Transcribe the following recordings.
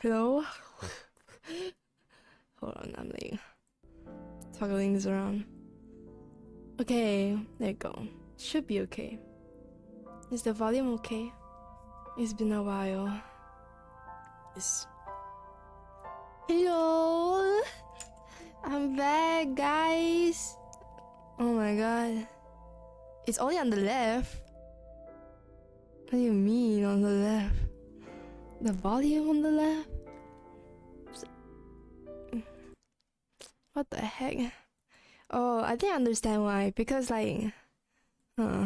Hello? Hold on, I'm like toggling this around. Okay, there you go. Should be okay. Is the volume okay? It's been a while. Yes. Hello! I'm back, guys! Oh my god. It's only on the left. What do you mean on the left? The volume on the left? What the heck? Oh, I didn't understand why. Because like, huh.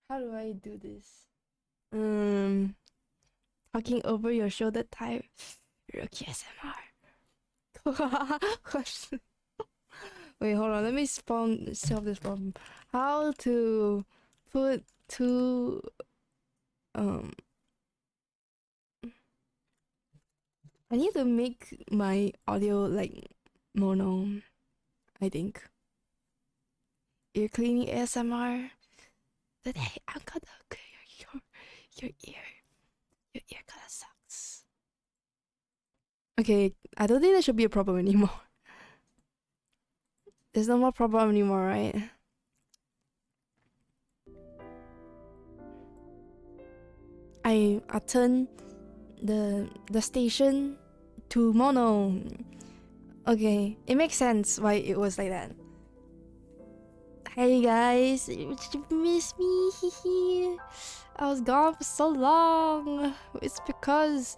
How do I do this? Talking over your shoulder type. Ruugi ASMR. Wait, hold on. Let me solve this problem. How to put two I need to make my audio like mono, I think. Ear cleaning ASMR. Today I'm gonna clear your ear. Your ear kinda sucks. Okay, I don't think there should be a problem anymore. There's no more problem anymore, right? I turn the station to mono. Okay, it makes sense why it was like that. Hey guys, you miss me? I was gone for so long. It's because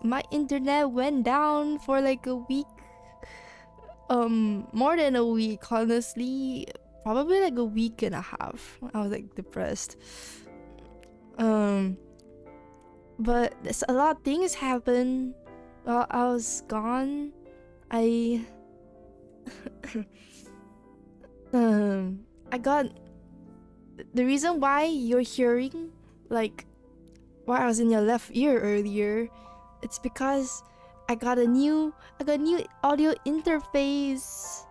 my internet went down for like a week. More than a week, honestly. Probably like a week and a half. I was like depressed. But there's a lot of things happened while I was gone. I got the reason why you're hearing like why I was in your left ear earlier. It's because I got a new audio interface.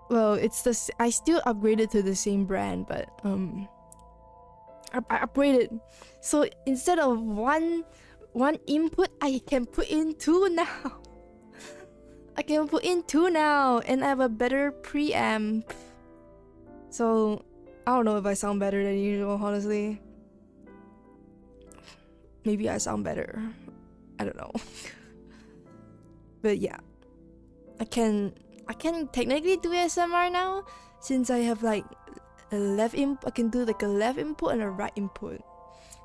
Well, it's I still upgraded to the same brand, but I upgraded. So instead of one input, I can put in two now. I can put in two now, and I have a better preamp. So I don't know if I sound better than usual, honestly. Maybe I sound better. I don't know. But yeah, I can technically do ASMR now since I have like a left input. I can do like a left input and a right input.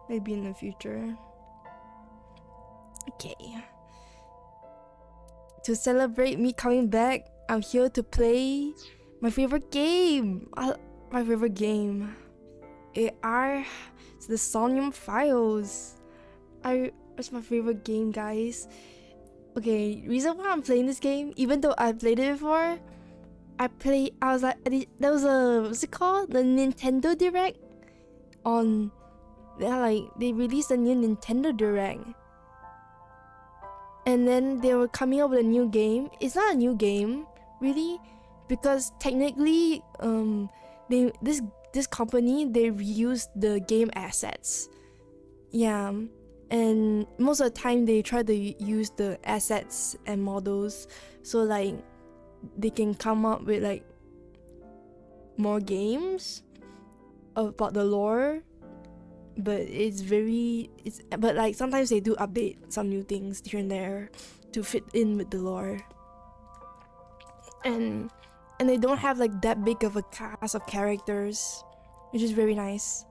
Maybe in the future. Okay. To celebrate me coming back, I'm here to play my favorite game. My favorite game. It's the Somnium Files. It's my favorite game, guys. Okay, reason why I'm playing this game, even though I played it before, I was like, there was what's it called? The Nintendo Direct on, they released a new Nintendo Direct. And then they were coming up with a new game. It's not a new game, really, because technically, this company, they reused the game assets. Yeah. And most of the time they try to use the assets and models so like they can come up with like more games about the lore, but but like sometimes they do update some new things here and there to fit in with the lore, and they don't have like that big of a cast of characters, which is very nice.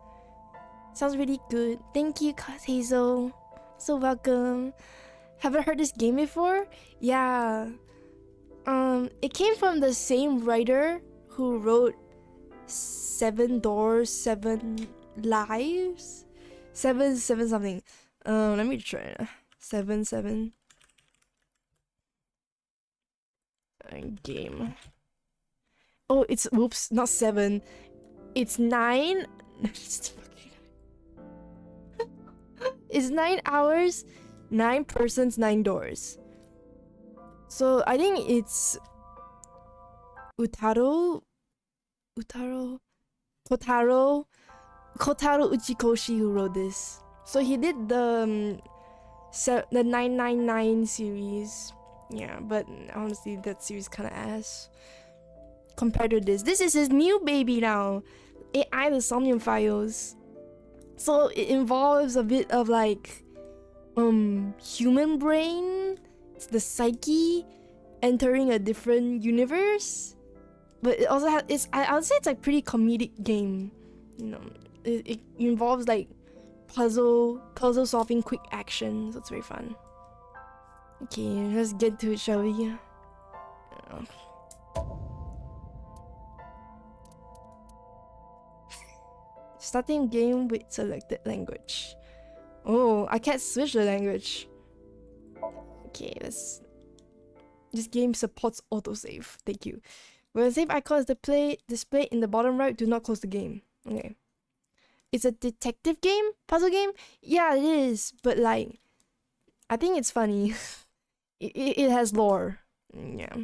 Sounds really good. Thank you, Hazel. So welcome. Haven't heard this game before? Yeah. It came from the same writer who wrote 7 Doors, 7 Lives? 7 something. Let me try. 7 game. Oh, it's whoops, not 7. It's 9. It's 9 hours, 9 persons, 9 doors. So I think it's Utaro, Utaro, Kotaro, Kotaro Uchikoshi who wrote this. So he did the 999 series. Yeah, but honestly, that series kind of ass compared to this. This is his new baby now. AI the Somnium Files. So it involves a bit of like human brain, it's the psyche entering a different universe. But it also has I would say it's like pretty comedic game. You know, it involves like puzzle solving, quick action, so it's very fun. Okay, let's get to it, shall we? Starting game with selected language. Oh, I can't switch the language. Okay, let's. This game supports autosave. Thank you. When a save icon is displayed in the bottom right, do not close the game. Okay. It's a detective game? Puzzle game? Yeah, it is. But like, I think it's funny. it has lore. Yeah.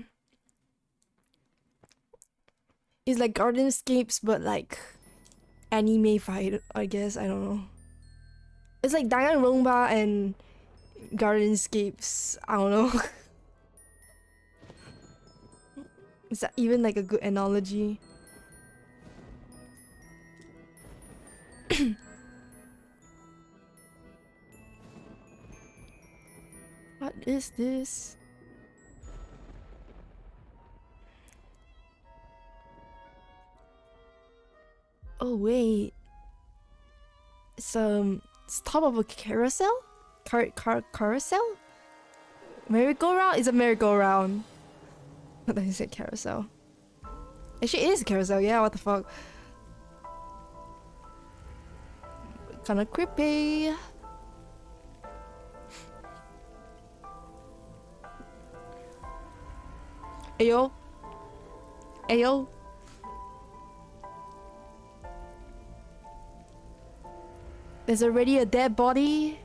It's like Gardenscapes, but like anime fight, I guess. I don't know. It's like Danganronpa and Gardenscapes. I don't know. Is that even like a good analogy? What is this? Oh wait. It's top of a carousel? Carousel? Merry-go-round? It's a merry-go-round. I thought you said carousel. Actually, it is a carousel, yeah, what the fuck. Kinda creepy. Ayo. Ayo. There's already a dead body.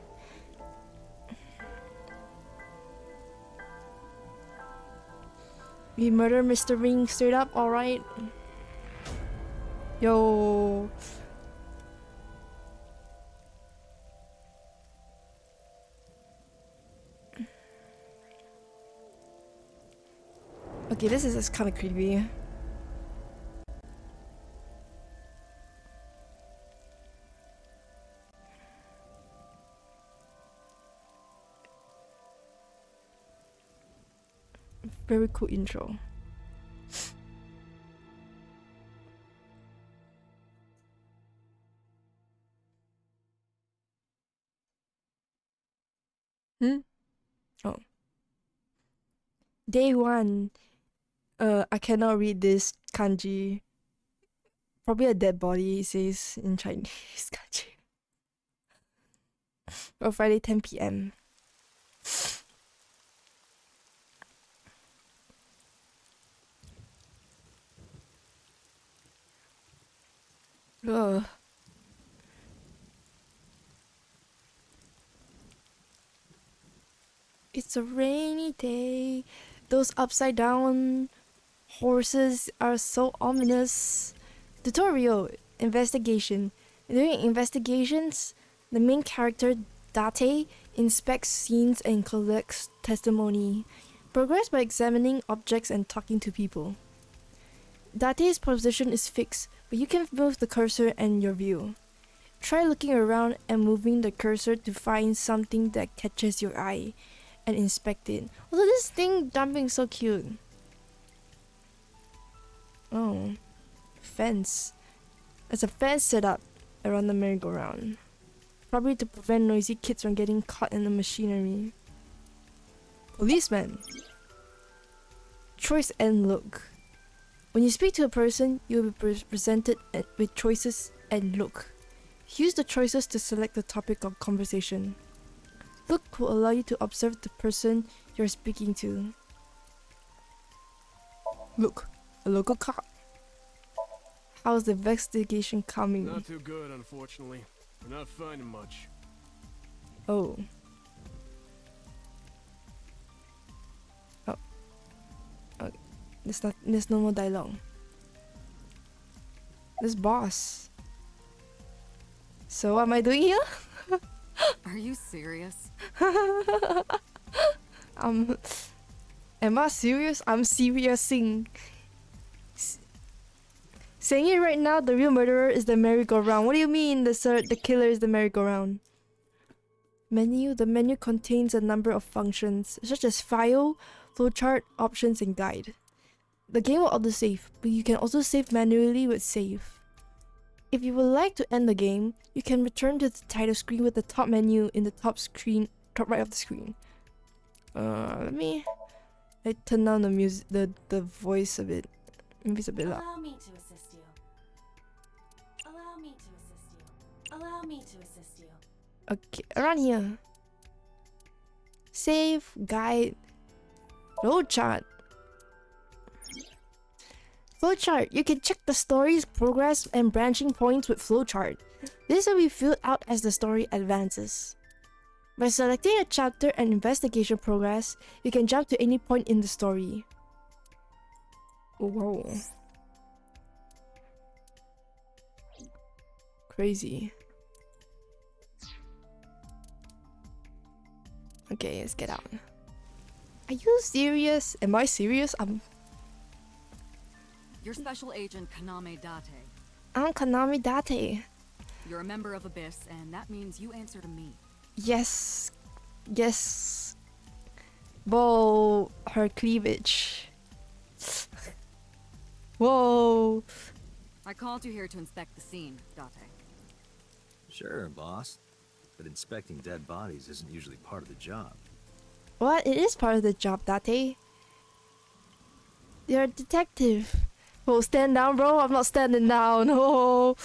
We murder Mr. Ring straight up, alright. Yo. Okay, this is kind of creepy. Very cool intro. Oh. Day 1. I cannot read this kanji. Probably a dead body, it says in Chinese kanji. Or Friday 10 p.m. Ugh. It's a rainy day. Those upside down horses are so ominous. Tutorial. Investigation. During investigations, the main character, Date, inspects scenes and collects testimony. Progress by examining objects and talking to people. Date's position is fixed, but you can move the cursor and your view. Try looking around and moving the cursor to find something that catches your eye and inspect it. Although this thing jumping is so cute. Oh. Fence. There's a fence set up around the merry-go-round. Probably to prevent noisy kids from getting caught in the machinery. Policeman. Choice and look. When you speak to a person, you will be presented with choices and look. Use the choices to select the topic of conversation. Look will allow you to observe the person you're speaking to. Look, a local cop. How's the investigation coming? Not too good, unfortunately. We're not finding much. Oh. Oh. Okay. There's no more dialogue. This boss. So what am I doing here? Are you serious? Am I serious? I'm seriousing. Saying it right now, the real murderer is the merry-go-round. What do you mean the killer is the merry-go-round? Menu. The menu contains a number of functions, such as file, flowchart, options, and guide. The game will autosave, but you can also save manually with save. If you would like to end the game, you can return to the title screen with the top menu in the top right of the screen. Let me turn down the music, the voice a bit. Maybe it's a bit loud. Allow me to assist you. Allow me to assist you. Allow me to assist you. Okay, around here. Save, guide, flowchart. Flowchart. You can check the story's progress and branching points with flowchart. This will be filled out as the story advances. By selecting a chapter and investigation progress, you can jump to any point in the story. Whoa. Crazy. Okay, let's get out. Are you serious? Am I serious? You're Special Agent Kaname Date. I'm Kanami Date. You're a member of Abyss, and that means you answer to me. Yes. Yes. Whoa, her cleavage. Whoa. I called you here to inspect the scene, Date. Sure, boss. But inspecting dead bodies isn't usually part of the job. What? It is part of the job, Date. You're a detective. Oh, stand down, bro. I'm not standing down. Oh,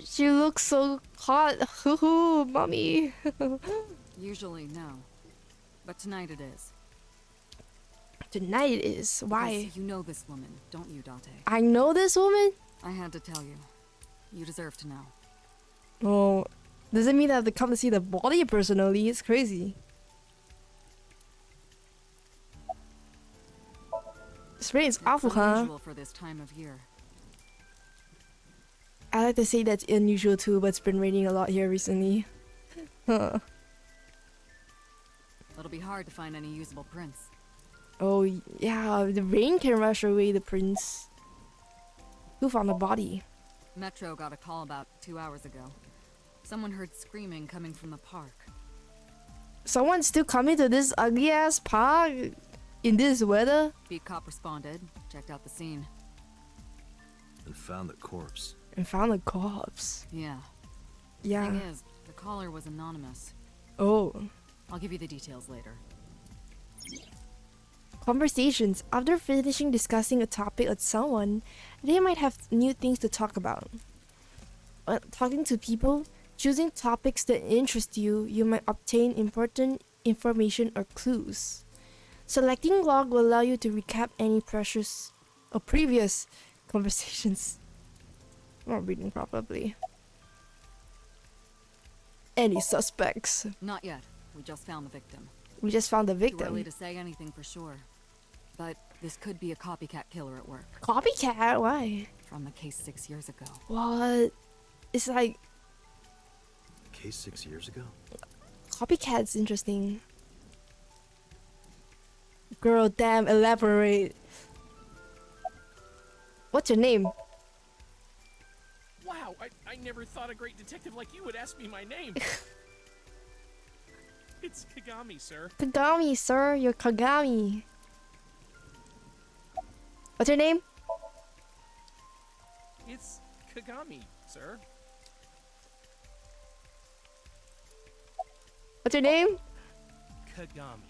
she looks so hot. Hoo-hoo, mommy. Usually, no. But tonight it is. Tonight it is. Why? Because you know this woman, don't you, Date? I know this woman? I had to tell you. You deserve to know. Oh, doesn't mean I have to come to see the body personally. It's crazy. This rain is awful, It's huh? unusual for this time of year. I like to say that's unusual too, but it's been raining a lot here recently. Huh. It'll be hard to find any usable prints. Oh, yeah, the rain can rush away the prince. Who found the body? Metro got a call about 2 hours ago. Someone heard screaming coming from the park. Someone's still coming to this ugly ass park in this weather? Beat cop responded, checked out the scene. And found the corpse. And found the corpse. Yeah. Yeah. Thing is, the caller was anonymous. Oh. I'll give you the details later. Conversations. After finishing discussing a topic with someone, they might have new things to talk about. Talking to people, choosing topics that interest you, you might obtain important information or clues. Selecting log will allow you to recap any precious or previous conversations. I'm not reading properly. Any suspects? Not yet. We just found the victim. We just found the Too early victim. to say anything for sure. But this could be a copycat killer at work. Copycat? Why? From the case 6 years ago. What? It's like Case 6 years ago? copycat's interesting. Girl, damn, elaborate. What's your name? Wow, I never thought a great detective like you would ask me my name. It's Kagami, sir. Kagami, sir. You're Kagami. What's your name? It's Kagami, sir. What's your name? Kagami.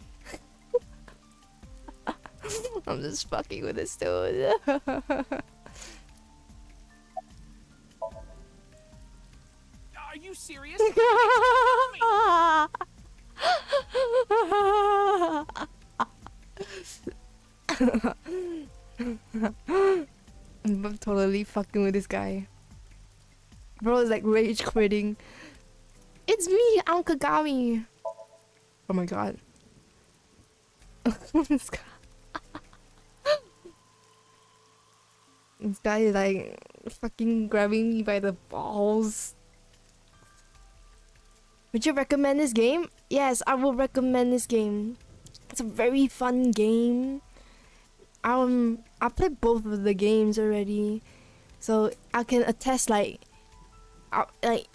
I'm just fucking with this dude. Are you serious? I'm totally fucking with this guy. Bro is like rage quitting. It's me, I'm Kagami. Oh my god. This guy. This guy is like fucking grabbing me by the balls. Would you recommend this game? Yes, I will recommend this game. It's a very fun game. I played both of the games already, so I can attest like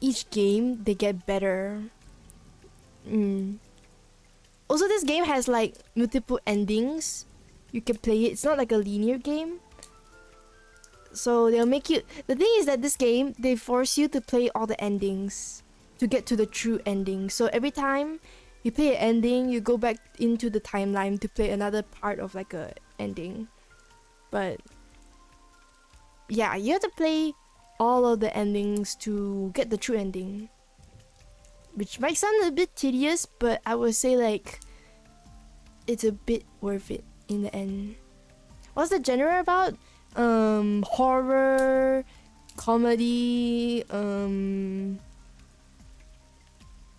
each game they get better. Also, this game has like multiple endings. You can play it. It's not like a linear game. So they'll make you. The thing is that this game they force you to play all the endings to get to the true ending. So every time you play an ending, you go back into the timeline to play another part of like a ending. But yeah, you have to play all of the endings to get the true ending, which might sound a bit tedious, but I would say like it's a bit worth it in the end. What's the genre about? Horror, comedy,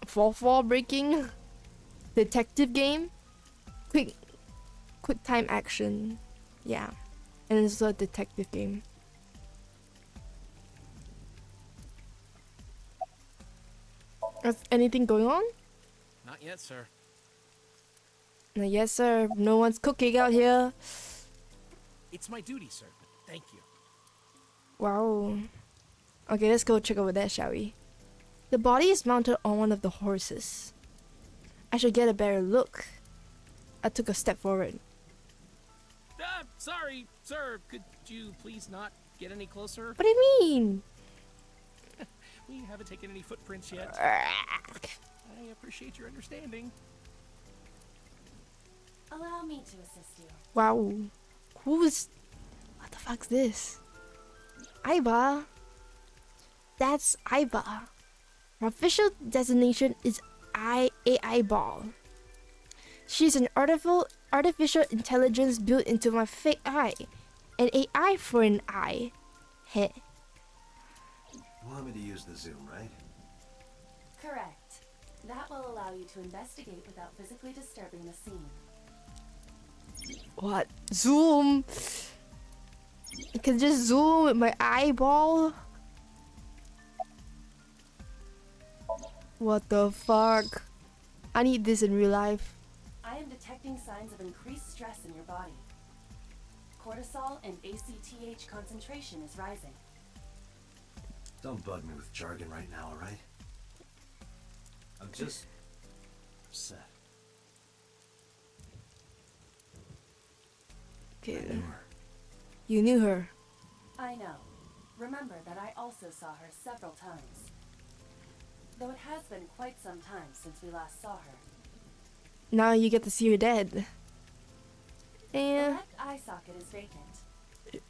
fourth wall breaking, detective game, quick time action. Yeah, and it's a detective game. Is anything going on? Not yet, sir. Yes, sir. No one's cooking out here. It's my duty, sir. Thank you. Wow. Okay, let's go check over there, shall we? The body is mounted on one of the horses. I should get a better look. I took a step forward. Sorry, sir. Could you please not get any closer? What do you mean? We haven't taken any footprints yet. I appreciate your understanding. Allow me to assist you. Wow. Who's... What the fuck's this? Aiba. That's Aiba. Her official designation is AI Ball. She's an artificial intelligence built into my fake eye. An AI for an eye. Heh. You want me to use the zoom, right? Correct. That will allow you to investigate without physically disturbing the scene. What? Zoom? I can just zoom with my eyeball? What the fuck? I need this in real life. I am detecting signs of increased stress in your body. Cortisol and ACTH concentration is rising. Don't bug me with jargon right now, alright? I'm just upset. Okay. I knew her. You knew her. I know. Remember that I also saw her several times. Though it has been quite some time since we last saw her. Now you get to see her dead. The And left eye socket is vacant.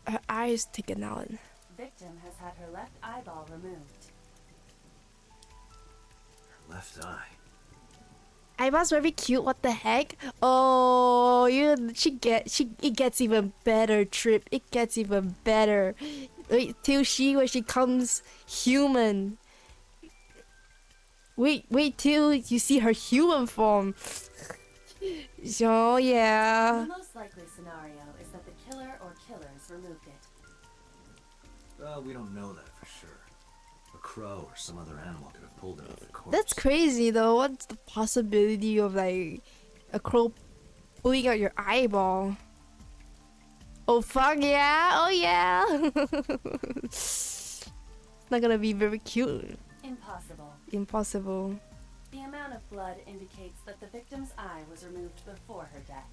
her eyes taken out. Victim has had her left eyeball removed. Her left eye. Aiba's very cute. What the heck? Oh, it gets even better. Trip. It gets even better. Wait till when she comes human. Wait till you see her human form. Oh yeah. The most likely scenario is that the killer or killers removed it. Well, we don't know that for sure. A crow or some other animal could have pulled it off the corpse. That's crazy though. What's the possibility of like a crow pulling out your eyeball? Oh fuck yeah! Oh yeah! It's not gonna be very cute. Impossible. Impossible. The amount of blood indicates that the victim's eye was removed before her death.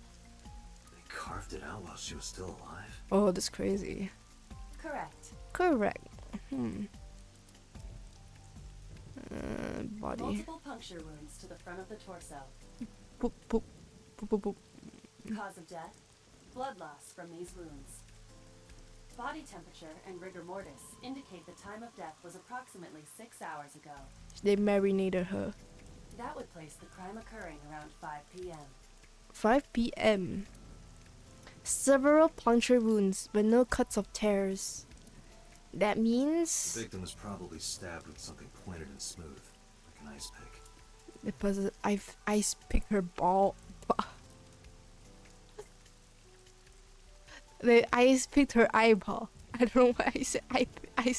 They carved it out while she was still alive. Oh, that's crazy. Correct. Correct. Body. Multiple puncture wounds to the front of the torso. Boop, boop, boop, boop, boop. Cause of death? Blood loss from these wounds. Body temperature and rigor mortis indicate the time of death was approximately 6 hours ago. They marinated her. That would place the crime occurring around 5 p.m. 5 p.m. Several puncture wounds, but no cuts of tears. That means The victim was probably stabbed with something pointed and smooth, like an ice pick. because I've ice picked her ball. They ice picked her eyeball. I don't know why I said I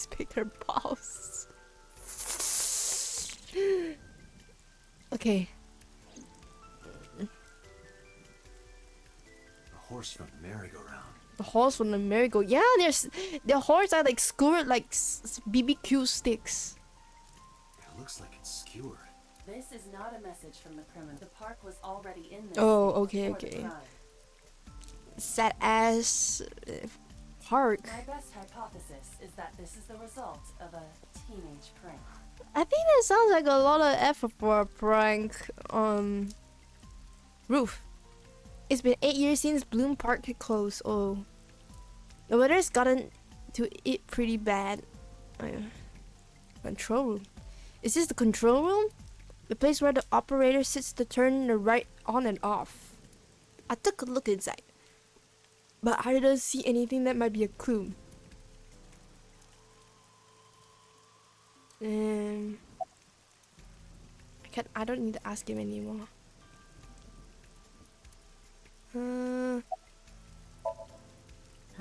picked her balls. Okay. A horse from the merry-go-round. The horse from the merry-go. Yeah, the horse are like skewered like BBQ sticks. It looks like it's skewered. This is not a message from the criminal. The park was already in this. Oh, city okay, before the okay. crime. Sad ass park. My best hypothesis is that this is the result of a teenage prank. I think that sounds like a lot of effort for a prank. Roof. It's been 8 years since Bloom Park had closed. Oh. The weather's gotten to it pretty bad. Control room. Is this the control room? The place where the operator sits to turn the right on and off. I took a look inside, but I didn't see anything that might be a clue. I don't need to ask him anymore. Her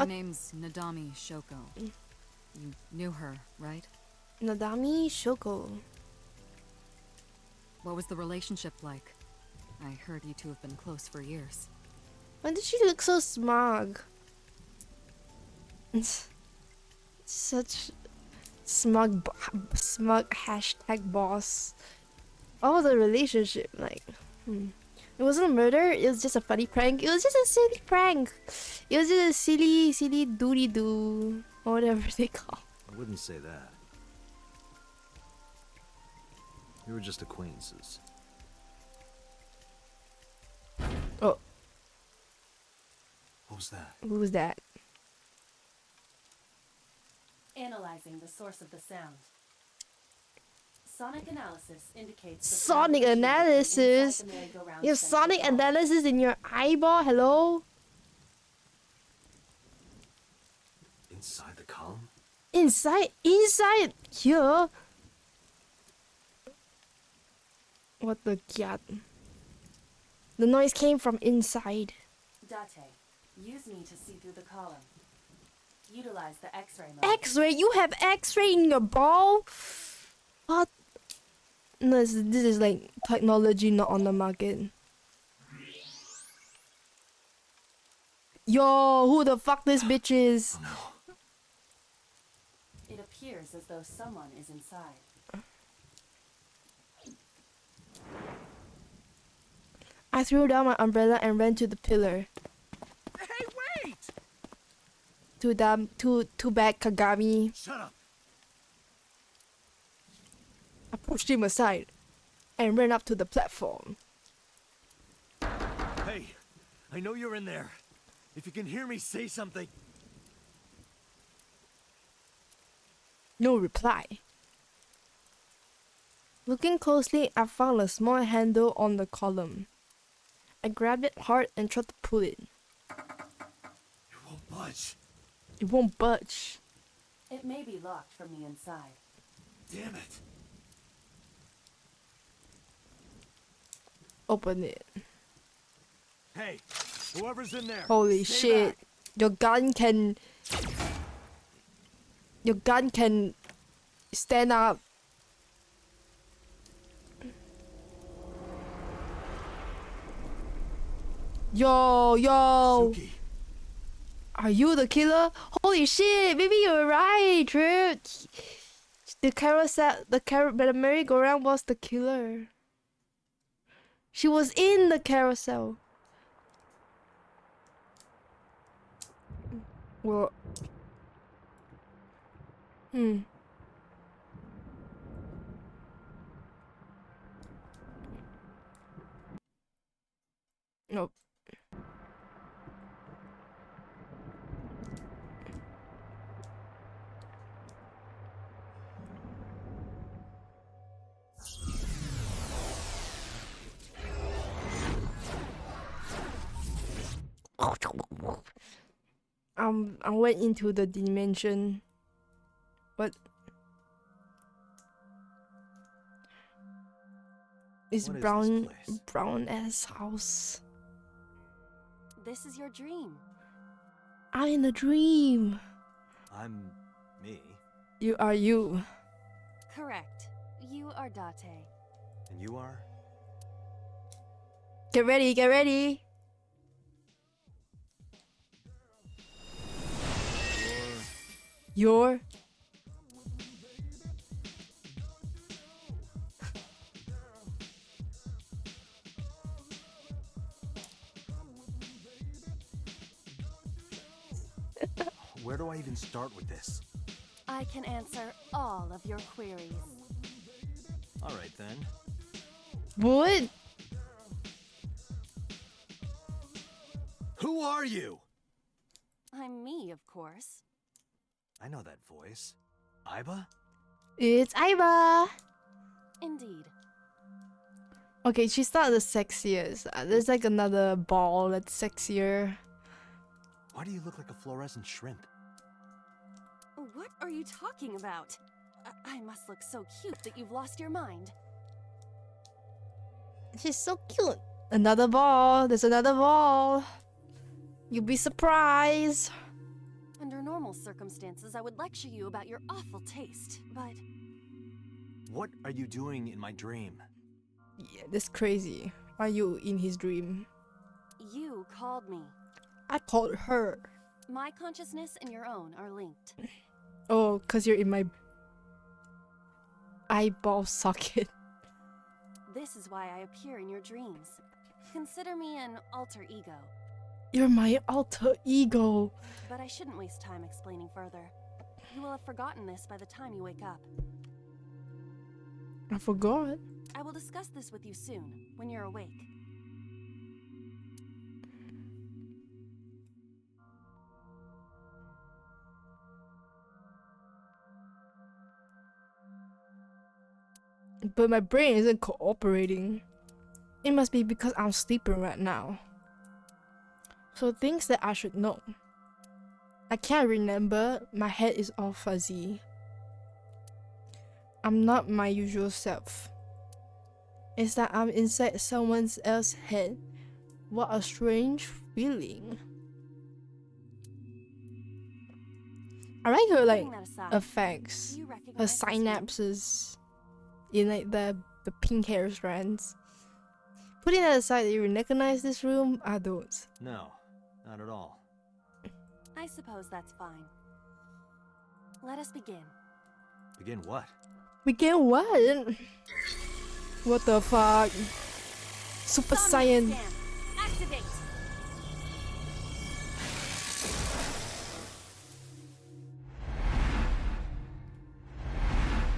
name's Nadami Shoko. You knew her, right? Nadami Shoko. What was the relationship like? I heard you two have been close for years. Why did she look so smug? Such smug hashtag boss. What was the relationship like? It wasn't a murder. It was just a funny prank. It was just a silly prank. It was just a silly doody doo or whatever they call. I wouldn't say that. We were just acquaintances. Oh, What was that? who was that? Analyzing the source of the sound. Sonic analysis indicates the Sonic sound originated from analysis? inside the merry-go-round You have central sonic hall. analysis in your eyeball? Hello? Inside the column? Inside here? What the cat? The noise came from inside. Date, use me to see through the column. Utilize the X-ray mode. X-ray? You have X-ray in your ball? What? No, this is like technology not on the market. Yo, who the fuck this bitch is? Oh no. It appears as though someone is inside. I threw down my umbrella and ran to the pillar. Hey, wait! Too bad, Kagami. Shut up! I pushed him aside and ran up to the platform. Hey, I know you're in there. If you can hear me, say something. No reply. Looking closely, I found a small handle on the column. I grabbed it hard and tried to pull it. It won't budge. It won't budge. It may be locked from the inside. Damn it. Open it. Hey, whoever's in there. Holy stay shit. back. Your gun can stand up. Yo. Suki, Are you the killer? Holy shit, maybe you're right, Trip. The carousel, the merry-go-round was the killer. She was in the carousel. Well. Nope. I went into the dimension. What? It's What is this brown, place? brown ass house. This is your dream. I'm in a dream. I'm me, You are you. Correct. You are Date. and you are? Get ready, get ready. Your Where do I even start with this? I can answer all of your queries. Alright then. what? Who are you? I'm me, of course. I know that voice. Iba? It's Iba. Indeed. Okay, she's not the sexiest. There's like another ball that's sexier. Why do you look like a fluorescent shrimp? What are you talking about? I must look so cute that you've lost your mind. She's so cute. Another ball. There's another ball. You'll be surprised. Under normal circumstances, I would lecture you about your awful taste, but What are you doing in my dream? Yeah, that's crazy. Are you in his dream? you called me. I called her. My consciousness and your own are linked. Oh, cause you're in my eyeball socket. This is why I appear in your dreams. Consider me an alter ego. You're my alter ego. But I shouldn't waste time explaining further. You will have forgotten this by the time you wake up. I forgot. I will discuss this with you soon, when you're awake. But my brain isn't cooperating. It must be because I'm sleeping right now. So things that I should know. I can't remember. My head is all fuzzy. I'm not my usual self. It's that I'm inside someone else's head. What a strange feeling. I like her like Putting that aside, effects. do you Her recognize this room? synapses in like the pink hair strands. Putting that aside, do you recognize this room? I don't. No, not at all. I suppose that's fine. Let us begin. Begin what? Begin what? What the fuck? Super Somnium Saiyan. scan. Activate.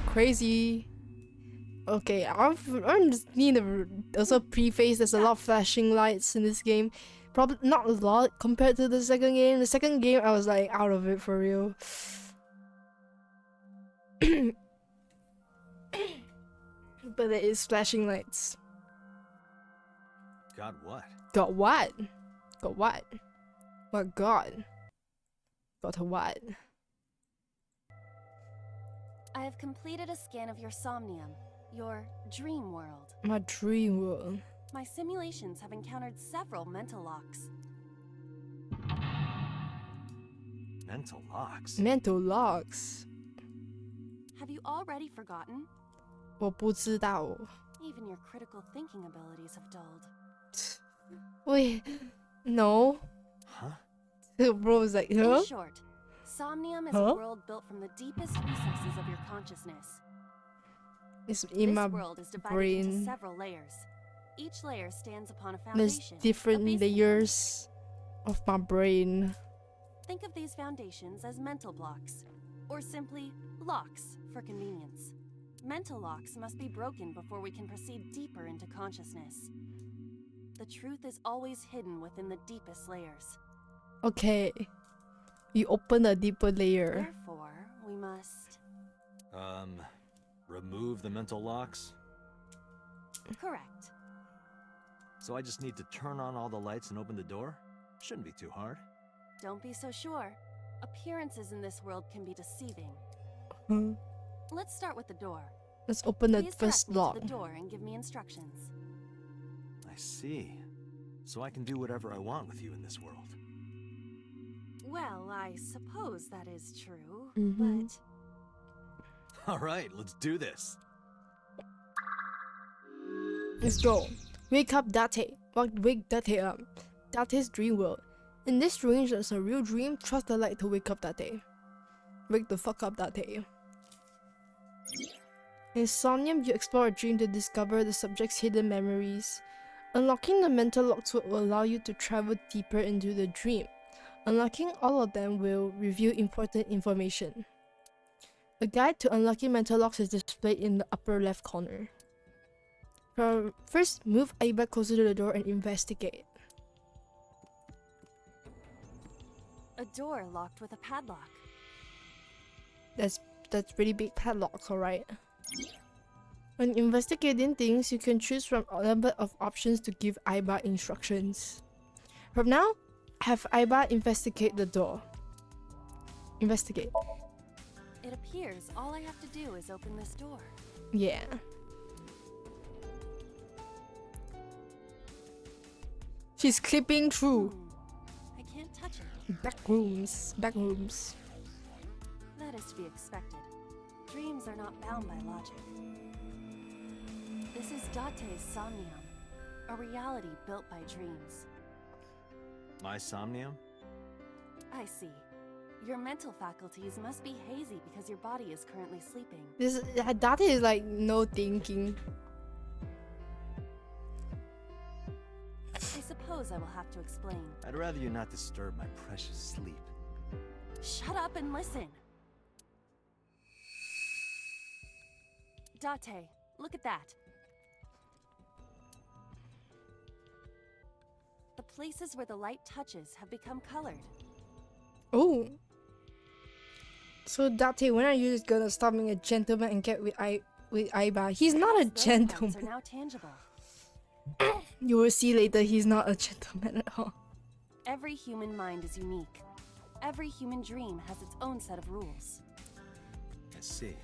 Crazy. Okay, I just need to also preface there's a lot of flashing lights in this game. Probably not a lot compared to the second game. The second game I was like out of it for real. But there is flashing lights. God what? Got what? Got what? What God? Got what? I have completed a scan of your Somnium, your dream world. My dream world. My simulations have encountered several mental locks. Mental locks? Mental locks. Have you already forgotten? 我不知道. Even your critical thinking abilities have dulled. Wait, no. Huh? The bro was like, huh? In short, Somnium is Huh? a world built from the deepest recesses of your consciousness. It's in my This world is divided brain. into several layers. Each layer stands upon a There's foundation. a different basic layers of my brain. Think of these foundations as mental blocks, or simply locks for convenience. Mental locks must be broken before we can proceed deeper into consciousness. The truth is always hidden within the deepest layers. Okay. You open a deeper layer. Therefore, we must... Remove the mental locks? Correct. So I just need to turn on all the lights and open the door? Shouldn't be too hard. Don't be so sure. Appearances in this world can be deceiving. Huh? Let's start with the door. Let's open the Please first direct me to lock. the door and give me instructions. I see. So I can do whatever I want with you in this world. Well, I suppose that is true, Mhm. but Alright, let's do this. Let's go. Wake up Date. Wake Date up. Date's dream world. In this dream, there's a real dream. Trust the light to wake up Date. Wake the fuck up Date. In Somnium, you explore a dream to discover the subject's hidden memories. Unlocking the mental locks will allow you to travel deeper into the dream. Unlocking all of them will reveal important information. A guide to unlocking mental locks is displayed in the upper left corner. First, move Aiba closer to the door and investigate. a door locked with a padlock. That's pretty big padlocks, alright. When investigating things, you can choose from a number of options to give Aiba instructions. From now, have Aiba investigate the door. Investigate. It appears all I have to do is open this door. Yeah. She's clipping through. I can't touch it. Back rooms. That is to be expected. Dreams are not bound by logic. This is Date's Somnium, a reality built by dreams. My Somnium? I see. Your mental faculties must be hazy because your body is currently sleeping. This Date is like no thinking. I suppose I will have to explain. I'd rather you not disturb my precious sleep. Shut up and listen. Date, look at that. The places where the light touches have become colored. Oh. So Date, when are you just gonna stop being a gentleman and get with Aiba? He's not a Those parts gentleman. are now tangible. You will see later he's not a gentleman at all. Every human mind is unique. Every human dream has its own set of rules. I see.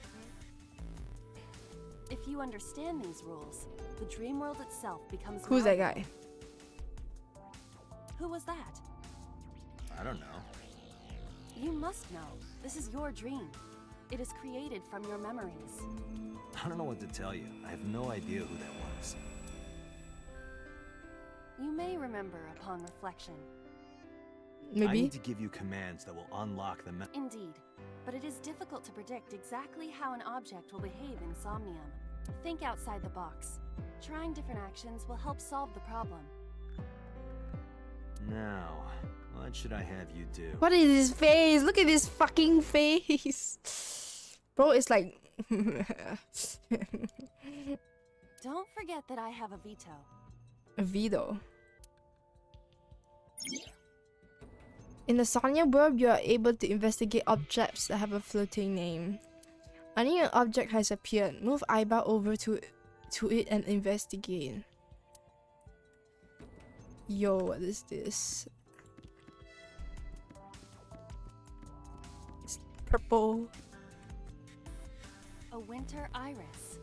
If you understand these rules, the dream world itself becomes Who's that malleable. guy? Who was that? I don't know. You must know. This is your dream. It is created from your memories. I don't know what to tell you. I have no idea who that was. You may remember upon reflection. I Maybe? need to give you commands that will unlock the Indeed, but it is difficult to predict exactly how an object will behave in Somnium. Think outside the box. Trying different actions will help solve the problem. Now, what should I have you do? What is his face? Look at his fucking face. Bro, it's like... Don't forget that I have a veto. a veto. In the Somnium world, you are able to investigate objects that have a floating name. A new object has appeared. Move Aiba over to it and investigate. Yo, what is this? It's purple. A winter iris.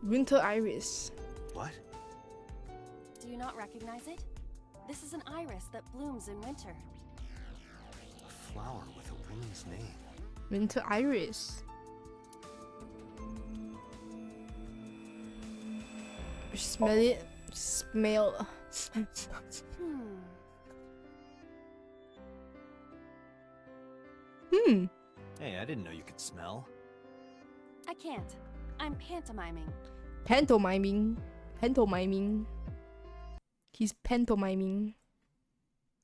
Winter iris. What? Do you not recognize it? This is an iris that blooms in winter. A flower with a woman's name. Winter iris. Smell it. Smell. Hmm. Hey, I didn't know you could smell. I can't. I'm pantomiming. Pantomiming. Pantomiming. He's pantomiming.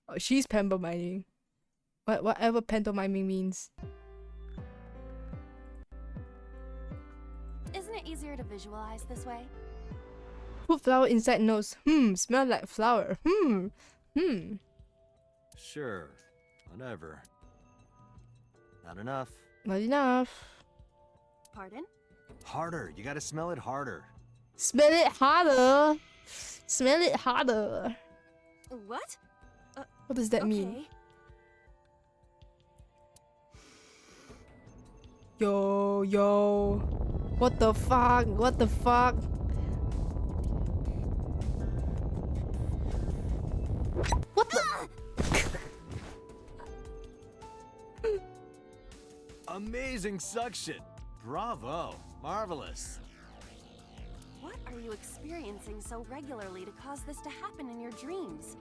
Oh, she's pantomiming. Whatever pantomiming means. Isn't it easier to visualize this way? Put flower inside nose. Smell like flower. Sure, whatever. Not enough. Not enough. Pardon? Harder, you gotta smell it harder. Smell it harder. Smell it harder. What? What does that Okay. mean? Yo. What the fuck? What the fuck? What the? Amazing suction. Bravo. Marvelous. What are you experiencing so regularly to cause this to happen in your dreams?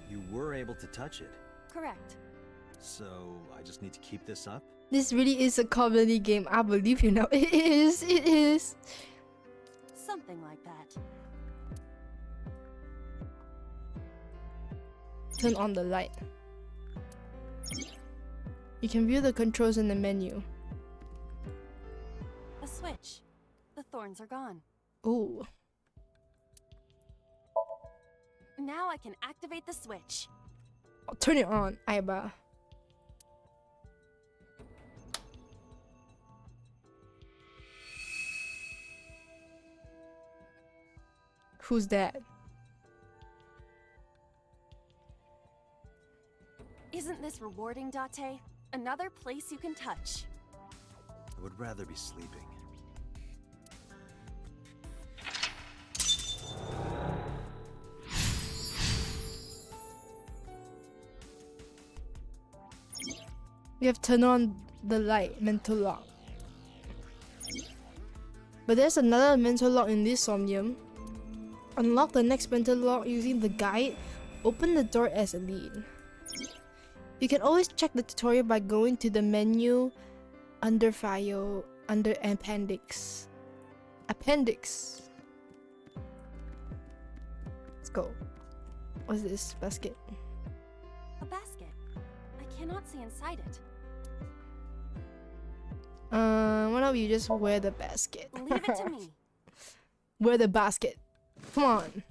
You were able to touch it. Correct. So I just need to keep this up? This really is a comedy game. I believe you now. It is. It is. Something like that. Turn on the light. You can view the controls in the menu. A switch. The thorns are gone. Oh. Now I can activate the switch. Oh, turn it on, Aiba. Who's that? Isn't this rewarding, Date? Another place you can touch. I would rather be sleeping. We have turned on the light mental lock. But there's another mental lock in this Somnium. Unlock the next mental lock using the guide. Open the door as a lead. You can always check the tutorial by going to the menu under file, under appendix. Appendix. Let's go. What's this basket? A basket. I cannot see inside it. Why don't you just wear the basket? Leave it to me. Wear the basket. Come on.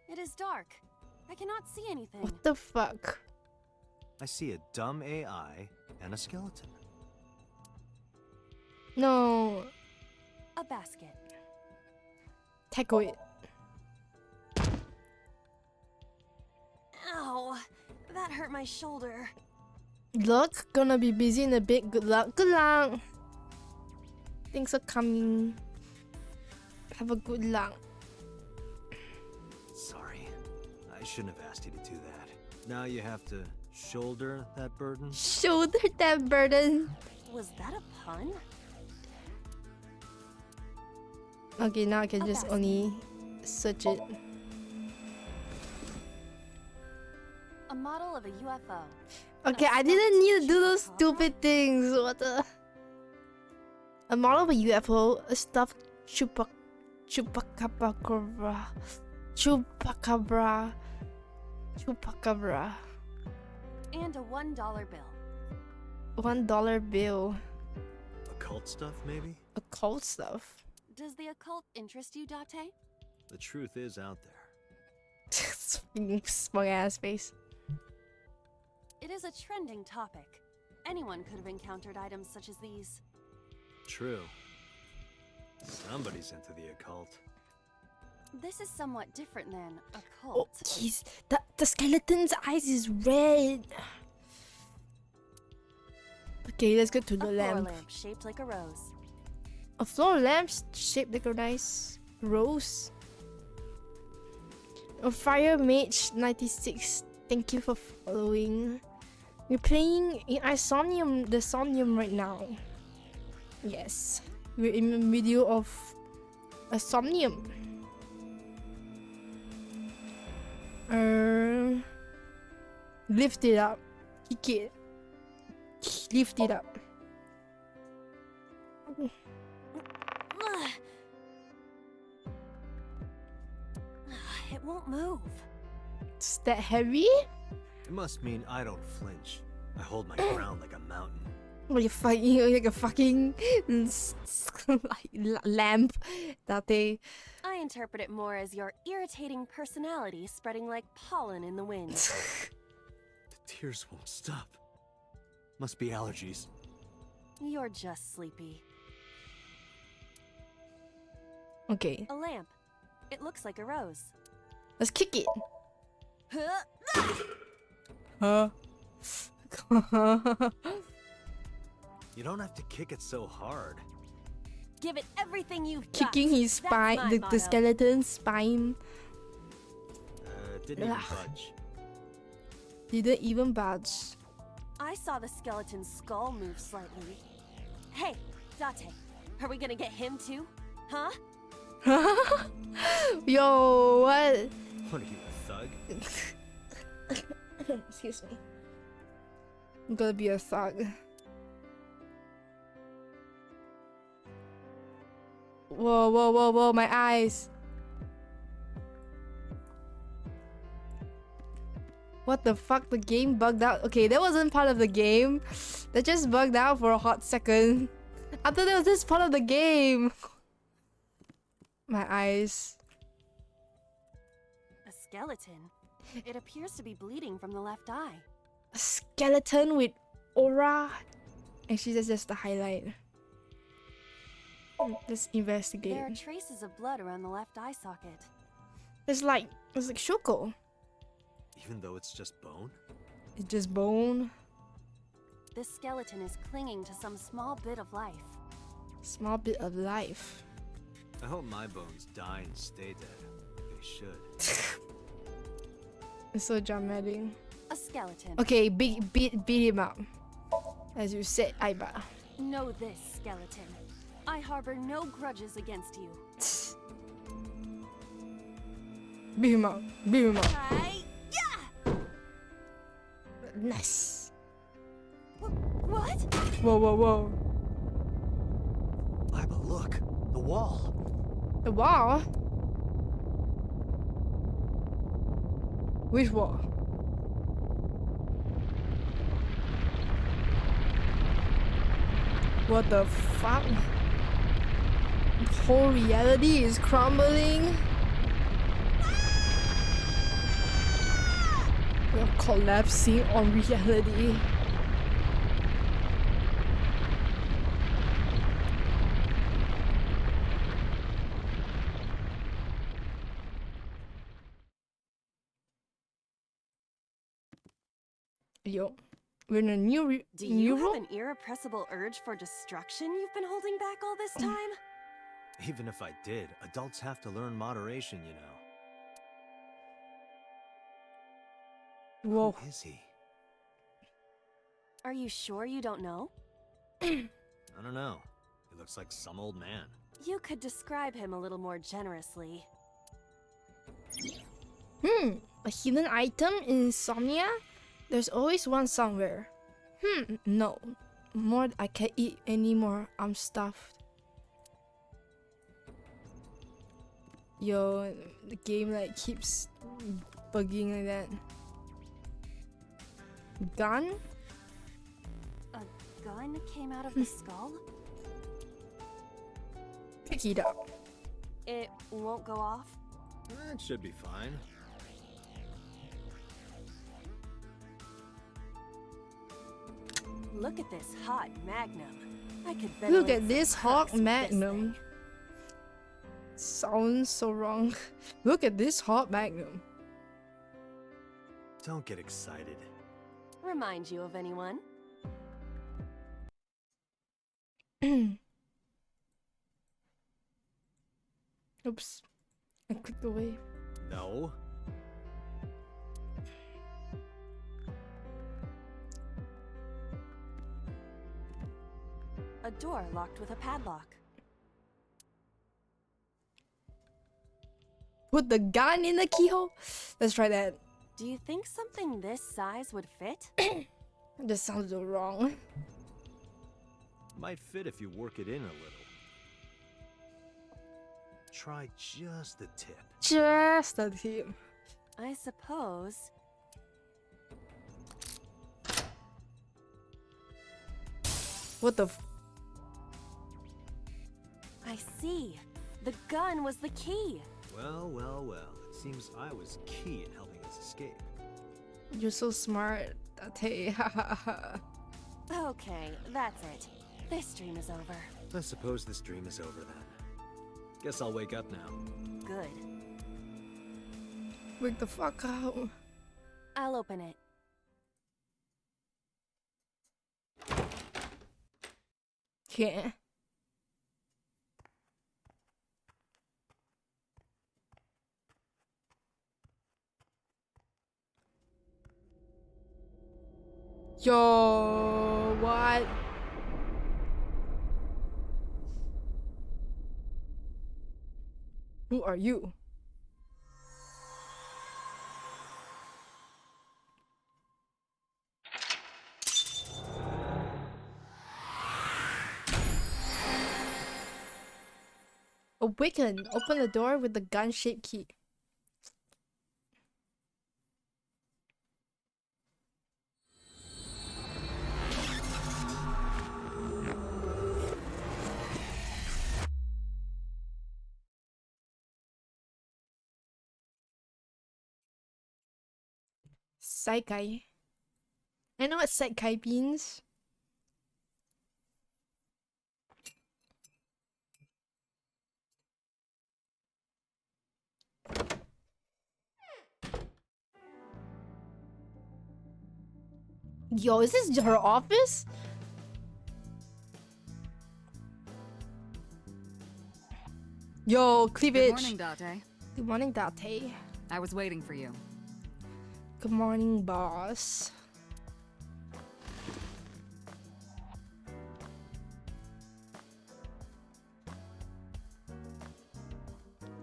It is dark. I cannot see anything. What the fuck? I see a dumb AI and a skeleton. No. A basket. Tackle it. Ow. That hurt my shoulder. Look, gonna be busy in a bit. Good luck. Good luck. Things are coming. Have a good luck. Sorry. I shouldn't have asked you to do that. Now you have to shoulder that burden? Shoulder that burden. Was that a pun? Okay, now I can just basket. only search it. A model of a UFO. Okay, I didn't need to do those stupid things. What the? A model of a UFO, a stuffed chupacabra. And a $1 bill. $1 bill. Occult stuff, maybe? Occult stuff. Does the occult interest you, Date? The truth is out there. Smug ass face. It is a trending topic. Anyone could have encountered items such as these. True. Somebody's into the occult. This is somewhat different than Oh, occult. jeez. The skeleton's eyes is red. Okay, let's go to A the floor lamp. lamp shaped like a rose. A floor lamp shaped like a nice rose. A Fire Mage 96. Thank you for following. We're playing in the Somnium right now. Yes, we're in the middle of a Somnium. Lift it up. Kick it. Lift it up. It won't move. It's that heavy? It must mean I don't flinch. I hold my ground like a mountain. What you fighting like a fucking lamp that they. I interpret it more as your irritating personality spreading like pollen in the wind. The tears won't stop. Must be allergies. You're just sleepy. Okay, A lamp. It looks like a rose. let's kick it. Huh? Huh? You don't have to kick it so hard. Give it everything you've got. Kicking his That's spine, my the motto. skeleton's spine. Didn't even Ugh. budge. Didn't even budge. I saw the skeleton's skull move slightly. Hey, Date, are we gonna get him too? Huh? Yo, what? What are you, a thug? Excuse me. I'm gonna be a thug. Whoa, whoa, whoa, whoa, my eyes. What the fuck? The game bugged out. Okay, that wasn't part of the game. That just bugged out for a hot second. I thought that was this part of the game. My eyes. A skeleton? It appears to be bleeding from the left eye. A skeleton with aura. Actually, that's just the highlight. Let's investigate. There are traces of blood around the left eye socket. It's like Shoko. Even though it's just bone? It's just bone. This skeleton is clinging to some small bit of life. Small bit of life. I hope my bones die and stay dead. They should. It's so dramatic. A skeleton. Okay, beat him up. As you said, Aiba. Know this, skeleton. I harbor no grudges against you. Beat him up. Beat him up. Yeah! Nice. What? Whoa, whoa, whoa. Aiba, look! The wall! The wall? Which wall? What the fuck? Whole reality is crumbling. We're collapsing on reality. Yo, we're in a new Do you have room? an irrepressible urge for destruction you've been holding back all this time? Even if I did, adults have to learn moderation, you know. Whoa. Who is he? Are you sure you don't know? I don't know. He looks like some old man. You could describe him a little more generously. A hidden item in Somnia? There's always one somewhere. No. More I can't eat anymore. I'm stuffed. Yo, the game like keeps bugging like that. Gun? A gun came out of the skull? Pick it up. It won't go off? It should be fine. Look at this hot magnum. I could Look ventilate at this some hot perks with this magnum. thing. Sounds so wrong. Look at this hot magnum. Don't get excited. Remind you of anyone? Oops. I clicked away. No? A door locked with a padlock. Put the gun in the keyhole? Let's try that. Do you think something this size would fit? That sounds so wrong. Might fit if you work it in a little. Try just the tip. Just the tip. I suppose. What the f- I see. The gun was the key. Well, well, well. It seems I was key in helping us escape. You're so smart. Tate. Okay, that's it. This dream is over. I suppose this dream is over then. Guess I'll wake up now. Good. Wake the fuck up. I'll open it. Yeah. Yo, what? Who are you? Awaken. Open the door with the gun-shaped key. Saikai. I know what Saikai means. Yo, is this her office? Yo, cleavage. Good morning, Date. Good morning, Date. I was waiting for you. Good morning, boss.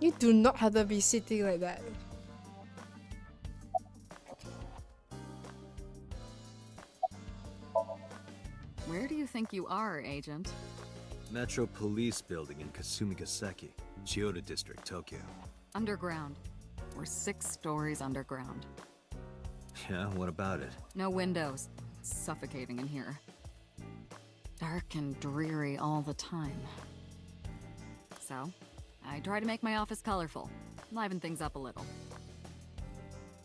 You do not have to be sitting like that. Where do you think you are, Agent? Metro Police Building in Kasumigaseki, Chiyoda District, Tokyo. Underground. We're 6 stories underground. Yeah, what about it? No windows. It's suffocating in here. Dark and dreary all the time. So, I try to make my office colorful. Liven things up a little.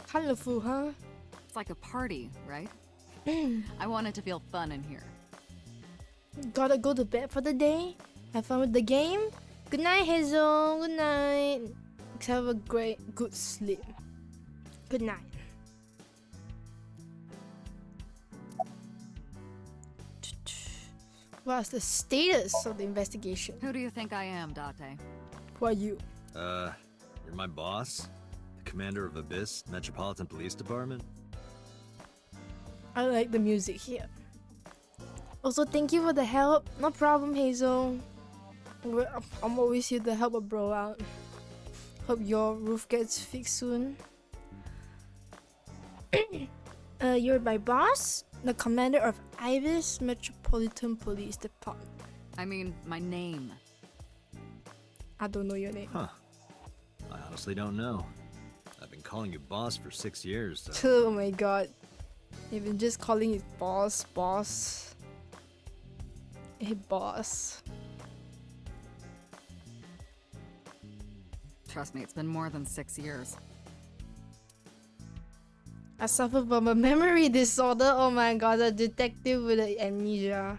Colorful, huh? It's like a party, right? I want it to feel fun in here. Gotta go to bed for the day. Have fun with the game. Good night, Hazel. Good night. Have a good sleep. Good night. What's the status of the investigation? Who do you think I am, Date? Who are you? You're my boss? The commander of Abyss Metropolitan Police Department? I like the music here. Also, thank you for the help. No problem, Hazel. I'm always here to help a bro out. Hope your roof gets fixed soon. You're my boss? The commander of Ibis Metropolitan Police Department. I mean, my name. I don't know your name. Huh. I honestly don't know. I've been calling you boss for 6 years, so... Oh my god. You've been just calling it boss, boss. Hey, boss. Trust me, it's been more than 6 years. I suffer from a memory disorder. Oh my god, a detective with amnesia.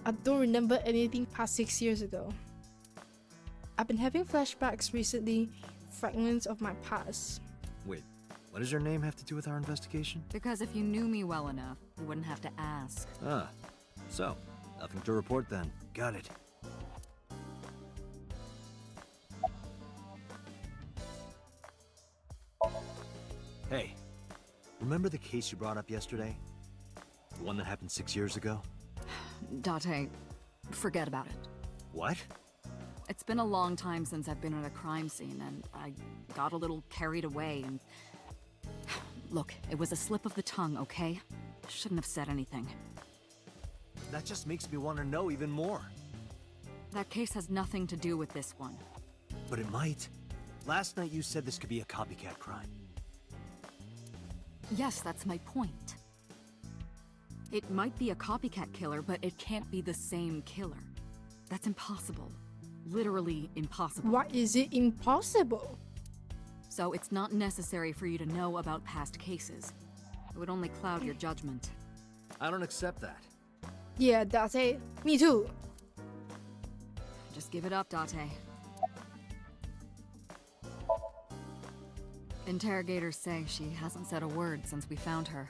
I don't remember anything past 6 years ago. I've been having flashbacks recently, fragments of my past. Wait, what does your name have to do with our investigation? Because if you knew me well enough, you wouldn't have to ask. Ah, so, nothing to report then. Got it. Hey, remember the case you brought up yesterday? The one that happened 6 years ago? Date, forget about it. What? It's been a long time since I've been at a crime scene, and I got a little carried away, and... Look, it was a slip of the tongue, okay? Shouldn't have said anything. That just makes me want to know even more. That case has nothing to do with this one. But it might. Last night you said this could be a copycat crime. Yes, that's my point. It might be a copycat killer, but it can't be the same killer. That's impossible. Literally impossible. Why is it impossible? So it's not necessary for you to know about past cases. It would only cloud your judgment. I don't accept that. Yeah, that's it. Me too. Just give it up, Date. Interrogators say she hasn't said a word since we found her.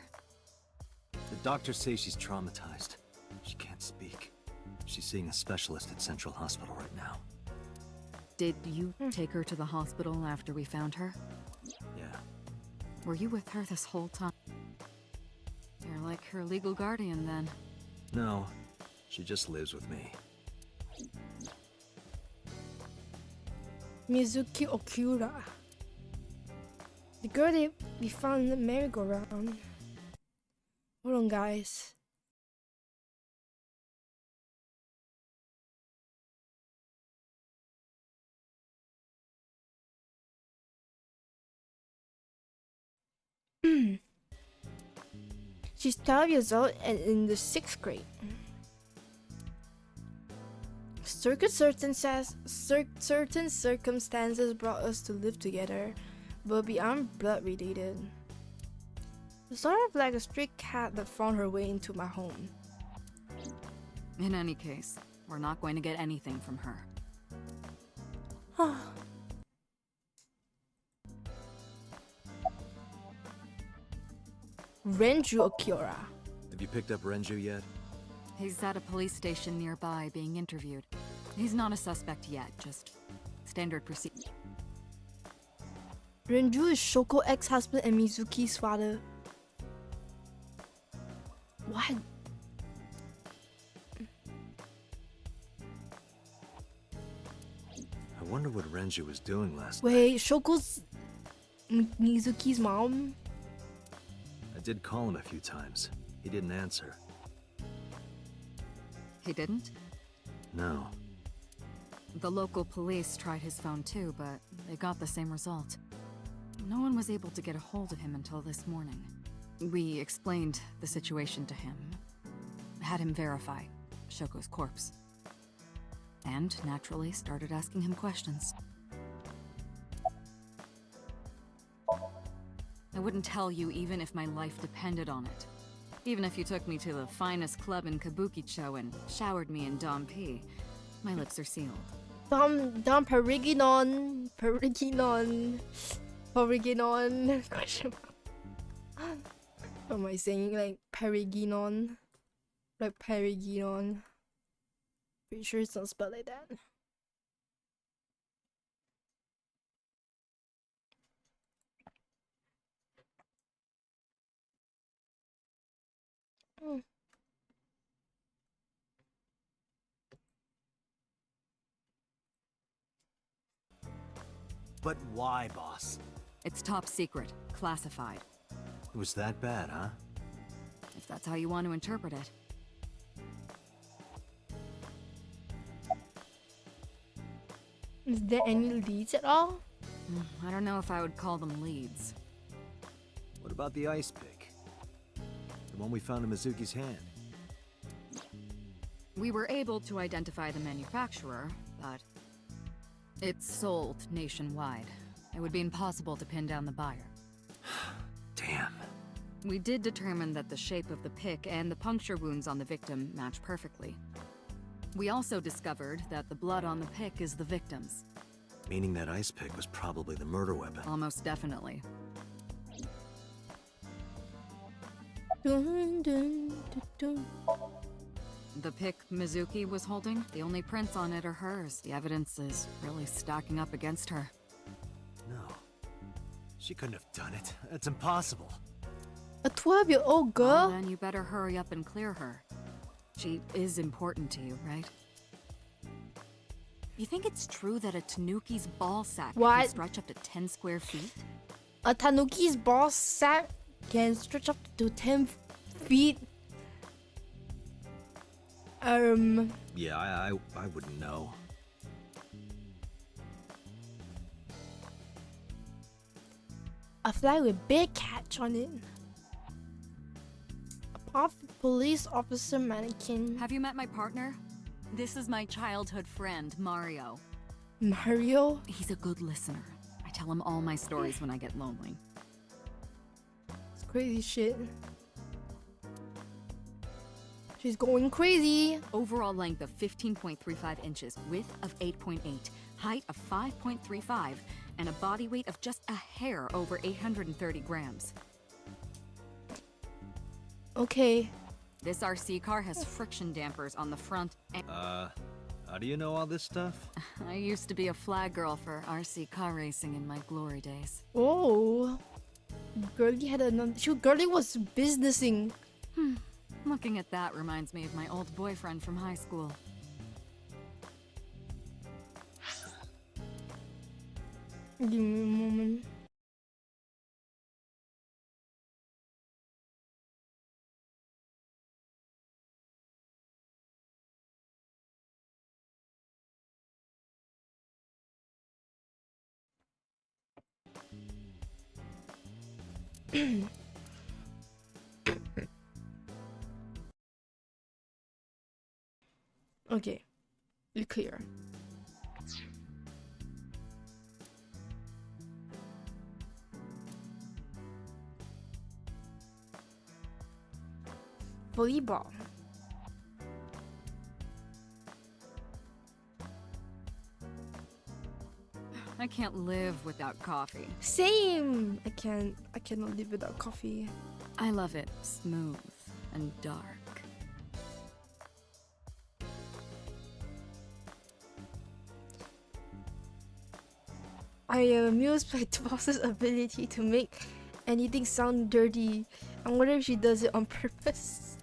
The doctors say she's traumatized. She can't speak. She's seeing a specialist at Central Hospital right now. Did you take her to the hospital after we found her? Yeah. Were you with her this whole time? her legal guardian then. No, she just lives with me. Mizuki Okura. The girl that we found in the merry-go-round. Hold on, guys. She's 12 years old and in the 6th grade. Certain circumstances brought us to live together, but beyond blood related. Sort of like a stray cat that found her way into my home. In any case, we're not going to get anything from her. Renju Okura. Have you picked up Renju yet? He's at a police station nearby being interviewed. He's not a suspect yet, just standard procedure. Renju is Shoko's ex-husband and Mizuki's father. What? I wonder what Renju was doing last night. Wait, Shoko's Mizuki's mom? I did call him a few times. He didn't answer. He didn't? No. The local police tried his phone too, but they got the same result. No one was able to get a hold of him until this morning. We explained the situation to him, had him verify Shoko's corpse, and naturally started asking him questions. I wouldn't tell you even if my life depended on it. Even if you took me to the finest club in Kabukicho and showered me in Dom P, my lips are sealed. Dom Periginon. Question mark. What am I saying? Like Periginon? Like Periginon. Pretty sure it's not spelled like that. But why, boss? It's top secret, classified, It was that bad, huh? if that's how you want to interpret it. Is there any leads at all? I don't know if I would call them leads. What about the ice pick? The one we found in Mizuki's hand? We were able to identify the manufacturer, but it's sold nationwide. It would be impossible to pin down the buyer. Damn. We did determine that the shape of the pick and the puncture wounds on the victim match perfectly. We also discovered that the blood on the pick is the victim's. Meaning that ice pick was probably the murder weapon. Almost definitely. Dun, dun, dun, dun. The pick Mizuki was holding, the only prints on it are hers. The evidence is really stacking up against her. No. She couldn't have done it. That's impossible. A 12-year-old Well, girl? then you better hurry up and clear her. She is important to you, right? You think it's true that a tanuki's ball sack What? can stretch up to 10 square feet? A tanuki's ball sack can stretch up to 10 feet. Yeah, I wouldn't know. A flag with big catch on it. A puff police officer mannequin. Have you met my partner? This is my childhood friend, Mario. Mario? He's a good listener. I tell him all my stories when I get lonely. It's crazy shit. She's going crazy. Overall length of 15.35 inches, width of 8.8, height of 5.35, and a body weight of just a hair over 830 grams. Okay. This RC car has friction dampers on the front and... How do you know all this stuff? I used to be a flag girl for RC car racing in my glory days. Oh. Girlie had another. Girlie was businessing. Looking at that reminds me of my old boyfriend from high school. Give me a moment. Okay, we're clear. Volleyball. I can't live without coffee. Same. I cannot live without coffee. I love it smooth and dark. I am amused by the boss's ability to make anything sound dirty. I wonder if she does it on purpose.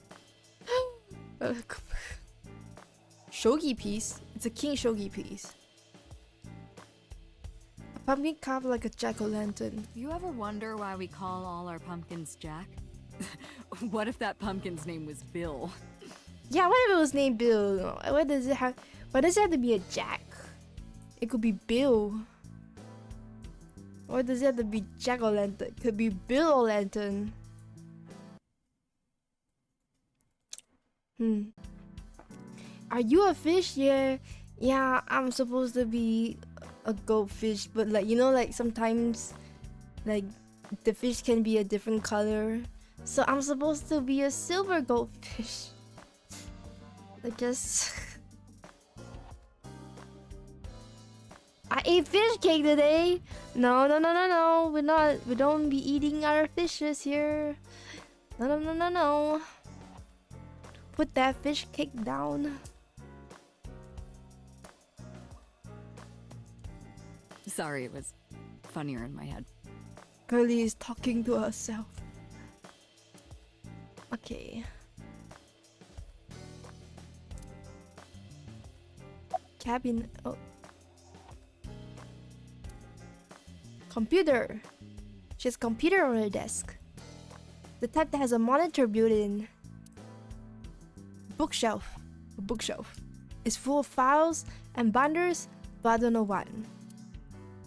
Shogi piece. It's a king shogi piece. A pumpkin carved like a jack-o'-lantern. You ever wonder why we call all our pumpkins Jack? What if that pumpkin's name was Bill? Yeah, what if it was named Bill? Why does it have to be a Jack? It could be Bill. Or does it have to be Jack-o'-lantern? It could be Bill-o'-lantern. Are you a fish? Yeah, I'm supposed to be a goldfish, but like, you know, like sometimes like the fish can be a different color. So I'm supposed to be a silver goldfish. I guess. I ate fish cake today. No. We don't be eating our fishes here. No. Put that fish cake down. Sorry, it was funnier in my head. Girlie is talking to herself. Okay. Cabin. Oh. Computer. She has a computer on her desk. The type that has a monitor built in. Bookshelf. A bookshelf. It's full of files and binders, but I don't know what.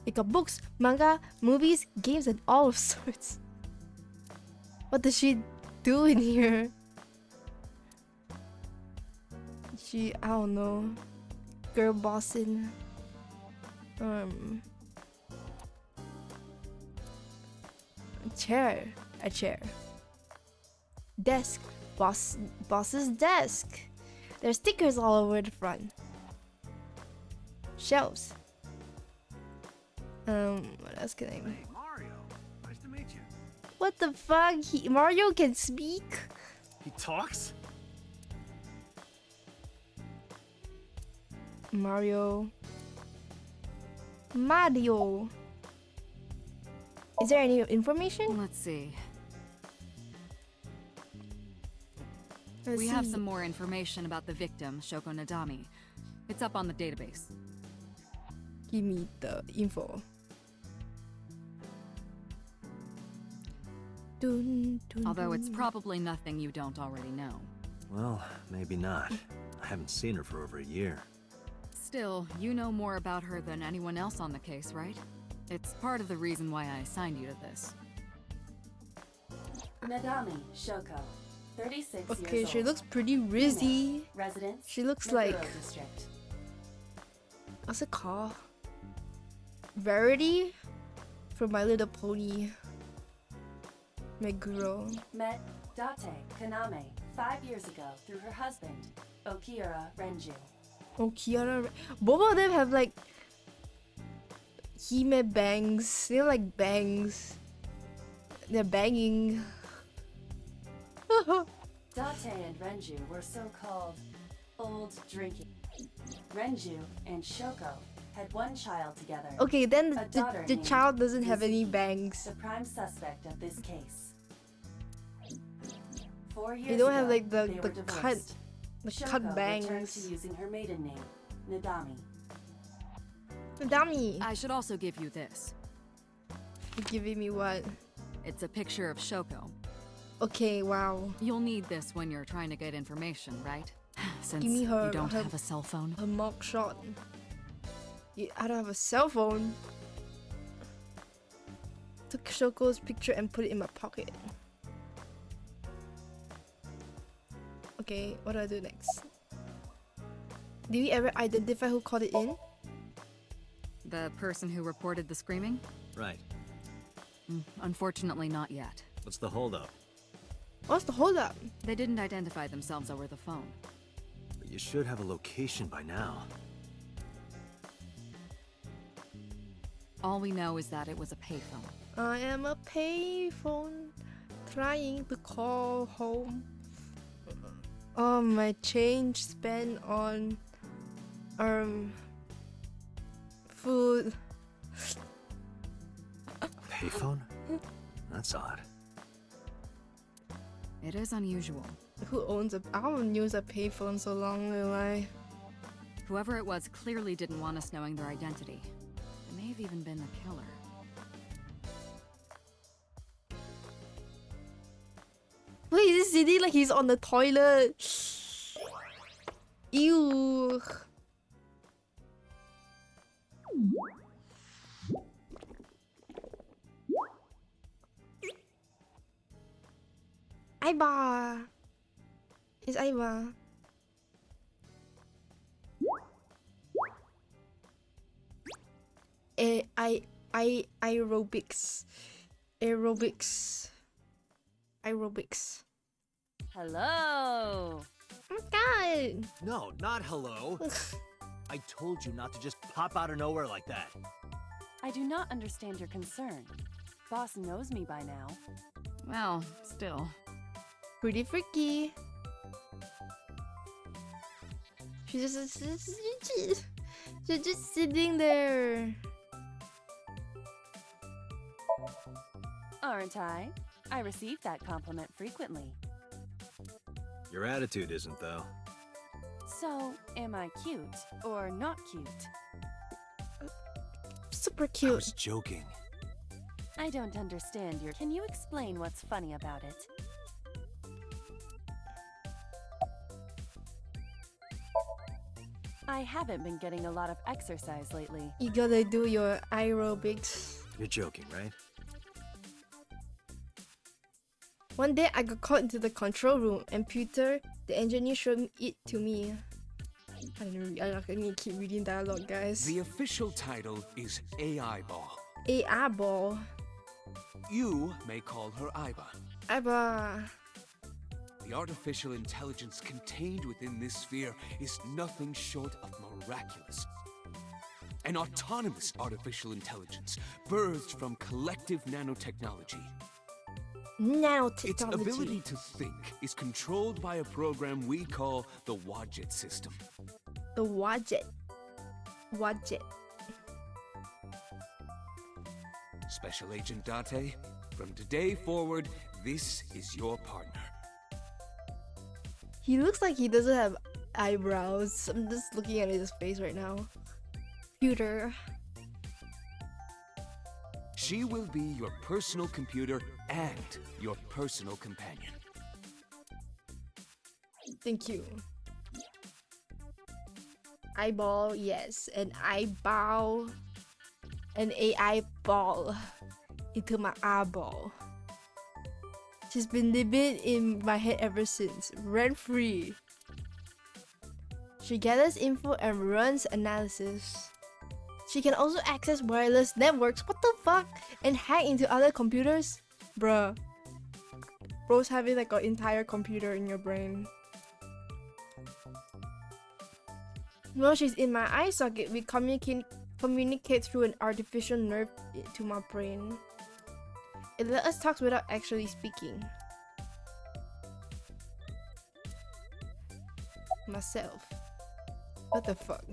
It got books, manga, movies, games, and all of sorts. What does she do in here? I don't know. Girl bossing. A chair. Desk. Boss's desk. There's stickers all over the front. Shelves. What else can I? Hey, Mario. Nice to meet you. What the fuck? Mario can speak? He talks? Mario. Is there any information? Let's see. Let's We have see. some more information about the victim, Shoko Nadami. It's up on the database. Give me the info. Although it's probably nothing you don't already know. Well, maybe not. I haven't seen her for over a year. Still, you know more about her than anyone else on the case, right? It's part of the reason why I assigned you to this. Nadami Shoko, 36 Okay, years she old. looks pretty rizzy. Residence. She looks Meguro like District. what's it called? Verity from My Little Pony. Meguro. Met Date Kaname 5 years ago through her husband, Okira Renju. Oh, Kiara. Both of them have like Hime bangs. They have like bangs. They're banging. Date and Renju were so-called old drinking. Renju and Shoko had one child together. Okay, then A daughter the named child doesn't have any Mizuki, bangs. the prime suspect of this case. 4 years You don't have ago, like they the were cut, divorced. the Shoko cut returned to bangs. using her maiden name, Nadami. Dummy. I should also give you this. You giving me what? It's a picture of Shoko. Okay, wow. You'll need this when you're trying to get information, right? Since Give me her- you don't her- have a cell phone. A mug shot. I don't have a cell phone. Took Shoko's picture and put it in my pocket. Okay, what do I do next? Did we ever identify who called it in? The person who reported the screaming? Right. Unfortunately, not yet. What's the holdup? What's the holdup? They didn't identify themselves over the phone. But you should have a location by now. All we know is that it was a payphone. I am a payphone trying to call home. Oh, my change spent on food. A payphone? That's odd. It is unusual. Who owns a? I haven't used a payphone so long in my life. Whoever it was clearly didn't want us knowing their identity. It may have even been the killer. Wait, is this sitting like he's on the toilet? Ew. Aiba. It's Aiba. Aerobics. Aerobics. Aerobics. Hello! Oh my god! No, not hello. I told you not to just pop out of nowhere like that. I do not understand your concern. Boss knows me by now. Well, still. Pretty freaky. She's just sitting there. Aren't I? I receive that compliment frequently. Your attitude isn't, though. So, am I cute or not cute? Super I cute. was joking. I don't understand your. Can you explain what's funny about it? I haven't been getting a lot of exercise lately. You gotta do your aerobics. You're joking, right? One day I got called into the control room and Peter, the engineer, showed it to me. I need to keep reading dialogue, guys. The official title is AI Ball. AI ball. You may call her Aiba. Aiba. The artificial intelligence contained within this sphere is nothing short of miraculous. An autonomous artificial intelligence birthed from collective nanotechnology. Nanotechnology. Its ability to think is controlled by a program we call the Wadjet system. The Wadjet. Wadjet. Special Agent Date, from today forward, this is your partner. He looks like he doesn't have eyebrows. I'm just looking at his face right now. Computer. She will be your personal computer and your personal companion. Thank you. Eyeball, yes. An eyeball. An AI ball into my eyeball. She's been living in my head ever since, rent free. She gathers info and runs analysis. She can also access wireless networks, what the fuck, and hack into other computers? Bruh. Bro's having like an entire computer in your brain. While she's in my eye socket, we communicate through an artificial nerve to my brain. It let us talk without actually speaking. Myself. What the fuck?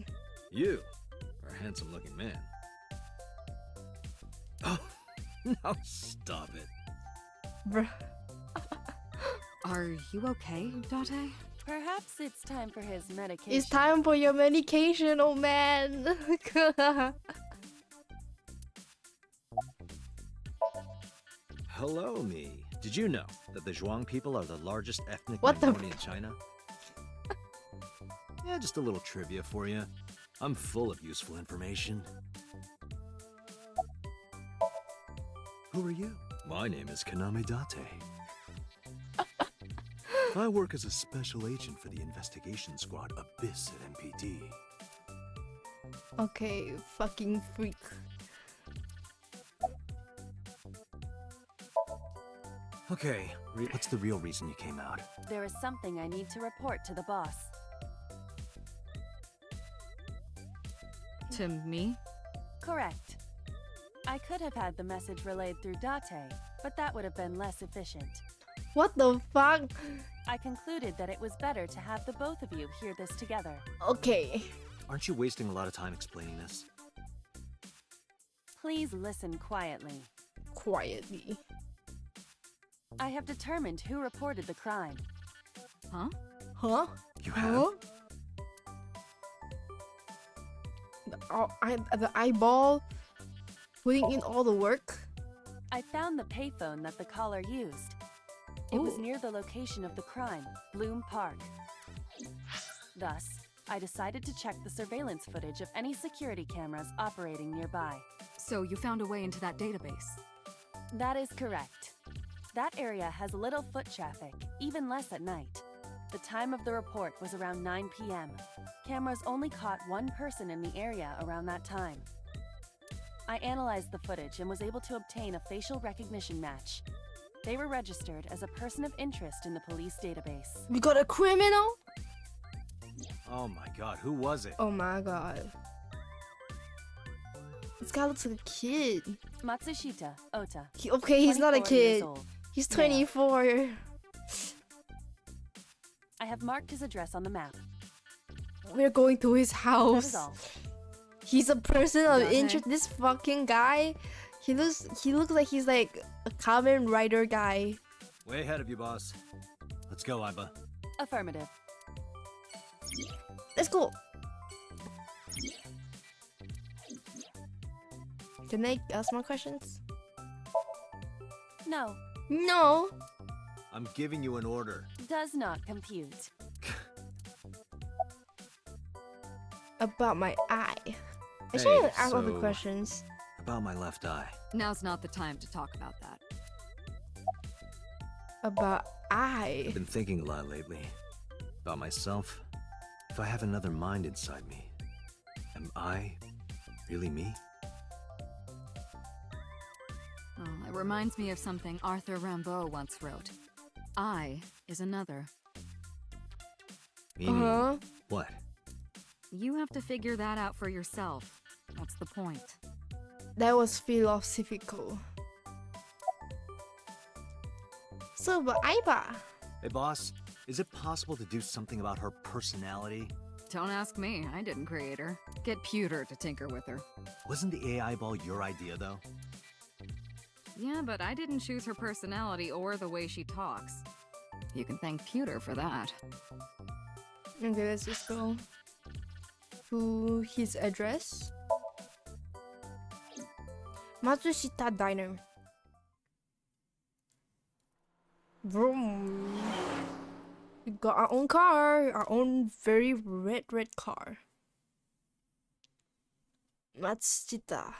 You are a handsome looking man. Oh, no, stop it. Bruh. Are you okay, Date? Perhaps it's time for his medication. It's time for your medication, old man. Hello, me. Did you know that the Zhuang people are the largest ethnic What the minority in China? Yeah, just a little trivia for you. I'm full of useful information. Who are you? My name is Kaname Date. I work as a special agent for the investigation squad Abyss at MPD. Okay, fucking freak. Okay, what's the real reason you came out? There is something I need to report to the boss. To me? Correct. I could have had the message relayed through Date, but that would have been less efficient. What the fuck? I concluded that it was better to have the both of you hear this together. Okay. Aren't you wasting a lot of time explaining this? Please listen quietly. Quietly. I have determined who reported the crime. Huh? Huh? You have? Huh? The eyeball putting in all the work. I found the payphone that the caller used. It was Ooh. near the location of the crime, Bloom Park. Thus, I decided to check the surveillance footage of any security cameras operating nearby. So you found a way into that database? That is correct. That area has little foot traffic, even less at night. The time of the report was around 9 p.m. Cameras only caught one person in the area around that time. I analyzed the footage and was able to obtain a facial recognition match. They were registered as a person of interest in the police database. We got a criminal? Oh my god, who was it? Oh my god. This guy looks like a kid. Matsushita Ota. Okay, he's not a 24 years kid. old. He's Male. 24. I have marked his address on the map. We're going to his That house. is all. He's a person of Okay. interest. This fucking guy, he looks like he's like a Kamen Rider guy. Way ahead of you, boss. Let's go, Iba. Affirmative. Let's go. Can I ask more questions? No, No. I'm giving you an order. does not compute. About my eye. I Hey, shouldn't ask other so- questions. About my left eye. Now's not the time to talk about that. About eye. I've been thinking a lot lately. About myself. If I have another mind inside me, am I really me? Oh, it reminds me of something Arthur Rimbaud once wrote. I is another. Meaning Uh-huh. what? You have to figure that out for yourself. That's the point. That was philosophical. So, but Aiba. Hey boss, is it possible to do something about her personality? Don't ask me, I didn't create her. Get Pewter to tinker with her. Wasn't the AI ball your idea though? Yeah, but I didn't choose her personality or the way she talks. You can thank Pewter for that. Okay, let's just go to his address. Matsushita Diner. Vroom. We got our own car, our own very red car. Matsushita.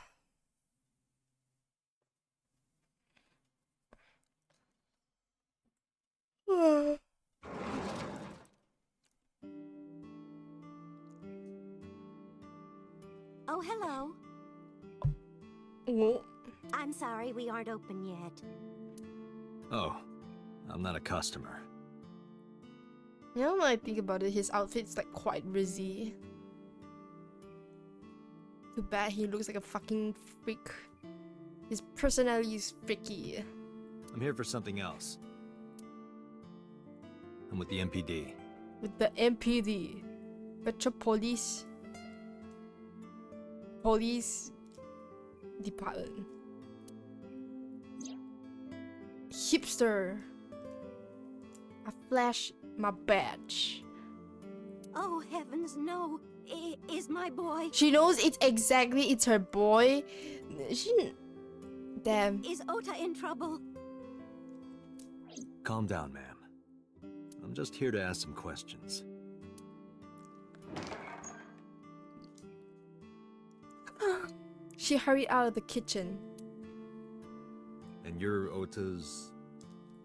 Oh, hello. Oh, I'm sorry we aren't open yet. Oh, I'm not a customer. you know when I think about it, his outfit's like quite rizzy. Too bad he looks like a fucking freak. His personality is freaky. I'm here for something else. I'm with the MPD. With the MPD, Metropolis Police Department. I flash my badge. Oh, heavens, no. Is my boy... She knows it's her boy. She... Damn. Is Ota in trouble? Calm down, ma'am. I'm just here to ask some questions. She hurried out of the kitchen. And you're Ota's...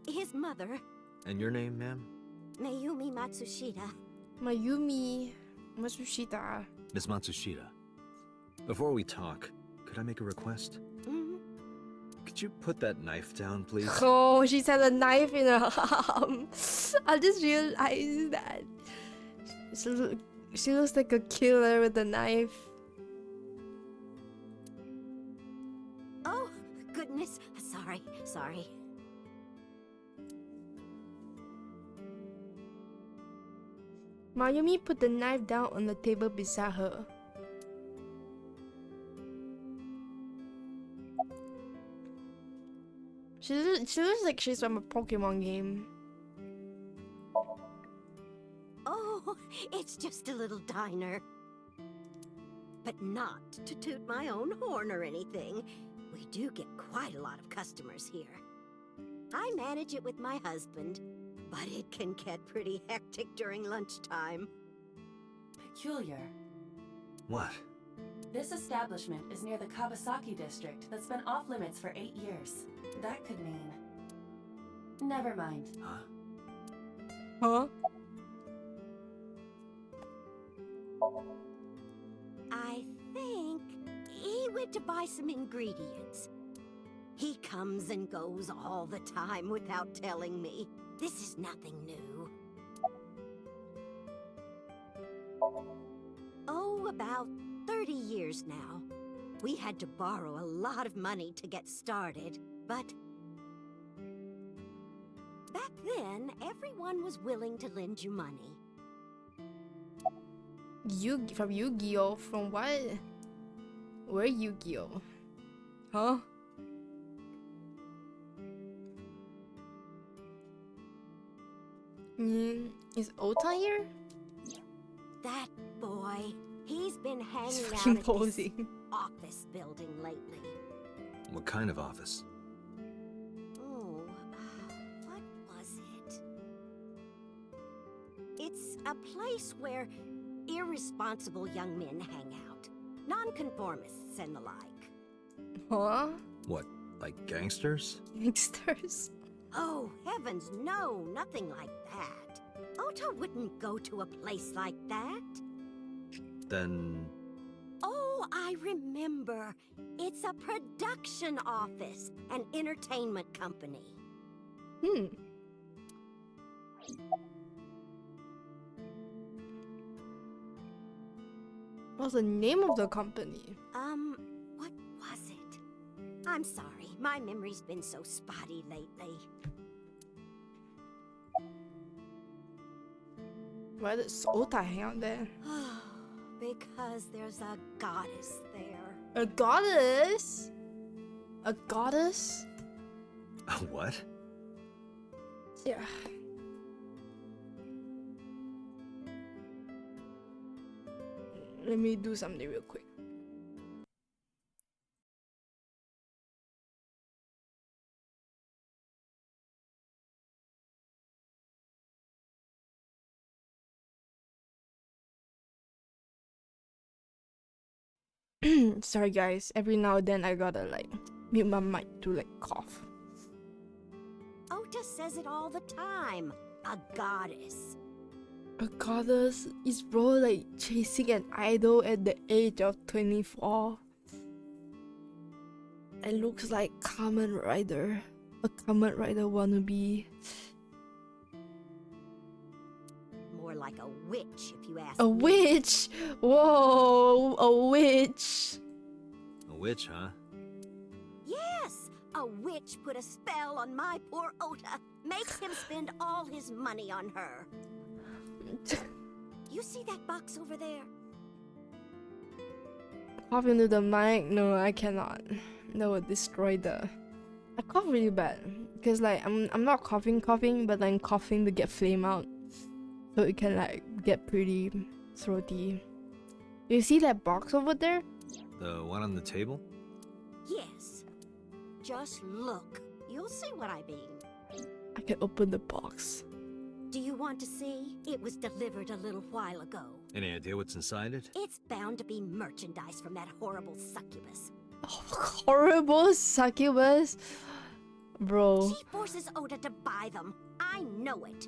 His mother, And your name, ma'am? Mayumi Matsushita. Mayumi Matsushita. Miss Matsushita. Before we talk, could I make a request? Mm, Could you put that knife down, please? Oh, she has a knife in her arm. I just realized that. She looks like a killer with a knife. Oh, goodness. Sorry. Mayumi put the knife down on the table beside her. She looks like she's from a Pokemon game. Oh, it's just a little diner. But not to toot my own horn or anything. We do get quite a lot of customers here. I manage it with my husband, but it can get pretty hectic during lunchtime. Peculiar. What? This establishment is near the Kawasaki district that's been off limits for 8 years. That could mean... Never mind. Huh? Huh? I think he went to buy some ingredients. He comes and goes all the time without telling me. This is nothing new. Oh, about 30 years now. We had to borrow a lot of money to get started, but back then, everyone was willing to lend you money. From Yu-Gi-Oh? From what? Where Yu-Gi-Oh? Huh? Is Ota here? That boy, he's been He's hanging out fucking at this posing. office building lately. What kind of office? Oh, what was it? It's a place where irresponsible young men hang out. Nonconformists and the like. Huh? What, like gangsters? Gangsters? Oh, heavens, no, nothing like that. Ota wouldn't go to a place like that. Then... Oh, I remember. It's a production office, an entertainment company. What's the name of the company? What was it? I'm sorry, my memory's been so spotty lately. Why does Ota hang out there? Because there's a goddess there. A goddess? A goddess? What? Yeah. Let me do something real quick. Sorry guys, every now and then I gotta like mute my mic to like cough. Ota says it all the time. A goddess. A goddess is bro like chasing an idol at the age of 24. It looks like Kamen Rider. A Kamen Rider wannabe. More like a witch, if you ask A me. witch! Whoa, a witch! A witch, huh? Yes! A witch put a spell on my poor Ota. Makes him spend all his money on her. You see that box over there? Cough into the mic? No, I cannot. That would destroy the... I cough really bad. because like I'm not coughing, but I'm coughing to get flame out, so it can like get pretty throaty. You see that box over there? The one on the table? Yes. Just look. You'll see what I mean. I can open the box. Do you want to see? It was delivered a little while ago. Any idea what's inside it? It's bound to be merchandise from that horrible succubus. Oh, horrible succubus, bro. She forces Oda to buy them. I know it.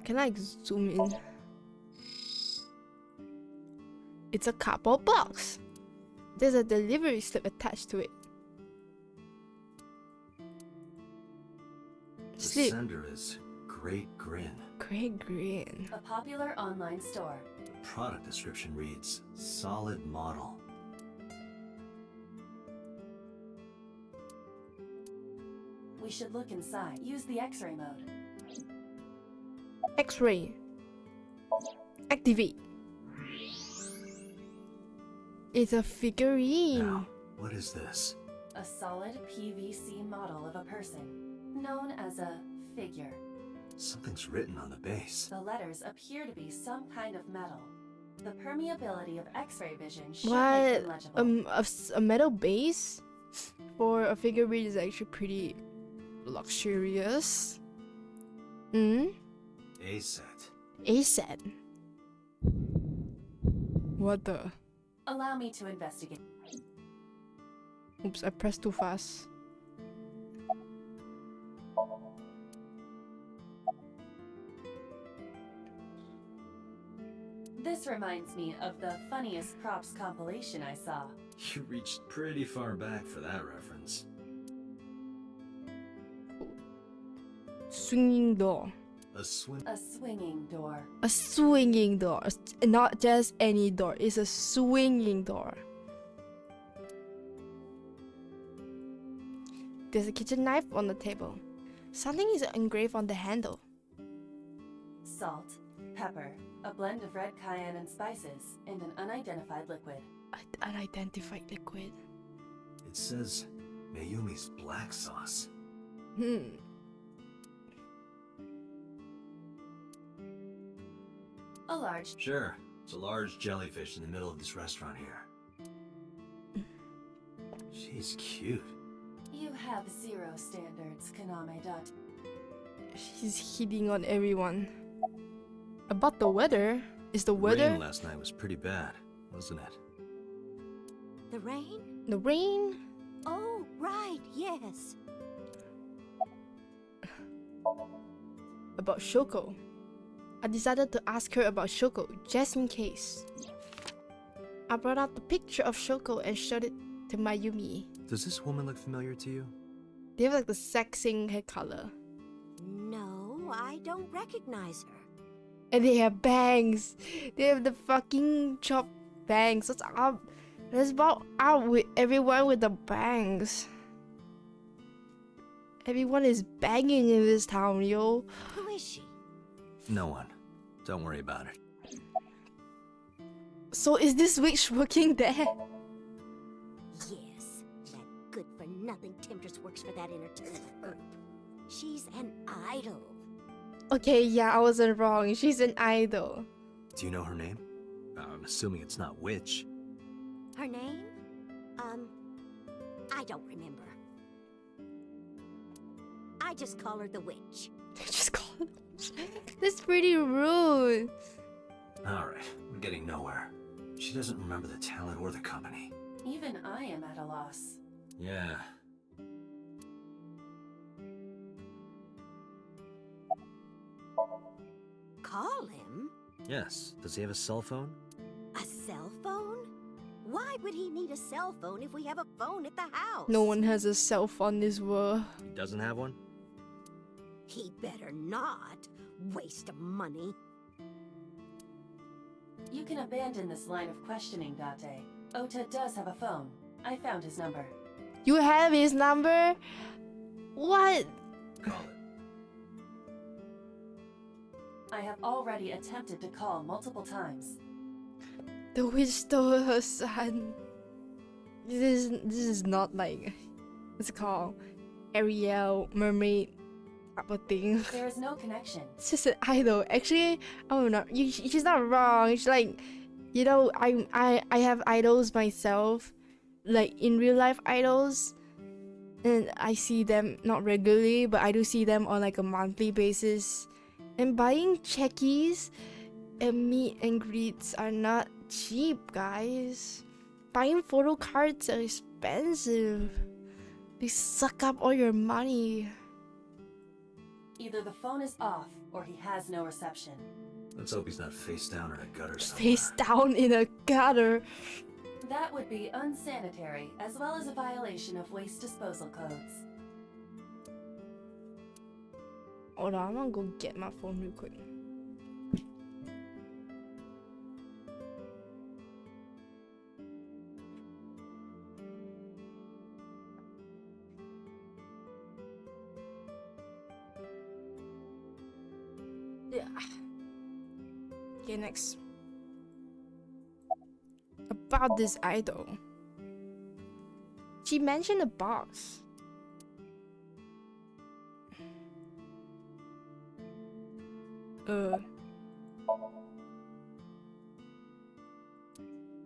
Can I zoom in? It's a cardboard box. There's a delivery slip attached to it. The Slip. sender is Great Grin. Great green. A popular online store. The product description reads, solid model. We should look inside. Use the X-ray mode. X-ray. Activate. It's a figurine. Now, what is this? A solid PVC model of a person, known as a figure. Something's written on the base. The letters appear to be some kind of metal. The permeability of X-ray vision should What? make them legible. A metal base for a figurine is actually pretty luxurious. A set. A set. What the? Allow me to investigate. Oops, I pressed too fast. This reminds me of the funniest props compilation I saw. You reached pretty far back for that reference. Swinging door. A swinging door. A swinging door. Not just any door. It's a swinging door. There's a kitchen knife on the table. Something is engraved on the handle. Salt, pepper, a blend of red cayenne and spices, and an unidentified liquid. Unidentified liquid. It says Mayumi's black sauce. A large. Sure, it's a large jellyfish in the middle of this restaurant here. She's cute. You have zero standards, Kaname. She's hitting on everyone. About the weather. Is the The weather? rain last night was pretty bad, wasn't it? The rain? The rain? Oh, right, yes. About Shoko. I decided to ask her about Shoko, just in case. I brought out the picture of Shoko and showed it to Mayumi. Does this woman look familiar to you? They have like the exact same hair color. No, I don't recognize her. And they have bangs. They have the fucking chopped bangs. What's up? Let's about out with everyone with the bangs. Everyone is banging in this town, yo. Who is she? No one. Don't worry about it. So is this witch working there? Yes, that good-for-nothing temptress works for that entertainment group. She's an idol. Okay, yeah, I wasn't wrong. She's an idol. Do you know her name? I'm assuming it's not witch. Her name? I don't remember. I just call her the witch. Just call it. That's pretty rude. Alright, we're getting nowhere. She doesn't remember the talent or the company. Even I am at a loss. Yeah. Call him? Yes. Does he have a cell phone? A cell phone? Why would he need a cell phone if we have a phone at the house? No one has a cell phone in this world. He doesn't have one? He better not. Waste of money. You can abandon this line of questioning, Date. Ota does have a phone. I found his number. You have his number? What? Call it. I have already attempted to call multiple times. The witch stole her son. This is not like, what's it called? Ariel mermaid type of thing. There is no connection. It's just an idol. Actually, oh no, she's not wrong. It's like, you know, I have idols myself, like in real life idols, and I see them not regularly, but I do see them on like a monthly basis. And buying checkies and meet and greets are not cheap, guys. Buying photo cards are expensive. They suck up all your money. Either the phone is off or he has no reception. Let's hope he's not face down in a gutter somewhere. Face down in a gutter. That would be unsanitary, as well as a violation of waste disposal codes. Hold on, I'm gonna go get my phone real quick. Yeah. Okay, next. About this idol. She mentioned a box.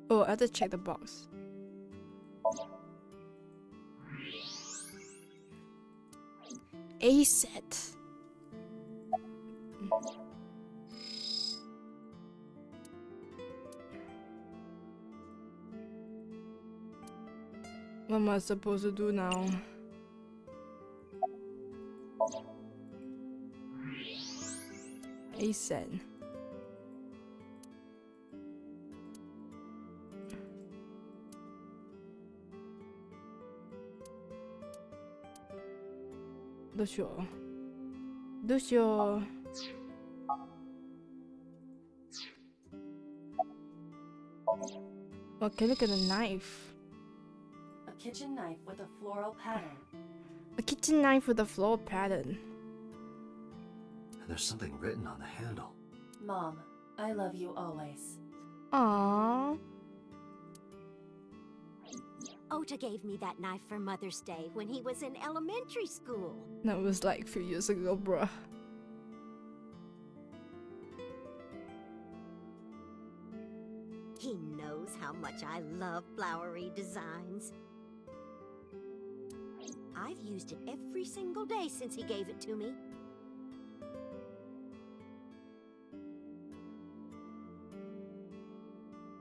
Oh, I have to check the box. A set. What am I supposed to do now? A set.どうしよう。どうしよう。Okay, look at the knife. A kitchen knife with a floral pattern. A kitchen knife with a floral pattern. And there's something written on the handle. Mom, I love you always. Aww. Ota gave me that knife for Mother's Day when he was in elementary school. That was like a few years ago, bruh. He knows how much I love flowery designs. I've used it every single day since he gave it to me.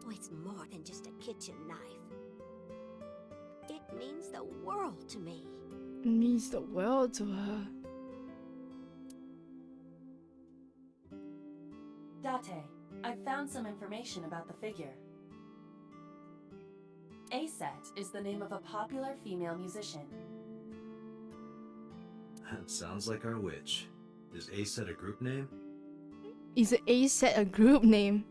Oh, it's more than just a kitchen knife. It means the world to me. It means the world to her. Date, I've found some information about the figure. Aset is the name of a popular female musician. That sounds like our witch. Is A-Set a group name? Is A set a group name?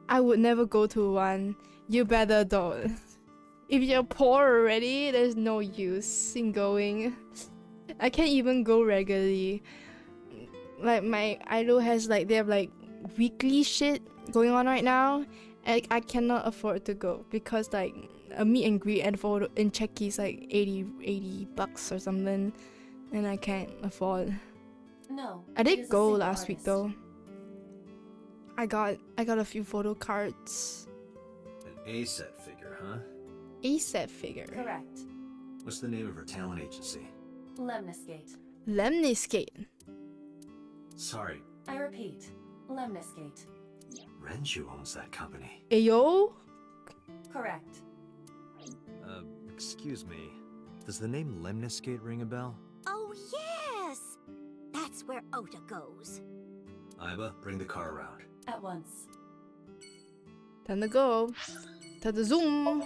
I would never go to one. You better don't. If you're poor already, there's no use in going. I can't even go regularly. Like my idol has like, they have like weekly shit going on right now, and I cannot afford to go because like a meet and greet and photo in Czech is like 80 bucks or something, and I can't afford. No. I it did is a go single last week artist. though. I got a few photo cards. An A-Set figure, huh? A set figure. Correct. What's the name of her talent agency? Lemniscate. Lemniscate. Sorry, I repeat, Lemniscate. Renju owns that company. Ayo? Correct. Excuse me. Does the name Lemniscate ring a bell? Oh, yes! That's where Ota goes. Iba, bring the car around. At once. Time to go. Time to zoom.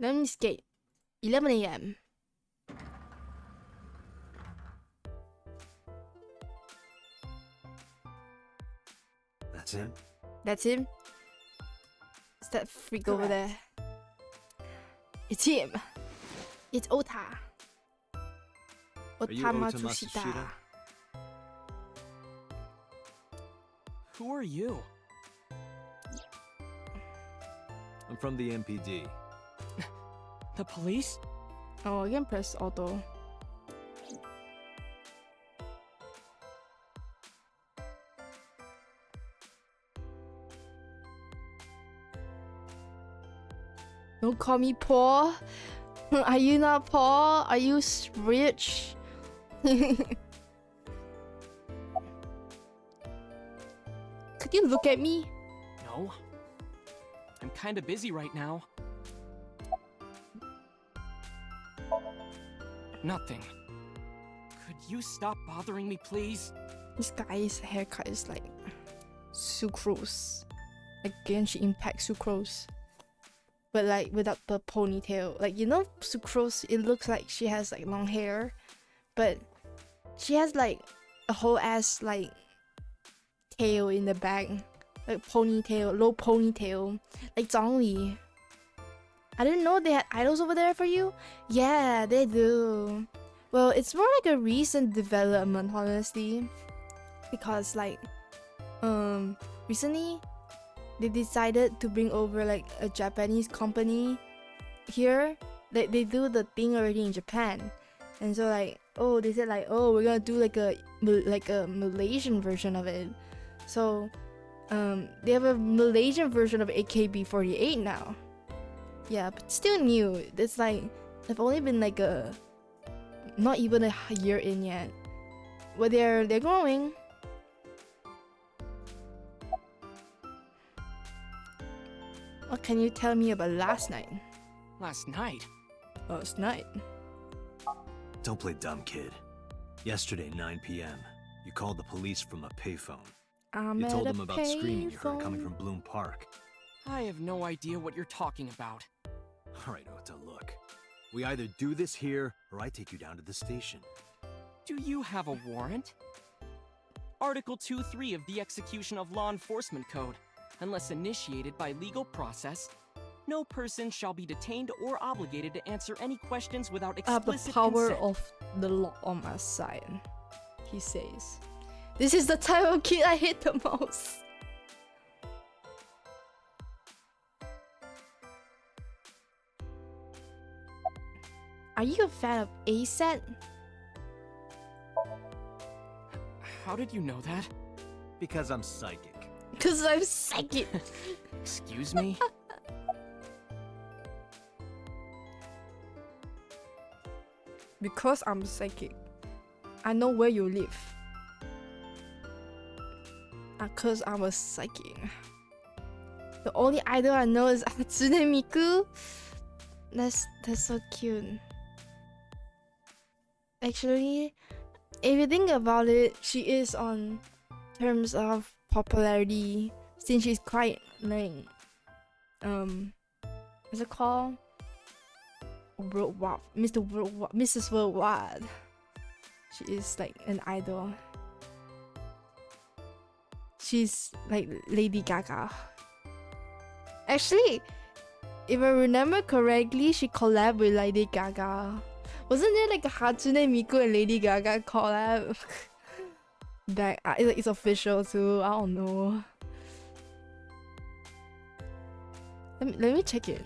Lemniscate. 11 a.m. That's him? That's him. It's that freak over Correct. there. It's him. It's Ota. you Otama Ota Tsushita. Matsushita? Who are you? I'm from the MPD. The police? Oh, I can press auto. Don't call me poor. Are you not poor? Are you rich? Could you look at me? No. I'm kinda busy right now. Nothing. Could you stop bothering me, please? This guy's haircut is like sucrose. Like Genshin Impact sucrose. But like without the ponytail. Like, you know, sucrose, it looks like she has like long hair. But she has like a whole ass like tail in the back. Like ponytail, low ponytail. Like Zhongli. I didn't know they had idols over there for you. Yeah, they do. Well, it's more like a recent development, honestly. Because like, recently, they decided to bring over like a Japanese company here. They do the thing already in Japan. And so like, oh, they said like, oh, we're gonna do like a Malaysian version of it. So, they have a Malaysian version of AKB48 now. Yeah, but still new. It's like, they've only been like not even a year in yet. But they're growing. What can you tell me about last night? Last night? Last night? Don't play dumb, kid. Yesterday, 9 p.m., you called the police from a payphone. You told them about screaming you heard coming from Bloom Park. I have no idea what you're talking about. Alright, Ota, look. We either do this here, or I take you down to the station. Do you have a warrant? Article 2.3 of the Execution of Law Enforcement Code. Unless initiated by legal process, no person shall be detained or obligated to answer any questions without I have the explicit power consent. of the law on my side, he says. This is the type of kid I hate the most. Are you a fan of ASAT? How did you know that? Because I'm psychic. Cause I'm psychic. Excuse me? Because I'm psychic. I know where you live. Cause I'm a psychic. The only idol I know is Hatsune Miku. That's so cute. Actually, if you think about it, she is on terms of popularity since she's quite like what's it called? Worldwide, Mrs. Worldwide. She is like an idol. She's like Lady Gaga. Actually, if I remember correctly, she collabed with Lady Gaga. Wasn't there like a Hatsune Miku and Lady Gaga collab? That it's official too. I don't know. Let me check it.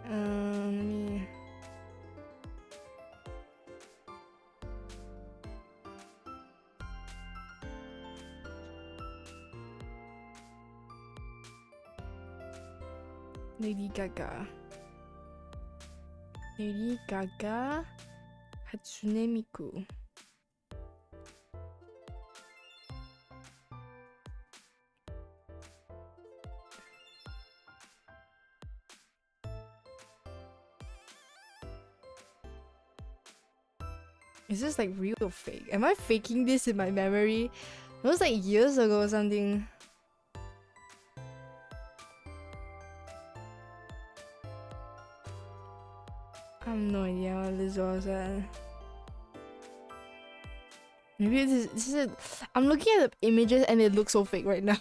Let me. Lady Gaga. Lady Gaga. Hatsune Miku. Is this like real or fake? Am I faking this in my memory? It was like years ago or something. I have no idea what this was. Maybe this is. I'm looking at the images and it looks so fake right now.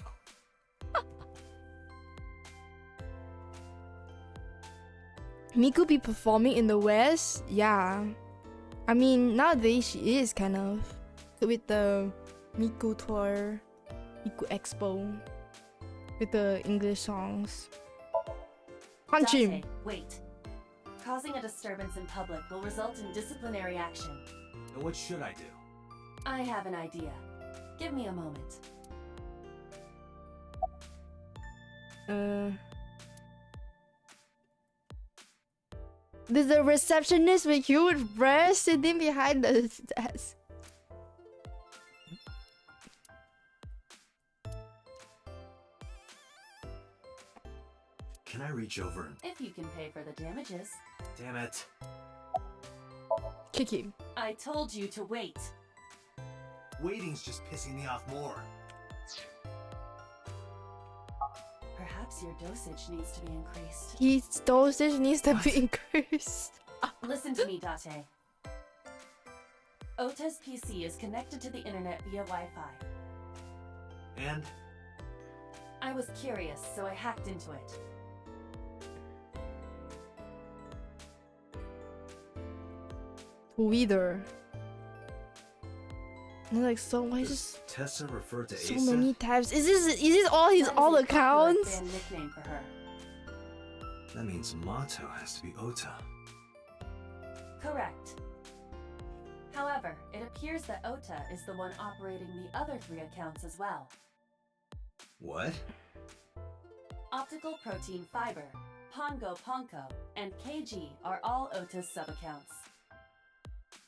Miku be performing in the West? Yeah. I mean, nowadays she is kind of. With the Miku tour, Miku Expo. With the English songs. Punch him! Date, wait. Causing a disturbance in public will result in disciplinary action. And what should I do? I have an idea. Give me a moment. There's a receptionist with huge breasts sitting behind the desk. Can I reach over and... If you can pay for the damages. Damn it. Kick him. I told you to wait. Waiting's just pissing me off more. Perhaps your dosage needs to be increased. His dosage needs to be increased. Listen to me, Date. Ota's PC is connected to the internet via Wi-Fi. And? I was curious, so I hacked into it. Twitter. Like, so why just Tessa referred to so Asa? many tabs? Is this all his That is all a popular accounts? fan nickname for her. That means Mato has to be Ota. Correct. However, it appears that Ota is the one operating the other 3 accounts as well. What? Optical Protein Fiber, Pongo Ponko, and KG are all Ota's sub-accounts.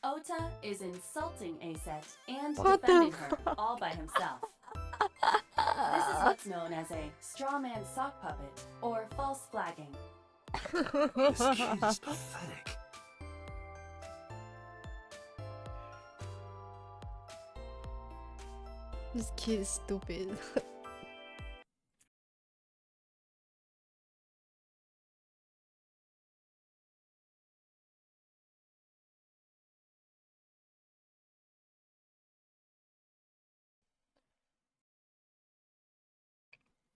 Ota is insulting Aset and What the defending her all by himself. This is what's known as a straw man sock puppet or false flagging. This kid is pathetic. This kid is stupid.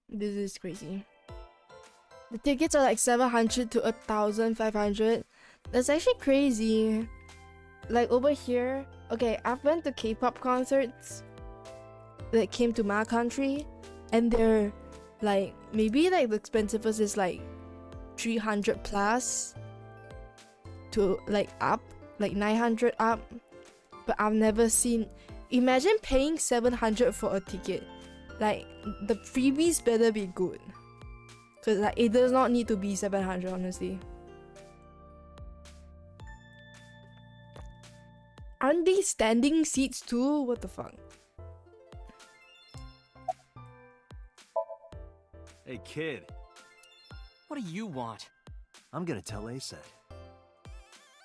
This is crazy. The tickets are like 700 to 1,500. That's actually crazy. Like over here, okay, I've been to K-pop concerts that came to my country, and they're like maybe like the expensivest is like 300 plus to like up, like 900 up. But I've never seen. Imagine paying 700 for a ticket. Like, the freebies better be good. Cause like, it does not need to be 700, honestly. Aren't they standing seats too? What the fuck? Hey, kid. What do you want? I'm gonna tell Asa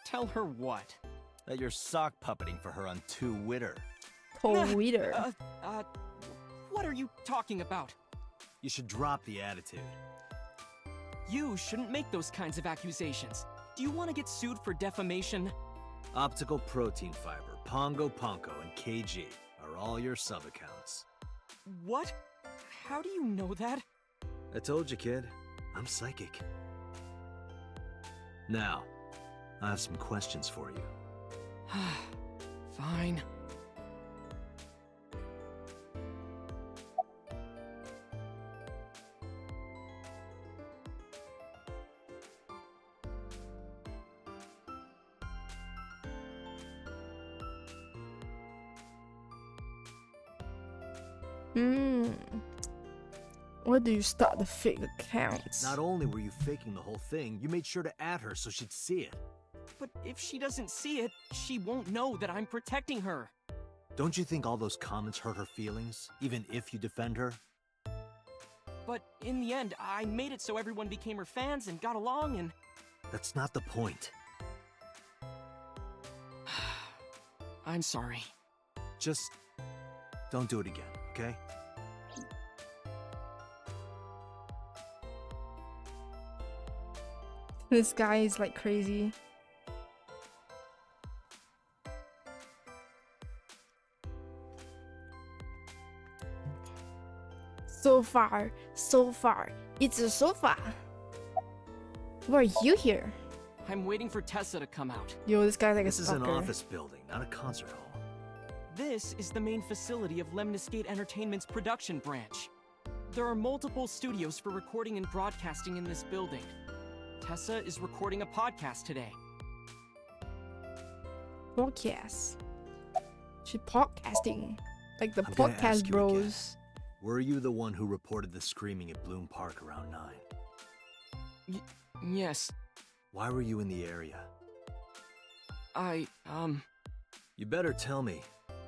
Tell her what? that you're sock puppeting for her on Twitter. Twitter. What are you talking about? You should drop the attitude. You shouldn't make those kinds of accusations. Do you want to get sued for defamation? Optical Protein Fiber, Pongo Ponko, and KG are all your sub-accounts. What? How do you know that? I told you, kid. I'm psychic. Now, I have some questions for you. Fine. Where do you start the fake accounts? Not only were you faking the whole thing, you made sure to add her so she'd see it. But if she doesn't see it, she won't know that I'm protecting her. Don't you think all those comments hurt her feelings, even if you defend her? But in the end, I made it so everyone became her fans and got along and... That's not the point. I'm sorry. Just don't do it again, okay? This guy is like crazy. So far, it's a sofa. Why are you here? I'm waiting for Tessa to come out. Yo, this guy's like This a is an stalker. office building, not a concert hall. This is the main facility of Lemniscate Entertainment's production branch. There are multiple studios for recording and broadcasting in this building. Tessa is recording a podcast today. Podcast. She's podcasting. Like the I'm gonna podcast ask you again. bros. Were you the one who reported the screaming at Bloom Park around 9? Yes, Why were you in the area? You better tell me,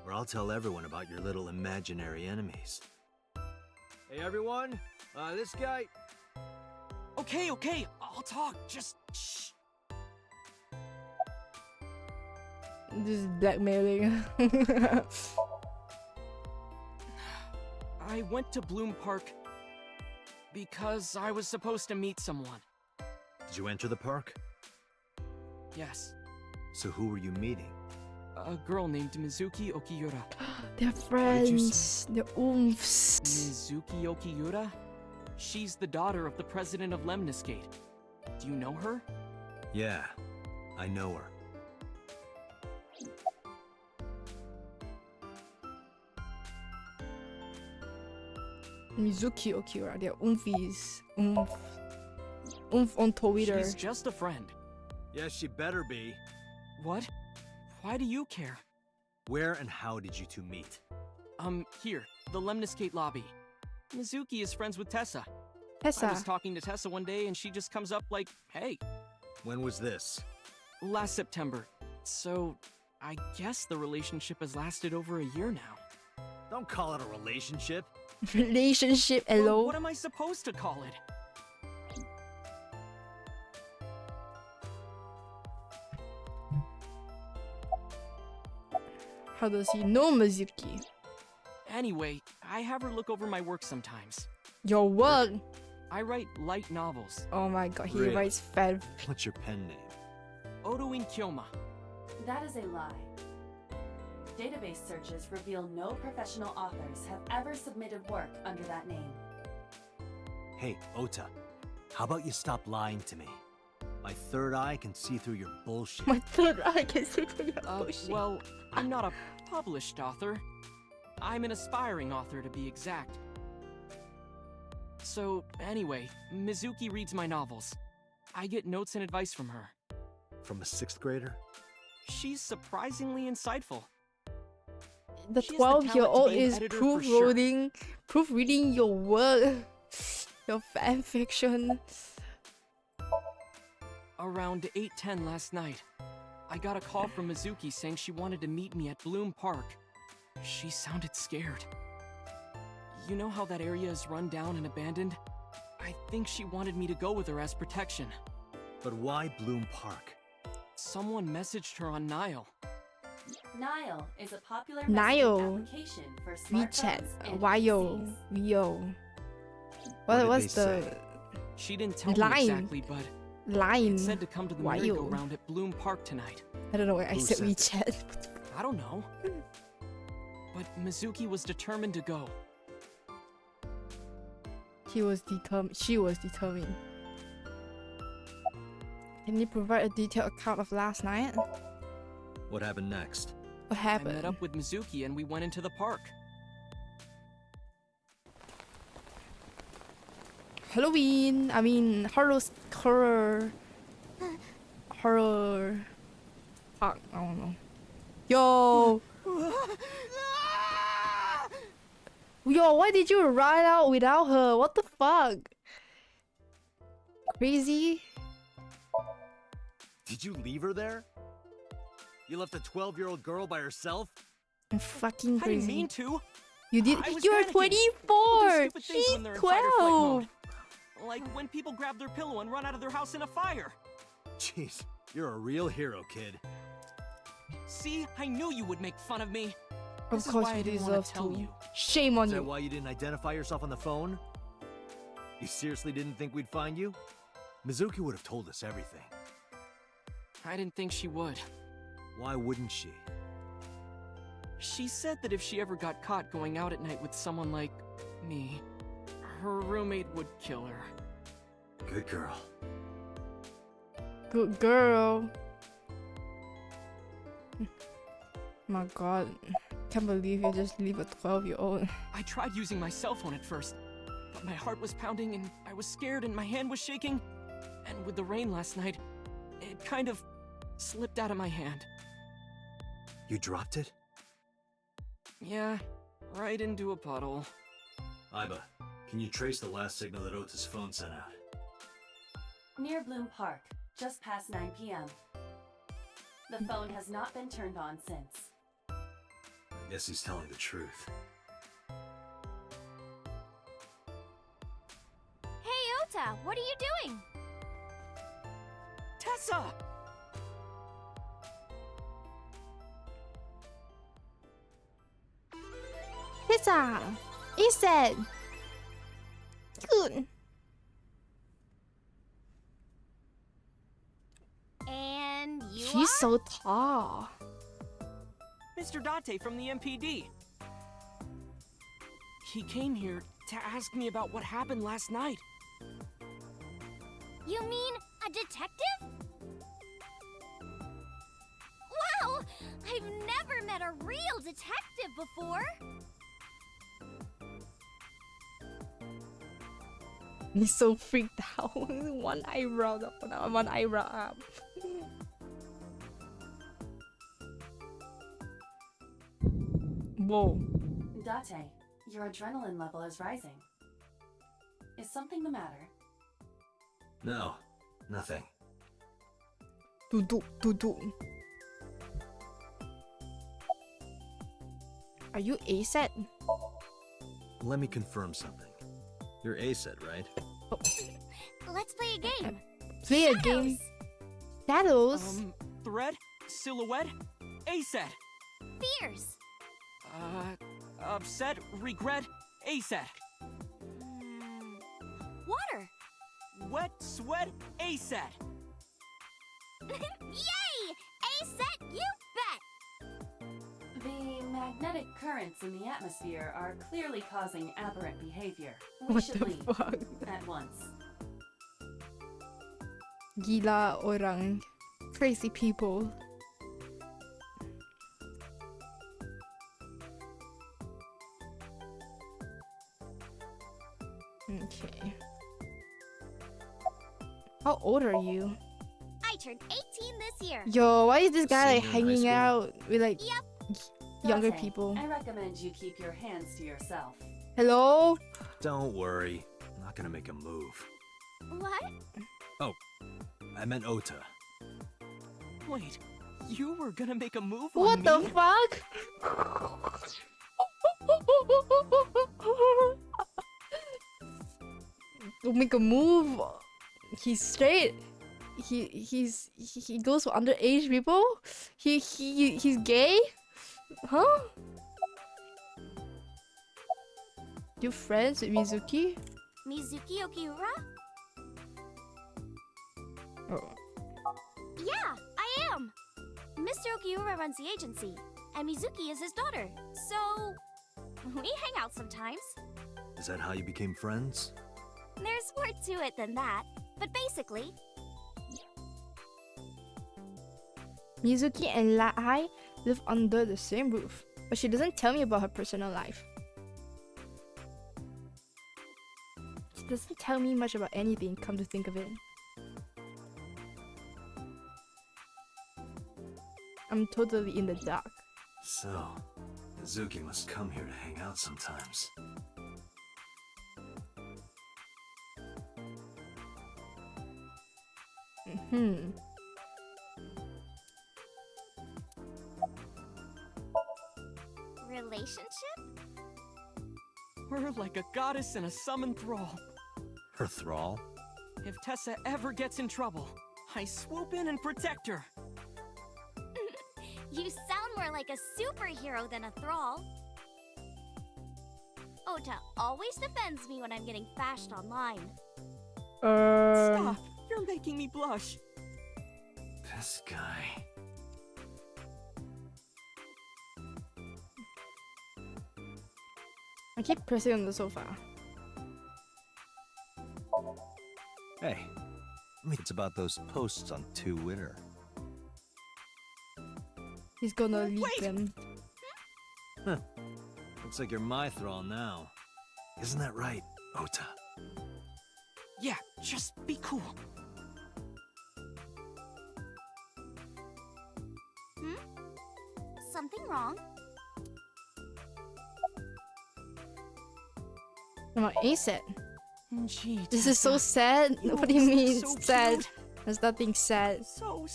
or I'll tell everyone about your little imaginary enemies. Hey everyone, this guy... Okay, I'll talk, just shh. This is blackmailing. I went to Bloom Park because I was supposed to meet someone. Did you enter the park? Yes, So who were you meeting? a girl named Mizuki Okiura. They're friends. They're oomphs. Mizuki Okiura? She's the daughter of the president of Lemniscate. Do you know her? Yeah, I know her. Mizuki Okiura. They're oomphies. Oomph. Oomph on Twitter. She's just a friend. Yes, she better be. What? Why do you care? Where and how did you two meet? Here, the Lemniscate lobby. Mizuki is friends with Tessa. I Tessa. was talking to Tessa one day and she just comes up like, hey, When was this? last September. So, I guess the relationship has lasted over a year now. Don't call it a relationship. Relationship. Well, Hello. what am I supposed to call it? How does he know Mizuki? Anyway, I have her look over my work sometimes. Your work. I write light novels. Oh my god, he Really? writes fat. What's your pen name? Odoin Kyoma. That is a lie. Database searches reveal no professional authors have ever submitted work under that name. Hey, Ota. How about you stop lying to me? My third eye can see through your bullshit. My third eye can see through your bullshit. Well, I'm not a published author. I'm an aspiring author, to be exact. So, anyway, Mizuki reads my novels. I get notes and advice from her. From a 6th grader? She's surprisingly insightful. The She has the talent to 12-year-old be an is editor for sure. proofreading your work, your fan fiction. Around 8:10 last night, I got a call from Mizuki saying she wanted to meet me at Bloom Park. She sounded scared. You know how that area is run down and abandoned? I think she wanted me to go with her as protection. But why Bloom Park? Someone messaged her on Nile. Nile is a popular Nile. messaging application for WeChat. smartphones and Wayo. PCs. Yo. What did What's they the say? She didn't tell Line. me exactly, but line? it said to come to the Wayo. merry-go-round at Bloom Park tonight. I don't know why I Who said said that? WeChat. I don't know. But Mizuki was determined to go. She was determined. Can you provide a detailed account of last night? What happened next? What I happened? met up with Mizuki and we went into the park. Halloween. I mean, horror. Park. I don't know. Yo. Yo, why did you ride out without her? What the fuck? Crazy? Did you leave her there? You left a 12-year-old girl by herself? I'm fucking I didn't crazy. mean to. You did. I was You're panicking. 24. People do stupid things She's when they're in fight or flight 12. mode. Like when people grab their pillow and run out of their house in a fire. Jeez, you're a real hero, kid. See, I knew you would make fun of me. Of This is course why I you didn't want deserve to tell to. you. Shame on Is that you. why you didn't identify yourself on the phone? You seriously didn't think we'd find you? Mizuki would have told us everything. I didn't think she would. Why wouldn't she? She said that if she ever got caught going out at night with someone like me, her roommate would kill her. Good girl. Good girl. My god. Can't believe you just leave a 12-year-old. I tried using my cell phone at first, but my heart was pounding and I was scared and my hand was shaking. And with the rain last night, it kind of slipped out of my hand. You dropped it? Yeah, right into a puddle. Iba, can you trace the last signal that Ota's phone sent out? Near Bloom Park, just past 9 p.m. The phone has not been turned on since. I guess he's telling the truth. Hey, Ota, what are you doing? Tessa! Pizza! He said. Good. And you She's are? so tall. Mr. Date from the MPD. He came here to ask me about what happened last night. You mean a detective? Wow! I've never met a real detective before. He's so freaked out. One eyebrow up. One eyebrow up. Whoa. Date, your adrenaline level is rising. Is something the matter? No, nothing. Do. Are you ASET? Let me confirm something. You're ASET, right? Oh. Let's play a game. Play a game. Shadows? Thread? Silhouette? ASET! Fears. Upset? Regret? ASET! Water. Wet? Sweat? ASET! Yay! A-set, you bet! The magnetic currents in the atmosphere are clearly causing aberrant behavior. We What should the leave fuck? at once. Gila orang. Crazy people. Okay. How old are you? I turned 18 this year. Yo, why is this guy like Senior in high hanging school. out with like Yep. younger Date, people? I recommend you keep your hands to yourself. Hello? Don't worry. I'm not gonna make a move. What? I meant Ota. Wait, you were gonna make a move What on the me? fuck? Don't make a move. He's straight. He goes for underage people. He's gay. Huh? You friends with Mizuki? Mizuki Okiura? Oh. Yeah, I am. Mr. Okiura runs the agency, and Mizuki is his daughter. So, we hang out sometimes. Is that how you became friends? There's more to it than that, but basically, Mizuki and Lai live under the same roof, but she doesn't tell me about her personal life. She doesn't tell me much about anything, come to think of it. I'm totally in the dark. So, Mizuki must come here to hang out sometimes. relationship? We're like a goddess and a summoned thrall. Her thrall? If Tessa ever gets in trouble, I swoop in and protect her. You sound more like a superhero than a thrall. Ota always defends me when I'm getting bashed online. Stop! You're making me blush. This guy. I keep pressing on the sofa. Hey, I mean, it's about those posts on Twitter. He's gonna leak them. Huh. Looks like you're my thrall now. Isn't that right, Ota? Yeah, just be cool. Something wrong? Come on, Ace. Gee, This is so Tessa, sad. you What do you always mean look so sad? cute. There's nothing sad. So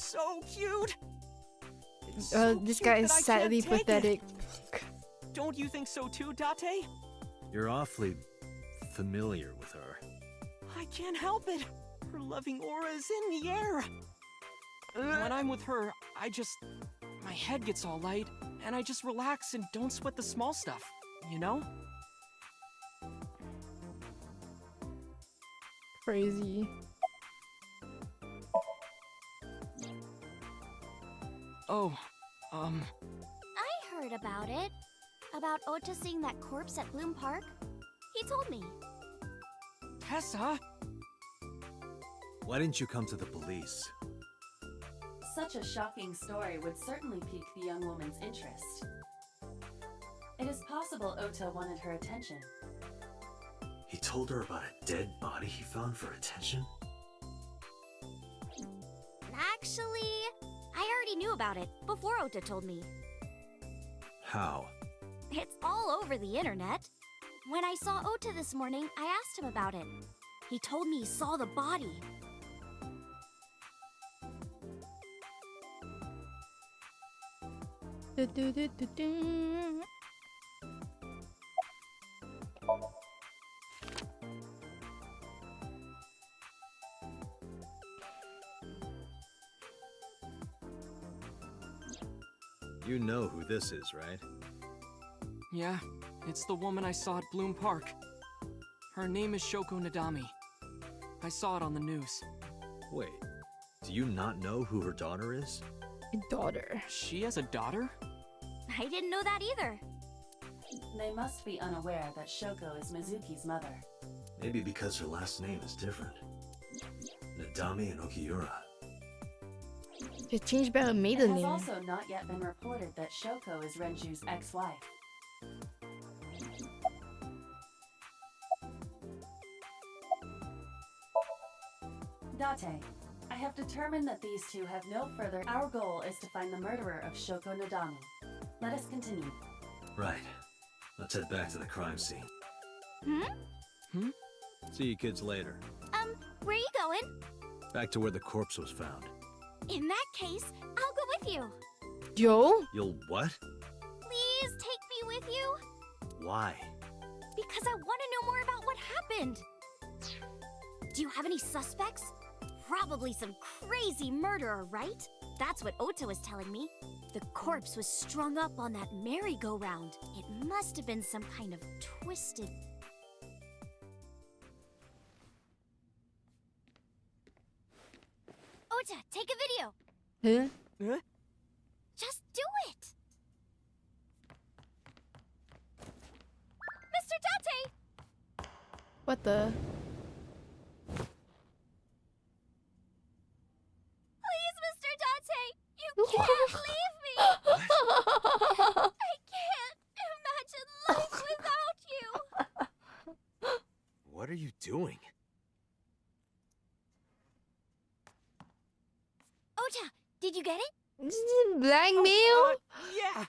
cute. It's so This cute guy that is I can't sadly take it. pathetic. Don't you think so too, Date? You're awfully familiar with her. I can't help it. Her loving aura is in the air. When I'm with her, my head gets all light, and I just relax and don't sweat the small stuff, you know? Crazy. Oh, I heard about it. About Ota seeing that corpse at Bloom Park. He told me. Tessa? Why didn't you come to the police? Such a shocking story would certainly pique the young woman's interest. It is possible Ota wanted her attention. He told her about a dead body he found for attention? Actually, I already knew about it before Ota told me. How? It's all over the internet. When I saw Ota this morning, I asked him about it. He told me he saw the body. You know who this is, right? Yeah, it's the woman I saw at Bloom Park. Her name is Shoko Nadami. I saw it on the news. Wait, do you not know who her daughter is? Daughter. She has a daughter? I didn't know that either. They must be unaware that Shoko is Mizuki's mother. Maybe because her last name is different. Nadami and Okiura. They changed by her It maiden has name. also not yet been reported that Shoko is Renju's ex-wife. Date, I have determined that these two have no further. Our goal is to find the murderer of Shoko Nadami. Let us continue. Right. Let's head back to the crime scene. See you kids later. Where are you going? Back to where the corpse was found. In that case, I'll go with you. Yo? You'll what? Please take me with you. Why? Because I want to know more about what happened. Do you have any suspects? Probably some crazy murderer, right? That's what Ota was telling me. The corpse was strung up on that merry-go-round. It must have been some kind of twisted... Ota, take a video. Huh? Huh? Just do it. Mr. Date! What the? Please, Mr. Date! You can't leave me! I can't imagine life without you! What are you doing? Ota, did you get it? This is blackmail? Yeah!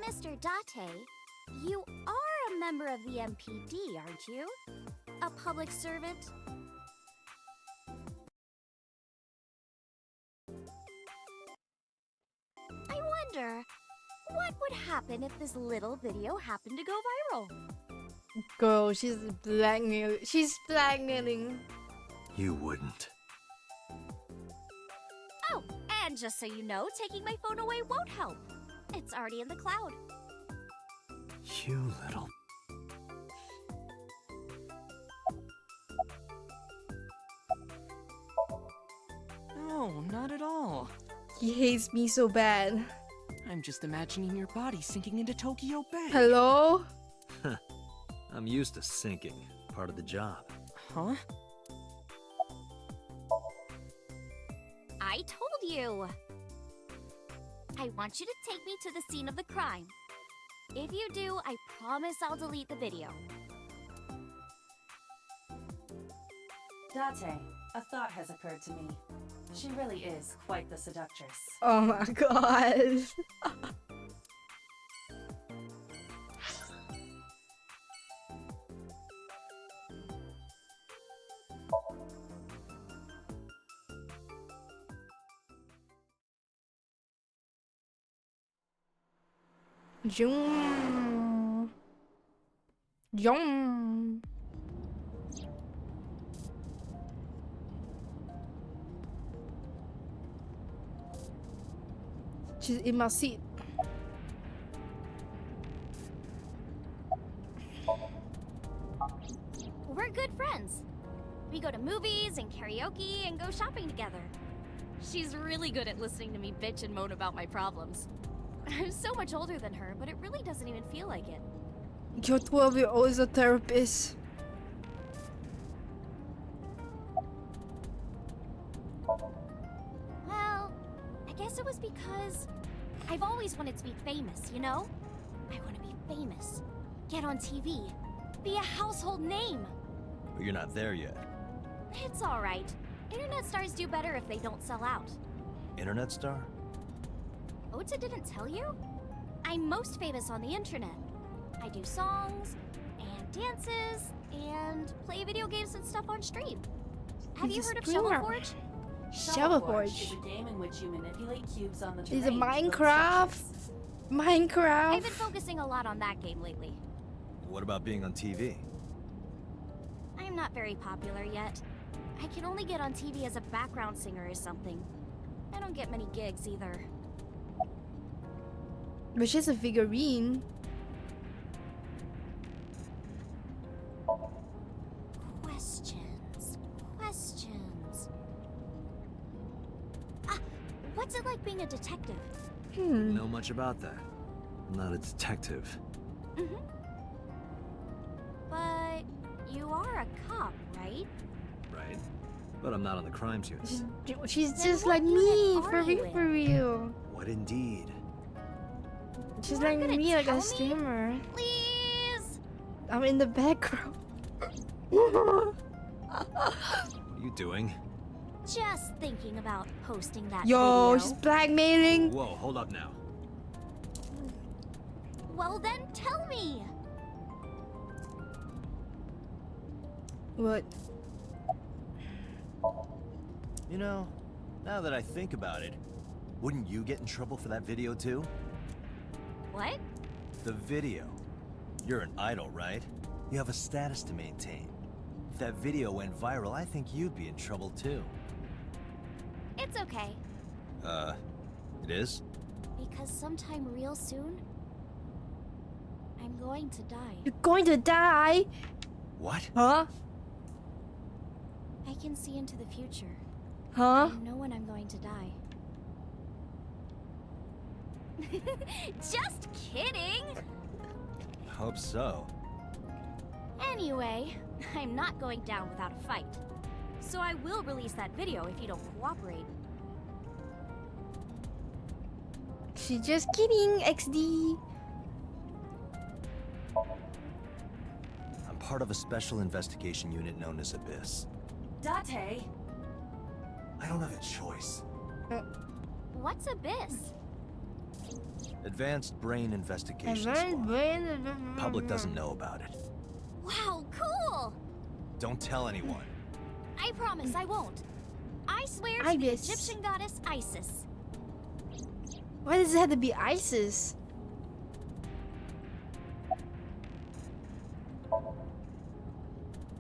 Mr. Date, you are a member of the MPD, aren't you? A public servant? I wonder, what would happen if this little video happened to go viral? Girl, she's blackmailing. She's blackmailing. You wouldn't. Oh, and just so you know, taking my phone away won't help. It's already in the cloud. You little... No, not at all. He hates me so bad. I'm just imagining your body sinking into Tokyo Bay. Hello? I'm used to sinking. Part of the job. Huh? I told you. I want you to take me to the scene of the crime. If you do, I promise I'll delete the video. Date, a thought has occurred to me. She really is quite the seductress. Oh my god. Zoom. Zoom. She's in my seat. We're good friends. We go to movies and karaoke and go shopping together. She's really good at listening to me bitch and moan about my problems. I'm so much older than her, but it really doesn't even feel like it. Your 12-year-old is a therapist. Well, I guess it was because I've always wanted to be famous, you know? I want to be famous, get on TV, be a household name. But you're not there yet. It's alright. Internet stars do better if they don't sell out. Internet star? Ota didn't tell you? I'm most famous on the internet. I do songs, and dances, and play video games and stuff on stream. Have you heard of Shovelforge? Shovelforge is a game in which you manipulate cubes on the is terrain a to build Minecraft. structures. Minecraft. I've been focusing a lot on that game lately. What about being on TV? I'm not very popular yet. I can only get on TV as a background singer or something. I don't get many gigs either. But she's a figurine. Questions. Ah, what's it like being a detective? Wouldn't know much about that. I'm not a detective. But you are a cop, right? Right. But I'm not on the crimes unit. She's Then just what like me, unit for are you real, in? for real. What indeed? She's You like aren't gonna me, like tell a me? streamer. Please! I'm in the background. What are you doing? Just thinking about posting that Yo, video. she's blackmailing. Whoa, hold up now. Well then, tell me! What? You know, now that I think about it, wouldn't you get in trouble for that video too? What? The video. You're an idol, right? You have a status to maintain. If that video went viral, I think you'd be in trouble too. It's okay. It is? Because sometime real soon, I'm going to die. You're going to die? What? Huh? I can see into the future. Huh? I know when I'm going to die. Just kidding! Hope so. Anyway, I'm not going down without a fight. So I will release that video if you don't cooperate. She's just kidding, XD. I'm part of a special investigation unit known as Abyss. Date, I don't have a choice. What's Abyss? Advanced Brain Investigation Squad. Public doesn't know about it. Wow, cool! Don't tell anyone. I promise I won't. I swear to the Ibis. Egyptian goddess Isis. Why does it have to be ISIS?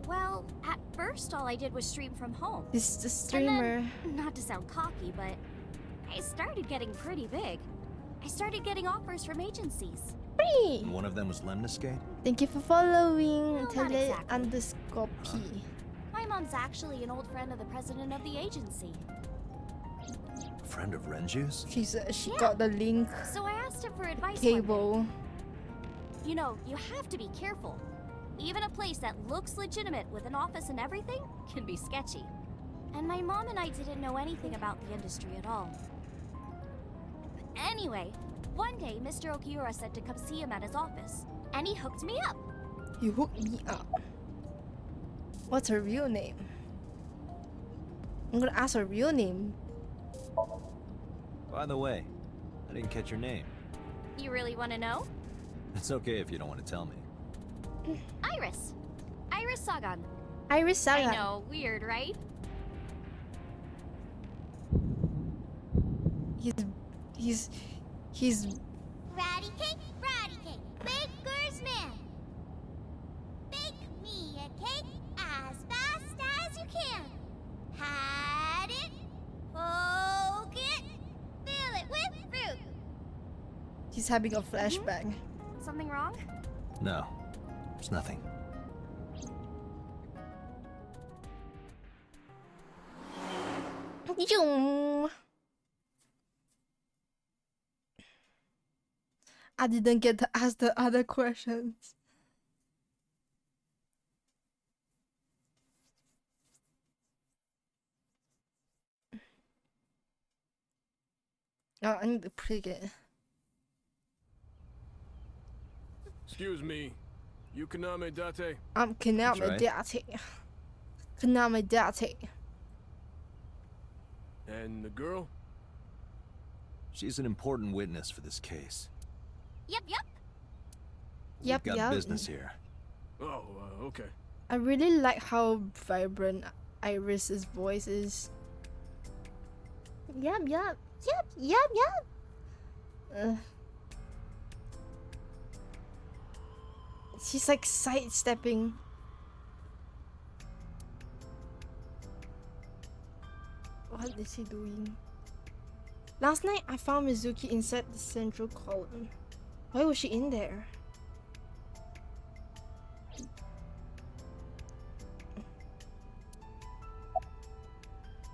Well, at first all I did was stream from home. This is the And streamer. then, not to sound cocky, but I started getting pretty big. I started getting offers from agencies. Free! And one of them was Lemniscate? Thank you for following. not Tele exactly. _P. My mom's actually an old friend of the president of the agency. A friend of Renju's? She said she got the link So I asked him for advice one cable. day. You know, you have to be careful. Even a place that looks legitimate with an office and everything can be sketchy. And my mom and I didn't know anything about the industry at all. But anyway, one day Mr. Okiura said to come see him at his office, and he hooked me up. You hooked me up. What's her real name? I'm gonna ask her real name. By the way, I didn't catch your name. You really want to know? It's okay if you don't want to tell me. Iris. Iris Sagan. Iris Saga. I know, weird, right? He's Ratty cake, baker's man. Bake me a cake as fast as you can. Had it, poke it, fill it with fruit. he's having a flashback. Something wrong? No, there's nothing. Zoom. I didn't get to ask the other questions. Oh, I need to pick it. Excuse me, you Kaname Date? I'm Kaname right. Date. Kaname Date. And the girl? She's an important witness for this case. Yep. Yep, We've got yep. business here. Oh, okay. I really like how vibrant Iris's voice is. Yep. She's like sidestepping. What is he doing? Last night I found Mizuki inside the central column. Why was she in there?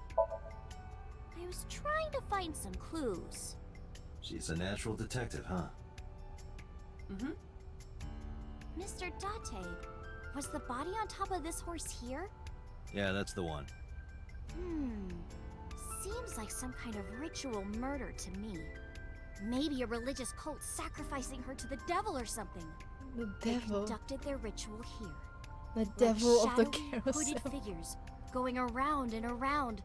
I was trying to find some clues. She's a natural detective, huh? Mm-hmm. Mr. Date, was the body on top of this horse here? Yeah, that's the one. Seems like some kind of ritual murder to me. Maybe a religious cult sacrificing her to the devil or something. The They devil. conducted their ritual here. The Like devil of the shadowy, carousel. hooded figures going around and around,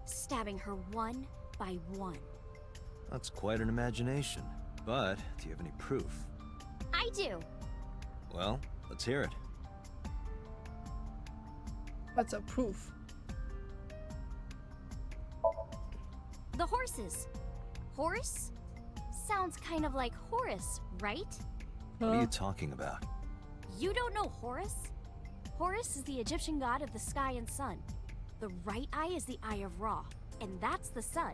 stabbing her one by one. That's quite an imagination. But, do you have any proof? I do. Well, let's hear it. What's a proof? The horses. Horse? Sounds kind of like Horus, right? What are you talking about? You don't know Horus? Horus is the Egyptian god of the sky and sun. The right eye is the eye of Ra, and that's the sun.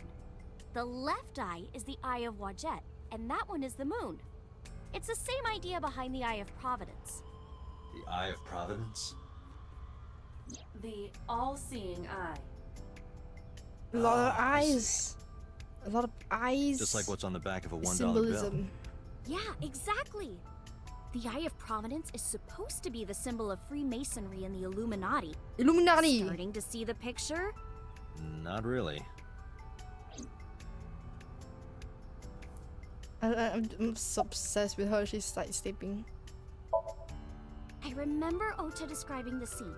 The left eye is the eye of Wadjet, and that one is the moon. It's the same idea behind the eye of Providence. The Eye of Providence? The all-seeing eye. A lot of I see. eyes. A lot of eyes. Just like what's on the back of a $1 bill. Symbolism. Yeah, exactly. The Eye of Providence is supposed to be the symbol of Freemasonry and the Illuminati. Illuminati. Starting to see the picture? Not really. I'm so obsessed with her. She's sidestepping. I remember Ota describing the scene.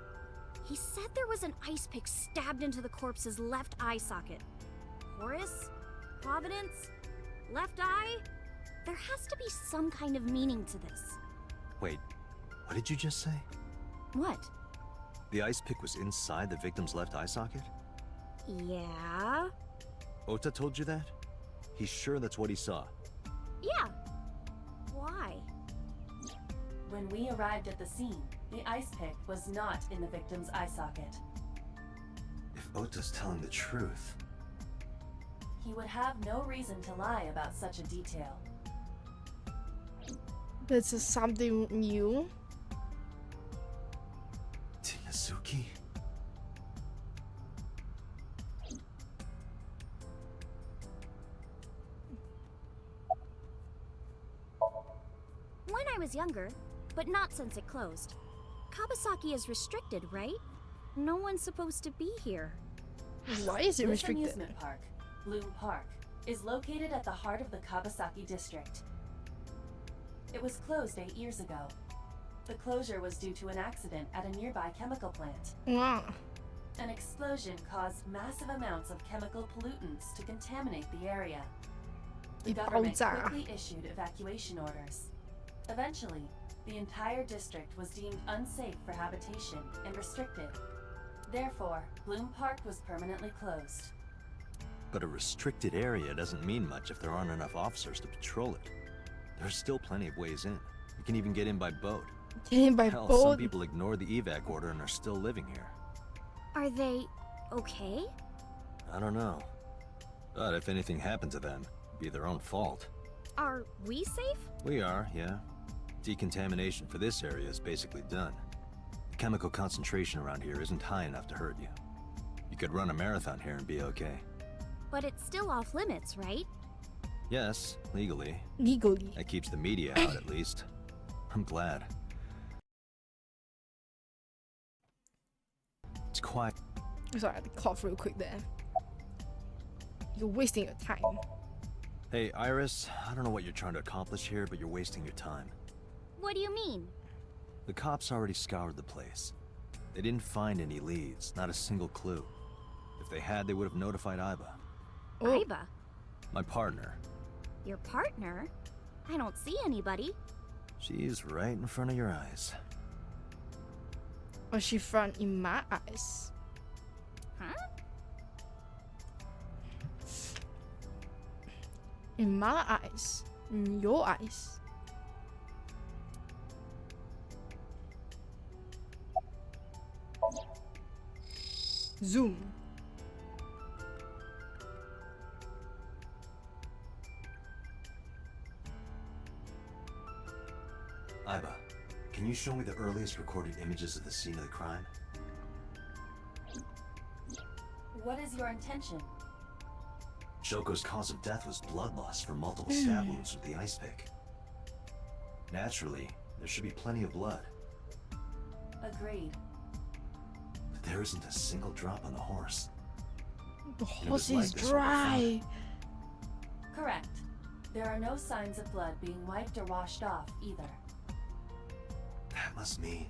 He said there was an ice pick stabbed into the corpse's left eye socket. Horus? Providence? Left eye? There has to be some kind of meaning to this. Wait, what did you just say? What? The ice pick was inside the victim's left eye socket? Yeah? Ota told you that? He's sure that's what he saw. Yeah. Why? When we arrived at the scene, the ice pick was not in the victim's eye socket. If Ota's telling the truth... He would have no reason to lie about such a detail. This is something new. Tinazuki? I was younger, but not since it closed. Kabasaki is restricted, right? No one's supposed to be here. Why is it This restricted? amusement park, Bloom Park, is located at the heart of the Kabasaki district. It was closed 8 years ago. The closure was due to an accident at a nearby chemical plant. Wow. An explosion caused massive amounts of chemical pollutants to contaminate the area. The government quickly issued evacuation orders. Eventually, the entire district was deemed unsafe for habitation and restricted. Therefore, Bloom Park was permanently closed. But a restricted area doesn't mean much if there aren't enough officers to patrol it. There's still plenty of ways in. You can even get in by boat. Get in by Hell, boat? some people ignore the evac order and are still living here. Are they okay? I don't know. But if anything happened to them, it'd be their own fault. Are we safe? We are, yeah. Decontamination for this area is basically done. The chemical concentration around here isn't high enough to hurt you. You could run a marathon here and be okay. But it's still off limits, right? Yes, legally. Legally. That keeps the media out at least. I'm glad. It's quiet. Sorry, I had to cough real quick there. You're wasting your time. Hey, Iris, I don't know what you're trying to accomplish here, but you're wasting your time. What do you mean? The cops already scoured the place. They didn't find any leads, not a single clue. If they had, they would have notified Iba. Oh. Iba? My partner. Your partner? I don't see anybody. She's right in front of your eyes. Or she front in my eyes. Huh? In my eyes. In your eyes. Zoom. Iba, can you show me the earliest recorded images of the scene of the crime? What is your intention? Shoko's cause of death was blood loss from multiple stab wounds with the ice pick. Naturally, there should be plenty of blood. Agreed. But there isn't a single drop on the horse. The horse is dry. Correct. There are no signs of blood being wiped or washed off either. That must mean...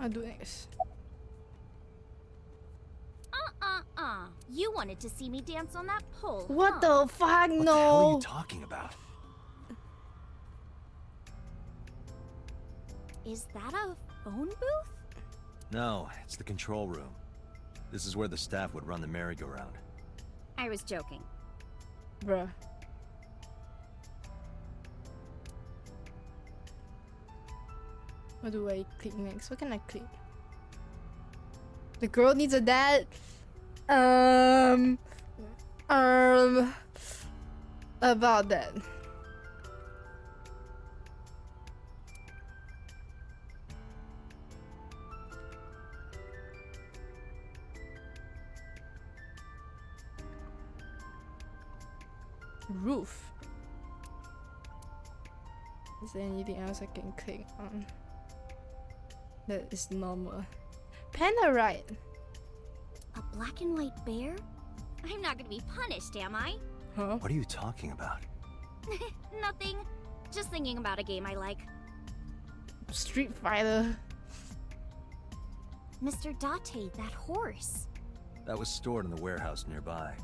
I'll do this. You wanted to see me dance on that pole, What huh? the fuck? What the hell are No. you talking about? Is that a phone booth? No, it's the control room. This is where the staff would run the merry-go-round. I was joking. Bruh. What do I click next? What can I click? The girl needs a dad. About that. Roof. Is there anything else I can click on? That is normal. Panda right. A black and white bear? I'm not gonna be punished, am I? Huh? What are you talking about? Nothing. Just thinking about a game I like. Street Fighter. Mr. Date, that horse. That was stored in the warehouse nearby.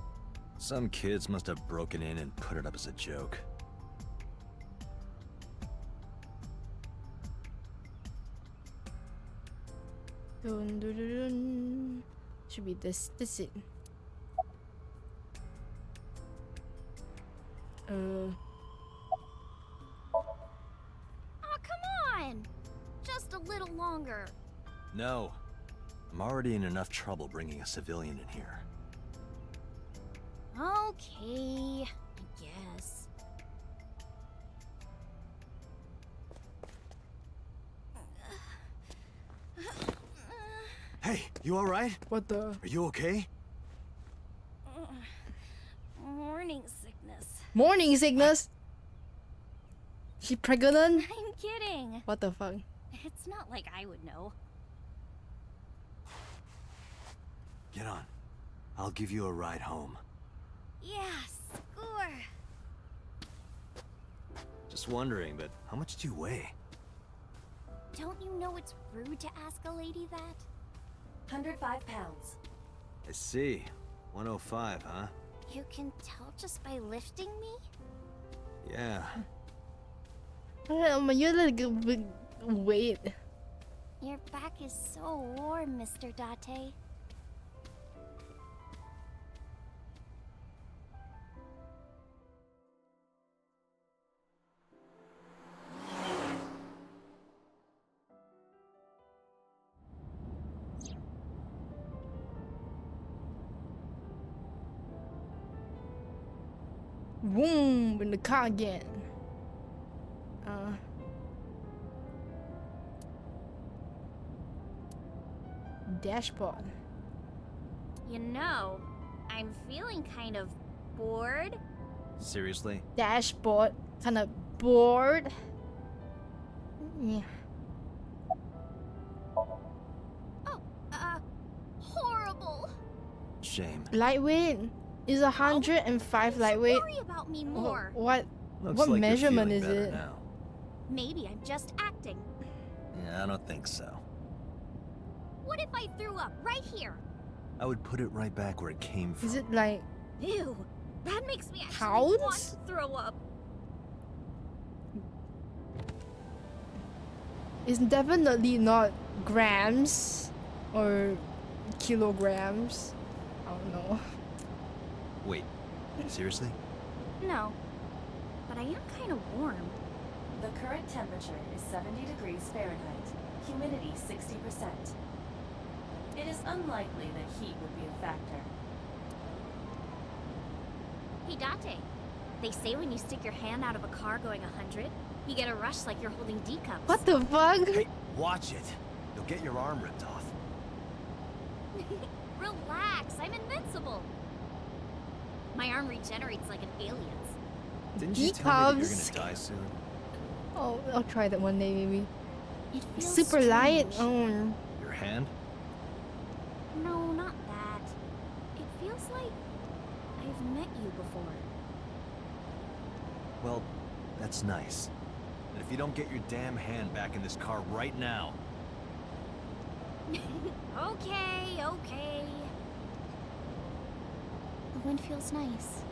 Some kids must have broken in and put it up as a joke. Dun, dun, dun, dun. Should be this it. Oh, come on! Just a little longer. No. I'm already in enough trouble bringing a civilian in here. Okay, I guess. You alright? What the? Are you okay? Morning sickness. Morning sickness? She pregnant? I'm kidding. What the fuck? It's not like I would know. Get on. I'll give you a ride home. Yeah, score. Just wondering, but how much do you weigh? Don't you know it's rude to ask a lady that? 105 pounds. I see. 105, huh? You can tell just by lifting me? Yeah. You're like a big weight. Your back is so warm, Mr. Date. Boom, in the car again. Dashboard. You know, I'm feeling kind of bored. Seriously? Dashboard. Kind of bored. Yeah. Oh, horrible. Shame. Lightweight. Is 105 lightweight? Worry about me more. What Looks what like you're measurement feeling is better it? now. Maybe I'm just acting. Yeah, I don't think so. What if I threw up right here? I would put it right back where it came from. Is it like Ew, that makes me actually pounds? want to throw up. It's definitely not grams or kilograms. I don't know. Wait, seriously? No, but I am kind of warm. The current temperature is 70 degrees Fahrenheit. Humidity 60%. It is unlikely that heat would be a factor. Hey, Date. They say when you stick your hand out of a car going 100, you get a rush like you're holding D cups. What the fuck? Hey, watch it. You'll get your arm ripped off. Relax, I'm invincible. My arm regenerates like an alien's. Didn't you tell me that you're Decubs. gonna die soon? Oh, I'll try that one day maybe. It feels Super light. strange. Your hand? No, not that. It feels like I've met you before. Well, that's nice. But if you don't get your damn hand back in this car right now... Okay, okay. The wind feels nice.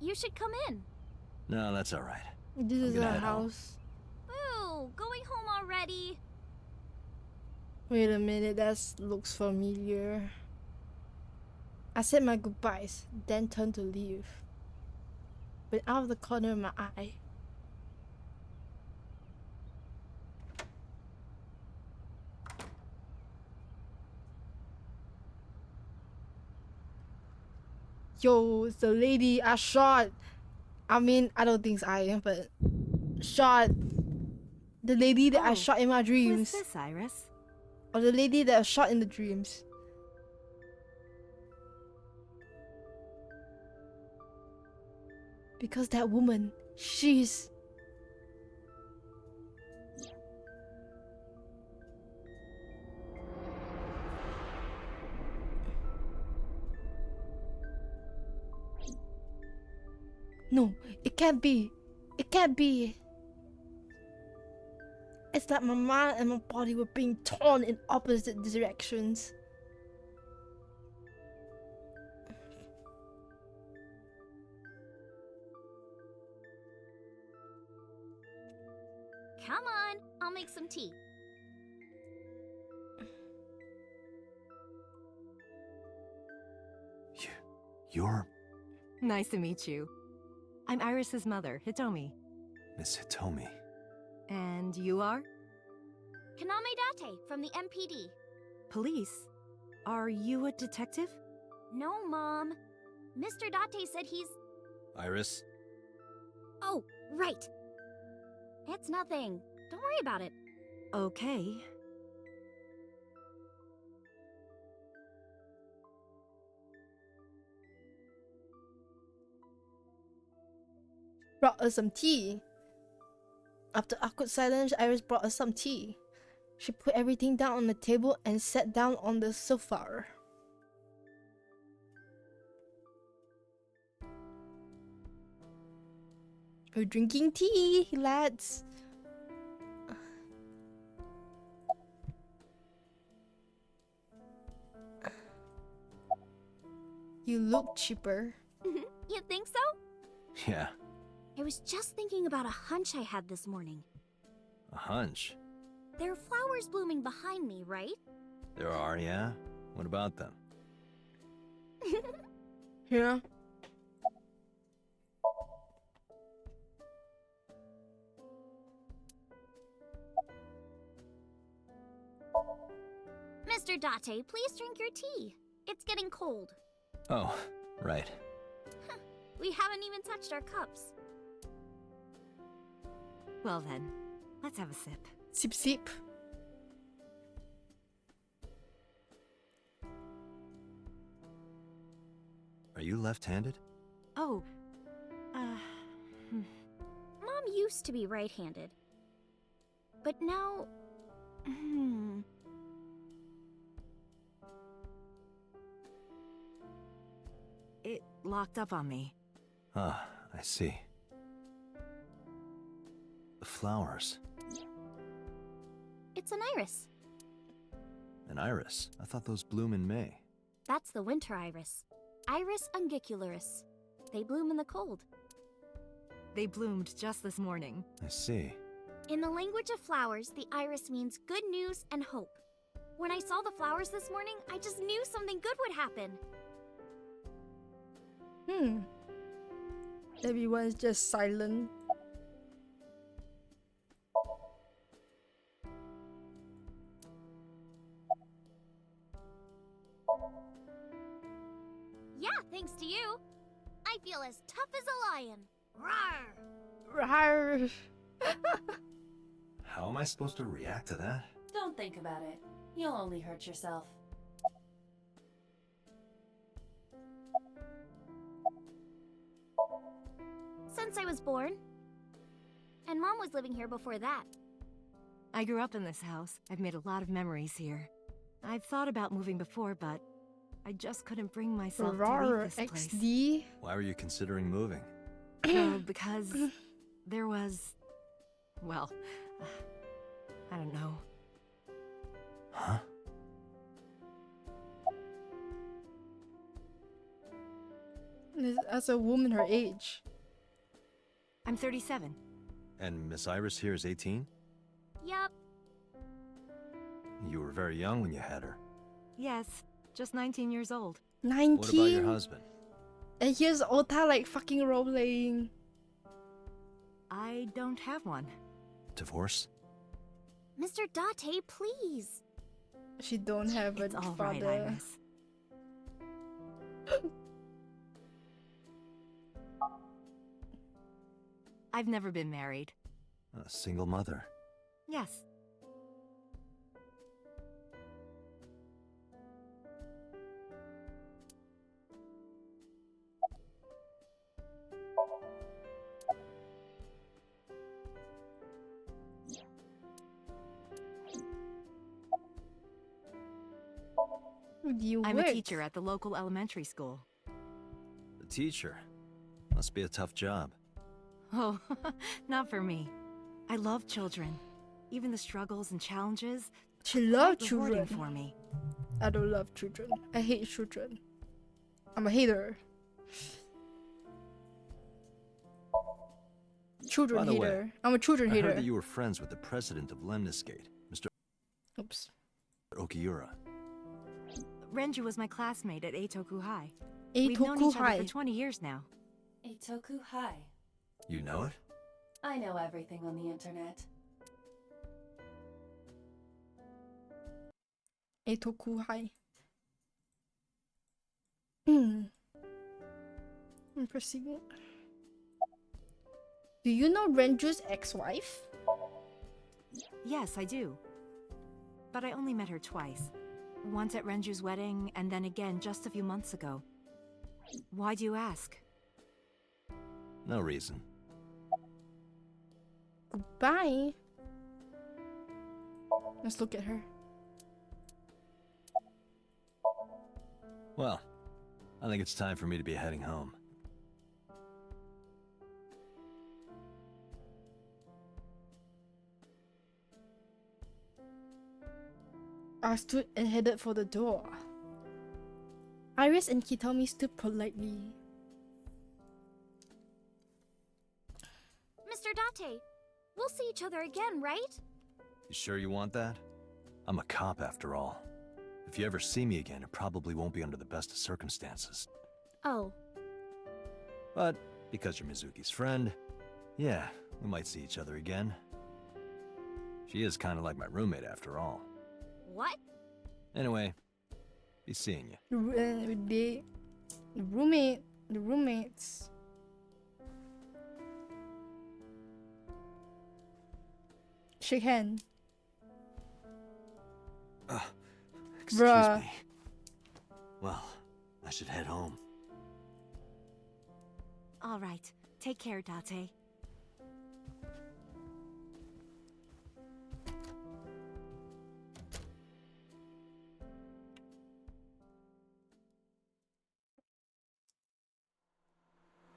You should come in. No, that's alright. This is gonna a head home. house. Boo, going home already. Wait a minute, that looks familiar. I said my goodbyes, then turned to leave. But out of the corner of my eye. Yo, it's the lady I shot. I mean, I don't think it's I, but shot the lady that I shot in my dreams. Who's this, Iris? Or the lady that I shot in the dreams. Because that woman, she's... No, it can't be. It can't be. It's like my mind and my body were being torn in opposite directions. Come on, I'll make some tea. You're Nice to meet you. I'm Iris's mother, Hitomi. Miss Hitomi. And you are? Kaname Date from the MPD. Police? Are you a detective? No, Mom. Mr. Date said he's... Iris? Oh, right. It's nothing. Don't worry about it. Okay. Brought us some tea. After awkward silence, Iris brought us some tea. She put everything down on the table and sat down on the sofa. We're drinking tea, lads. You look cheaper. You think so? Yeah. I was just thinking about a hunch I had this morning. A hunch? There are flowers blooming behind me, right? There are, yeah? What about them? Yeah. Mr. Date, please drink your tea. It's getting cold. Oh, right. We haven't even touched our cups. Well then, let's have a sip. Sip sip. Are you left-handed? Oh, Mom used to be right-handed. But now... It locked up on me. Ah, I see. The flowers. It's an iris. An iris? I thought those bloom in May. That's the winter iris. Iris ungicularis. They bloom in the cold. They bloomed just this morning. I see. In the language of flowers, the iris means good news and hope. When I saw the flowers this morning, I just knew something good would happen. Everyone's just silent. Yeah, thanks to you. I feel as tough as a lion. Rawr! Rawr. How am I supposed to react to that? Don't think about it. You'll only hurt yourself. Since I was born. And Mom was living here before that. I grew up in this house. I've made a lot of memories here. I've thought about moving before, but I just couldn't bring myself to leave this place. XD. Why were you considering moving? Because there was... well, I don't know. Huh? As a woman her age. I'm 37. And Miss Iris here is 18? Yup. You were very young when you had her. Yes, just 19 years old. 19? What about your husband? And here's Ota like fucking role-playing. I don't have one. Divorce? Mr. Date, please. She don't have It's a all father. right, Iris. I've never been married. A single mother. Yes. I'm a teacher at the local elementary school. The teacher? Must be a tough job. Oh, not for me. I love children. Even the struggles and challenges. She loves quite children. rewarding for me. I don't love children. I hate children. I'm a hater. Children By the way, hater. I'm a children I hater. heard that you were friends with the president of Lemniscate, Mr. Oops. Okiura. Renju was my classmate at Eitoku High. Eitoku We've known each other High. for 20 years now. Eitoku High. You know it? I know everything on the internet. Etokuhai. I'm proceeding. Do you know Renju's ex-wife? Yes, I do. But I only met her twice. Once at Renju's wedding, and then again just a few months ago. Why do you ask? No reason. Goodbye. Let's look at her. Well, I think it's time for me to be heading home. I stood and headed for the door. Iris and Kitomi stood politely. Mr. Date, we'll see each other again, right? You sure you want that? I'm a cop after all. If you ever see me again, it probably won't be under the best of circumstances. Oh. But because you're Mizuki's friend, yeah, we might see each other again. She is kind of like my roommate after all. What? Anyway, be seeing you. The roommates. Shake hand. Excuse Bruh. me. Well, I should head home. All right. Take care, Date.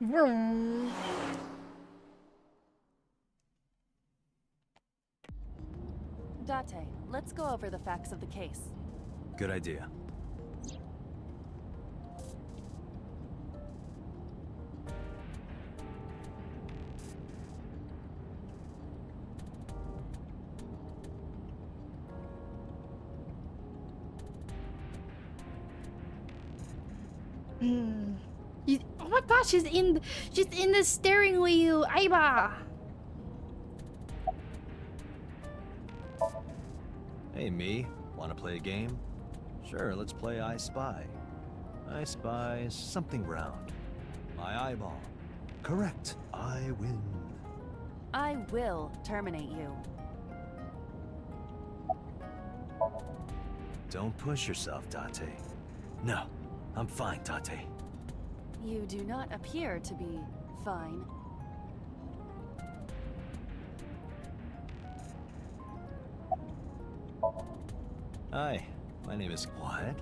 Vroom. Date, let's go over the facts of the case. Good idea. Oh my gosh, she's in the steering wheel, Aiba. Hey, me. Want to play a game? Sure, let's play I Spy. I spy something round. My eyeball. Correct. I win. I will terminate you. Don't push yourself, Date. No, I'm fine, Date. You do not appear to be fine. Hi, my name is... What?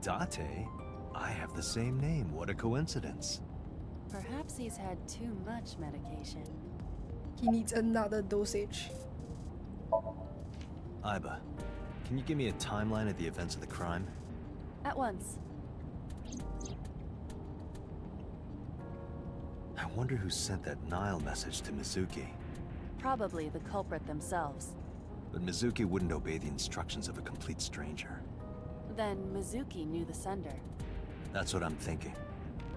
Date? I have the same name. What a coincidence. Perhaps he's had too much medication. He needs another dosage. Aiba, can you give me a timeline of the events of the crime? At once. I wonder who sent that Nile message to Mizuki. Probably the culprit themselves. But Mizuki wouldn't obey the instructions of a complete stranger. Then Mizuki knew the sender. That's what I'm thinking.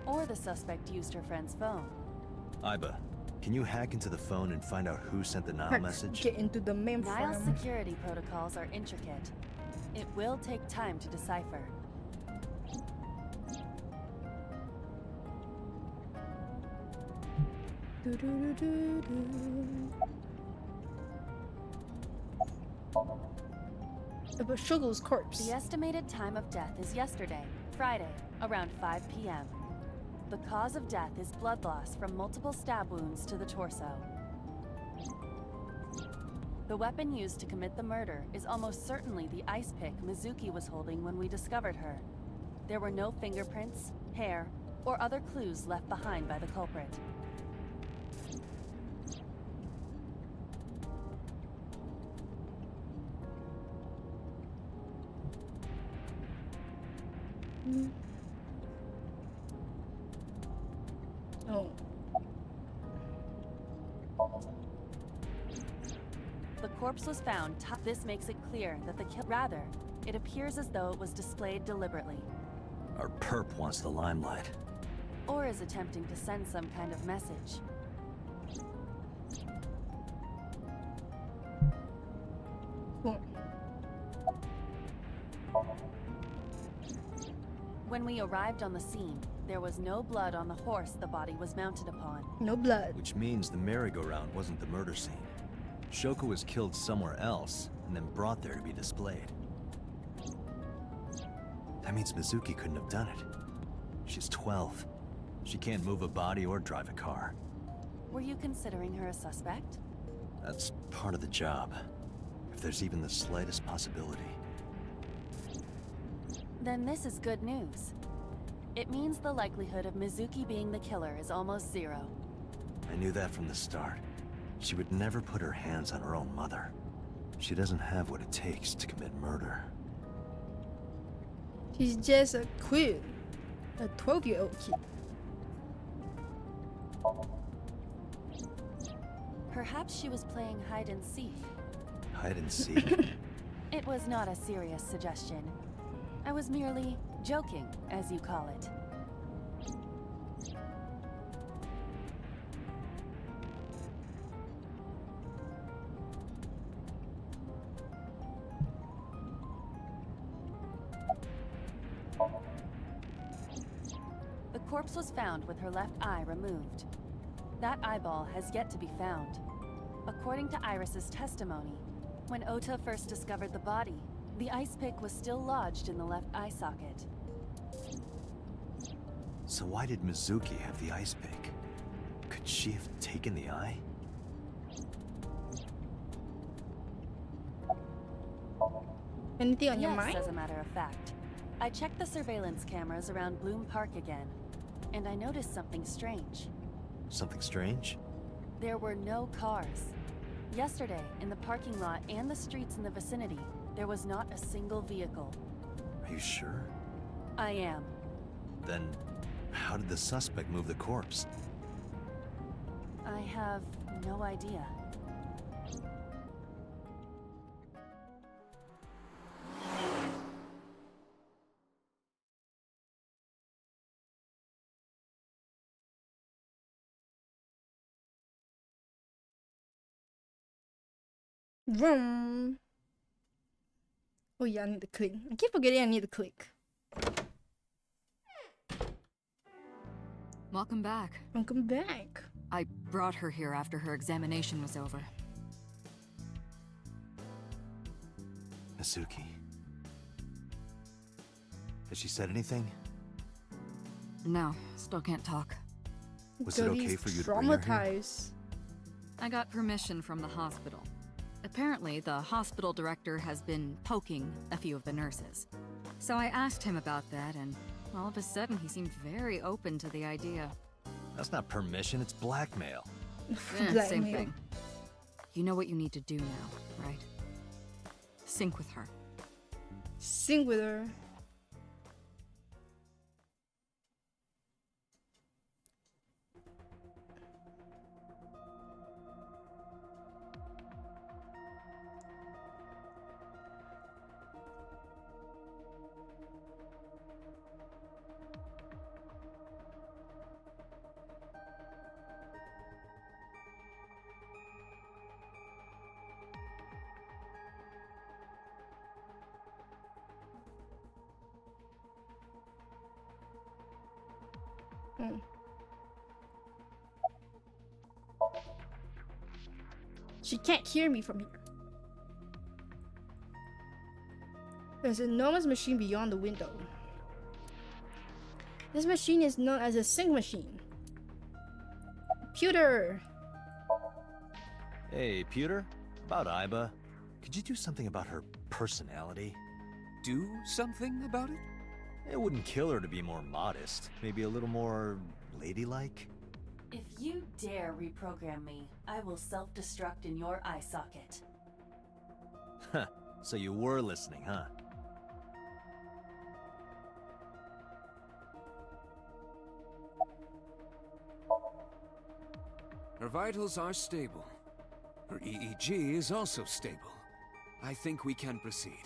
Or the suspect used her friend's phone. Aiba, can you hack into the phone and find out who sent the Nile message? Get into the mainframe. Nile's security protocols are intricate. It will take time to decipher. About Shugo's corpse. The estimated time of death is yesterday, Friday, around 5 p.m. The cause of death is blood loss from multiple stab wounds to the torso. The weapon used to commit the murder is almost certainly the ice pick Mizuki was holding when we discovered her. There were no fingerprints, hair, or other clues left behind by the culprit. Oh. The corpse was found. This makes it clear that the rather, it appears as though it was displayed deliberately. Our perp wants the limelight. Or is attempting to send some kind of message. When we arrived on the scene, there was no blood on the horse the body was mounted upon. No blood. Which means the merry-go-round wasn't the murder scene. Shoko was killed somewhere else and then brought there to be displayed. That means Mizuki couldn't have done it. She's 12. She can't move a body or drive a car. Were you considering her a suspect? That's part of the job. If there's even the slightest possibility. Then this is good news. It means the likelihood of Mizuki being the killer is almost zero. I knew that from the start. She would never put her hands on her own mother. She doesn't have what it takes to commit murder. She's just a queen. A 12-year-old kid. Perhaps she was playing hide and seek. Hide and seek? It was not a serious suggestion. I was merely joking, as you call it. The corpse was found with her left eye removed. That eyeball has yet to be found. According to Iris's testimony, when Ota first discovered the body, the ice pick was still lodged in the left eye socket. So why did Mizuki have the ice pick? Could she have taken the eye? Anything on your Yes, mind? as a matter of fact. I checked the surveillance cameras around Bloom Park again, and I noticed something strange. Something strange? There were no cars. Yesterday, in the parking lot and the streets in the vicinity, there was not a single vehicle. Are you sure? I am. Then, how did the suspect move the corpse? I have no idea. Vroom. Oh yeah, I need to click. I keep forgetting I need to click. Welcome back. Welcome back. I brought her here after her examination was over. Mizuki. Has she said anything? No, still can't talk. Was it okay for you to bring her here? Traumatized. I got permission from the hospital. Apparently, the hospital director has been poking a few of the nurses. So I asked him about that, and all of a sudden he seemed very open to the idea. That's not permission, it's blackmail. Same Blackmail. thing. You know what you need to do now, right? Sync with her. Sing with her. She can't hear me from here. There's an enormous machine beyond the window. This machine is known as a sync machine. Pewter! Hey, Pewter? About Iba. Could you do something about her personality? Do something about it? It wouldn't kill her to be more modest. Maybe a little more ladylike? If you dare reprogram me, I will self-destruct in your eye socket. Huh. So you were listening, huh? Her vitals are stable. Her EEG is also stable. I think we can proceed.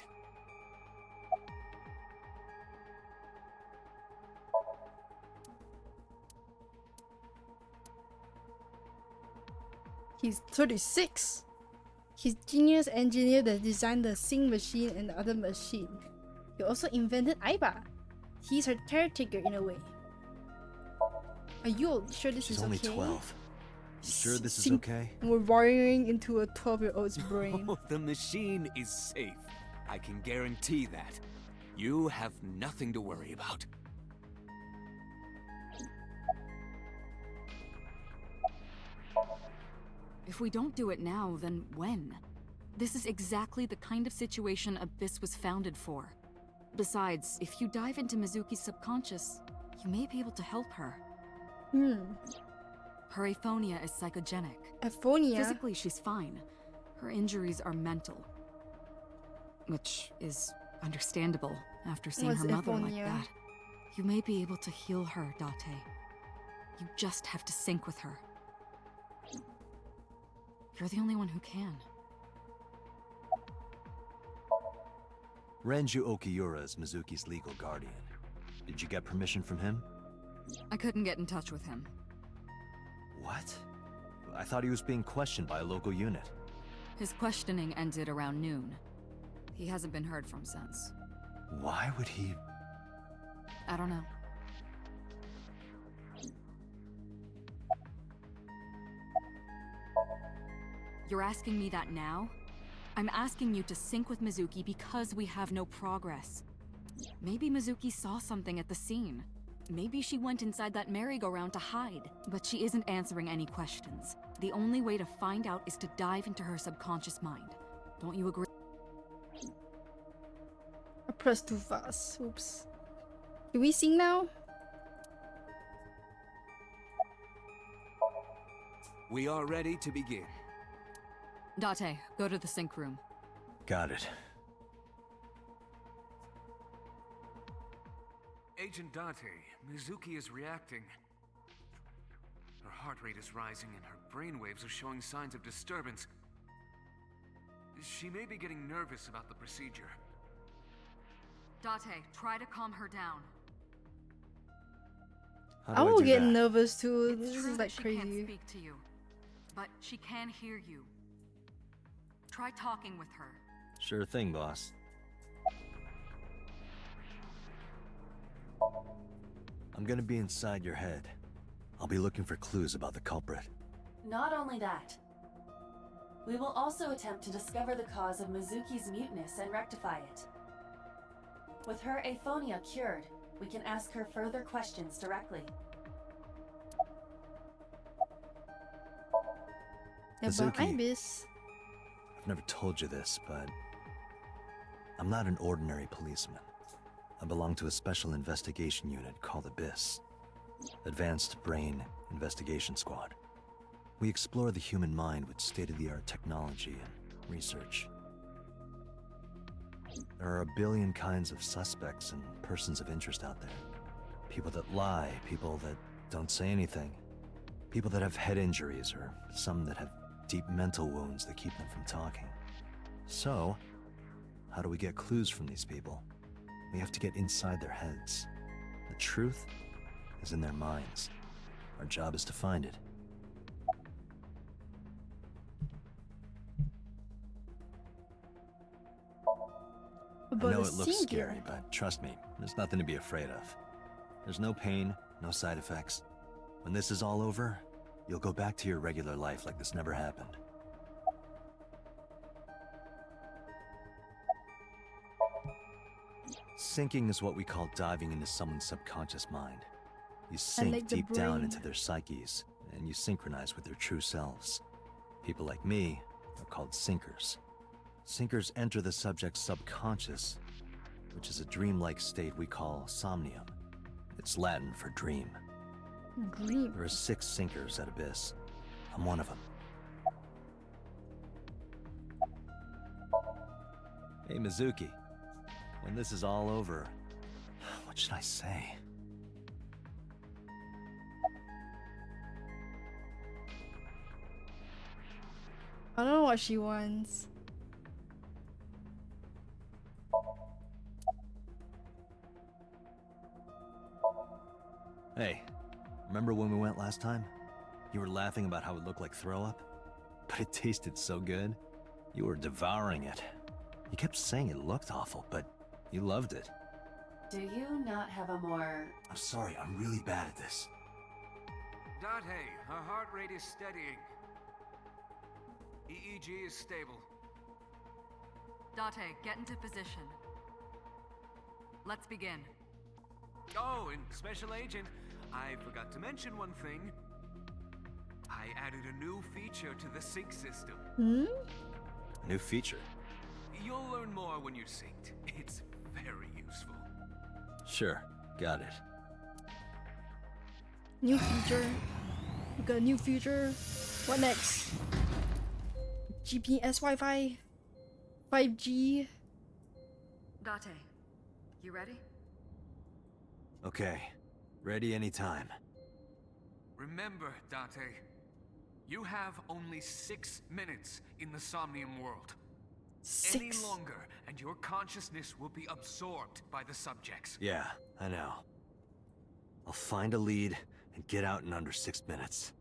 He's 36. He's genius engineer that designed the sync machine and the other machine. He also invented Aiba. He's her caretaker in a way. Are you sure this She's is only okay? 12. You sure this is Sink- okay? We're wiring into a 12-year-old's brain. Oh, the machine is safe. I can guarantee that. You have nothing to worry about. If we don't do it now, then when? This is exactly the kind of situation Abyss was founded for. Besides, if you dive into Mizuki's subconscious, you may be able to help her. Her aphonia is psychogenic. Aphonia? Physically, she's fine. Her injuries are mental. Which is understandable after seeing What's her mother like aphonia? that. You may be able to heal her, Date. You just have to sync with her. You're the only one who can. Renju Okiura is Mizuki's legal guardian. Did you get permission from him? I couldn't get in touch with him. What? I thought he was being questioned by a local unit. His questioning ended around noon. He hasn't been heard from since. Why would he... I don't know. You're asking me that now? I'm asking you to sync with Mizuki because we have no progress. Maybe Mizuki saw something at the scene. Maybe she went inside that merry-go-round to hide, but she isn't answering any questions. The only way to find out is to dive into her subconscious mind. Don't you agree? I pressed too fast. Oops. Do we sing now? We are ready to begin. Date, go to the sync room. Got it. Agent Date, Mizuki is reacting. Her heart rate is rising and her brainwaves are showing signs of disturbance. She may be getting nervous about the procedure. Date, try to calm her down. How I do I will do get that? nervous too. It's This true is that like she crazy. can't speak to you, but she can hear you. Try talking with her. Sure thing, boss. I'm gonna be inside your head. I'll be looking for clues about the culprit. Not only that, we will also attempt to discover the cause of Mizuki's muteness and rectify it. With her aphonia cured, we can ask her further questions directly. About Mizuki. Ibis. I've never told you this, but I'm not an ordinary policeman. I belong to a special investigation unit called Abyss. Advanced Brain Investigation Squad. We explore the human mind with state-of-the-art technology and research. There are a billion kinds of suspects and persons of interest out there. People that lie, people that don't say anything, people that have head injuries, or some that have deep mental wounds that keep them from talking. So, how do we get clues from these people? We have to get inside their heads. The truth is in their minds. Our job is to find it. I About know the it looks singer. scary, but trust me, there's nothing to be afraid of. There's no pain, no side effects. When this is all over, you'll go back to your regular life like this never happened. Sinking is what we call diving into someone's subconscious mind. You sink like the deep down brain. into their psyches, and you synchronize with their true selves. People like me are called sinkers. Sinkers enter the subject's subconscious, which is a dreamlike state we call Somnium. It's Latin for dream. Dream. There are 6 sinkers at Abyss. I'm one of them. Hey, Mizuki. When this is all over, what should I say? I don't know what she wants. Hey, remember when we went last time? You were laughing about how it looked like throw up? But it tasted so good. You were devouring it. You kept saying it looked awful, but you loved it. Do you not have a more... I'm sorry, I'm really bad at this. Date, her heart rate is steadying. EEG is stable. Date, get into position. Let's begin. Oh, and Special Agent, I forgot to mention one thing. I added a new feature to the sync system. A new feature? You'll learn more when you're synced. It's very useful. Sure, got it. New feature. We got a new feature. What next? GPS Wi-Fi? 5G? Date, you ready? Okay, ready anytime. Remember, Date, you have only 6 minutes in the Somnium world. 6. Any longer, and your consciousness will be absorbed by the subjects. Yeah, I know. I'll find a lead and get out in under 6 minutes.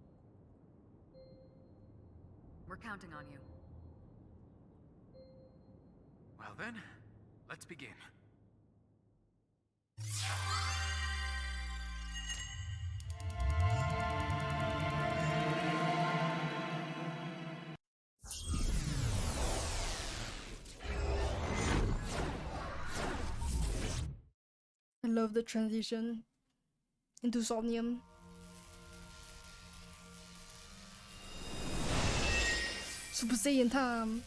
We're counting on you. Well then, let's begin. I love the transition into Somnium. Super Saiyan time.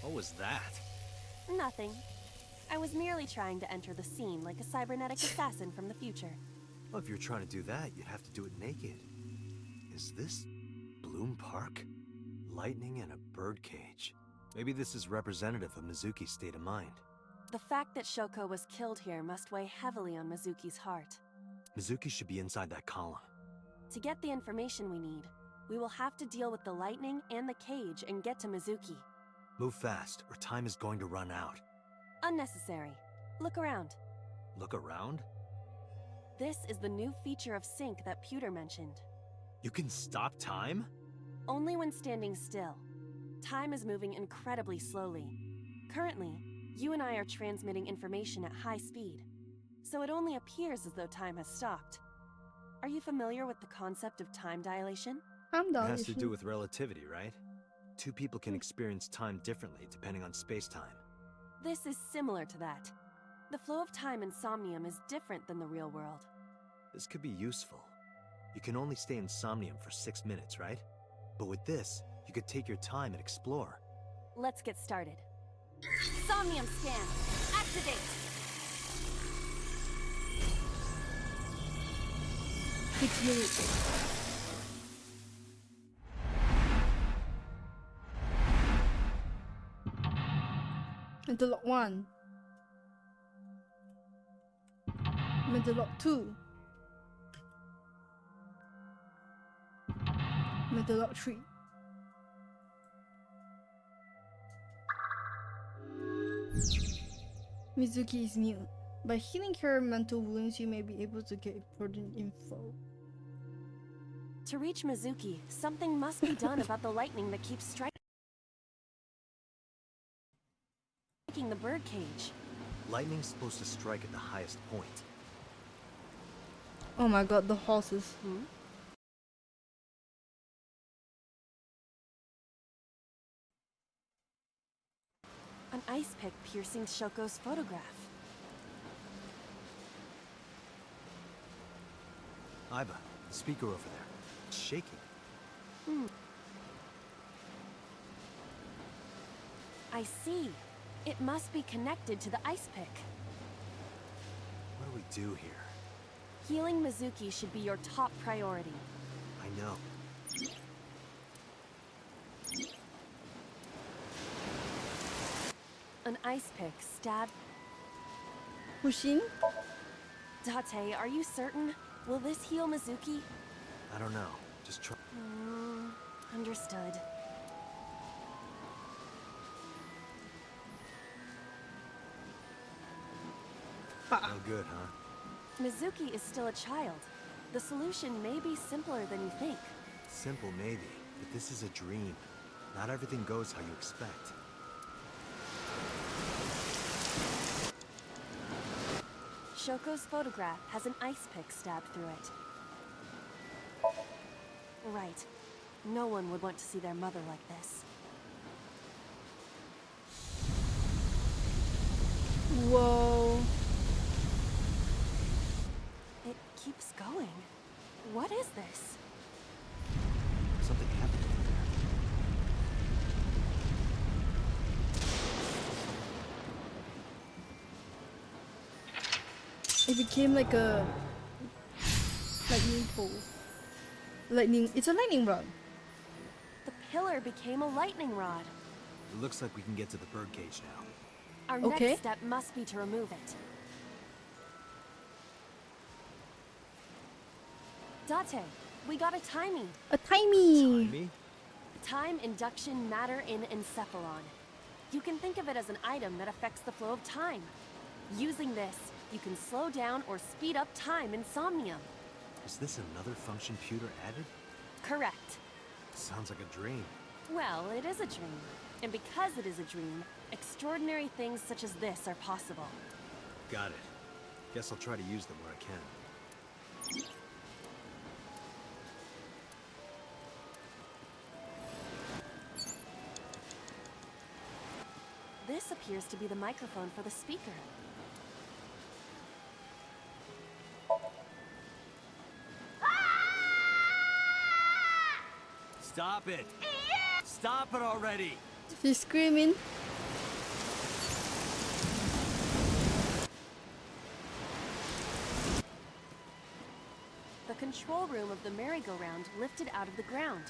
What was that? Nothing. I was merely trying to enter the scene like a cybernetic assassin from the future. Well, if you're trying to do that, you'd have to do it naked. Is this Bloom Park? Lightning in a birdcage. Maybe this is representative of Mizuki's state of mind. The fact that Shoko was killed here must weigh heavily on Mizuki's heart. Mizuki should be inside that column. To get the information we need, we will have to deal with the lightning and the cage and get to Mizuki. Move fast, or time is going to run out. Unnecessary. Look around. Look around? This is the new feature of sync that Pewter mentioned. You can stop time? Only when standing still. Time is moving incredibly slowly. Currently, you and I are transmitting information at high speed, so it only appears as though time has stopped. Are you familiar with the concept of time dilation? It has to do with relativity, right? Two people can experience time differently depending on space-time. This is similar to that. The flow of time in Somnium is different than the real world. This could be useful. You can only stay in Somnium for 6 minutes, right? But with this, you could take your time and explore. Let's get started. Somnium scan! Activate! Mental Lock 1. Mental Lock 2. Mental Lock 3. Mizuki is mute. By healing her mental wounds, you may be able to get important info. To reach Mizuki, something must be done about the lightning that keeps striking the birdcage. Lightning's supposed to strike at the highest point. Oh my god, the horses. An ice pick piercing Shoko's photograph. Aiba, the speaker over there. It's shaking. I see. It must be connected to the ice pick. What do we do here? Healing Mizuki should be your top priority. I know. An ice pick stabbed. Hushin? Date, are you certain? Will this heal Mizuki? I don't know. Just try. Understood. No good, huh? Mizuki is still a child. The solution may be simpler than you think. Simple, maybe, but this is a dream. Not everything goes how you expect. Shoko's photograph has an ice pick stabbed through it. Right. No one would want to see their mother like this. Whoa. It keeps going. What is this? Something happened over there. It became like a lightning pole. Lightning. It's a lightning rod. The pillar became a lightning rod. It looks like we can get to the birdcage now. Our Okay. next step must be to remove it. Date, we got a timing. A timey. Me? Time induction matter in encephalon. You can think of it as an item that affects the flow of time. Using this, you can slow down or speed up time in Somnium. Is this another function Pewter added? Correct. Sounds like a dream. Well, it is a dream. And because it is a dream, extraordinary things such as this are possible. Got it. Guess I'll try to use them where I can. This appears to be the microphone for the speaker. Stop it! Stop it already! She's screaming. The control room of the merry-go-round lifted out of the ground.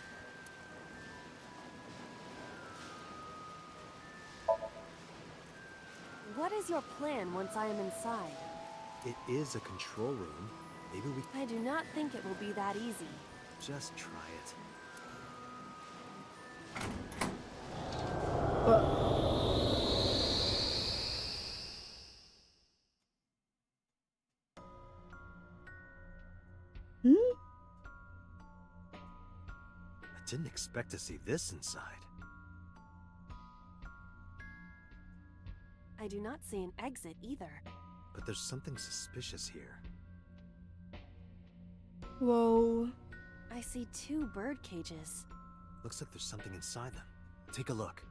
What is your plan once I am inside? It is a control room. Maybe we I do not think it will be that easy. just try it. Hmm? I didn't expect to see this inside. I do not see an exit either. But there's something suspicious here. Whoa. I see 2 bird cages. Looks like there's something inside them. Take a look.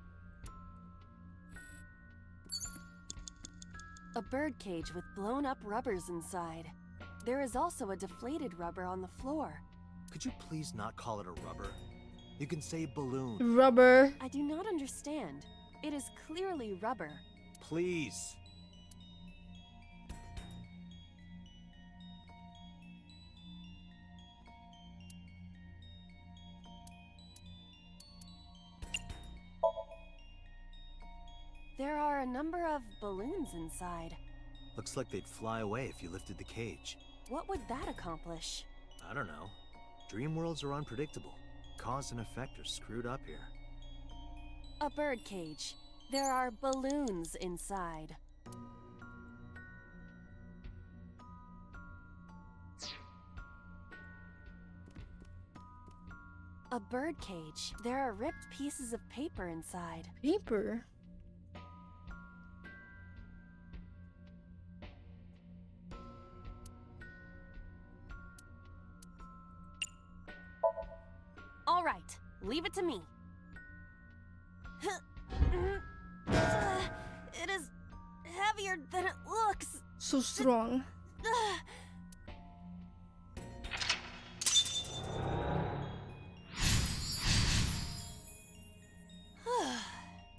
A bird cage with blown up rubbers inside. There is also a deflated rubber on the floor. Could you please not call it a rubber? You can say balloon. Rubber. I do not understand. It is clearly rubber. Please. There are a number of balloons inside. Looks like they'd fly away if you lifted the cage. What would that accomplish? I don't know. Dream worlds are unpredictable. Cause and effect are screwed up here. A bird cage. There are balloons inside. A bird cage. There are ripped pieces of paper inside. Paper. All right, leave it to me. It is heavier than it looks. So strong.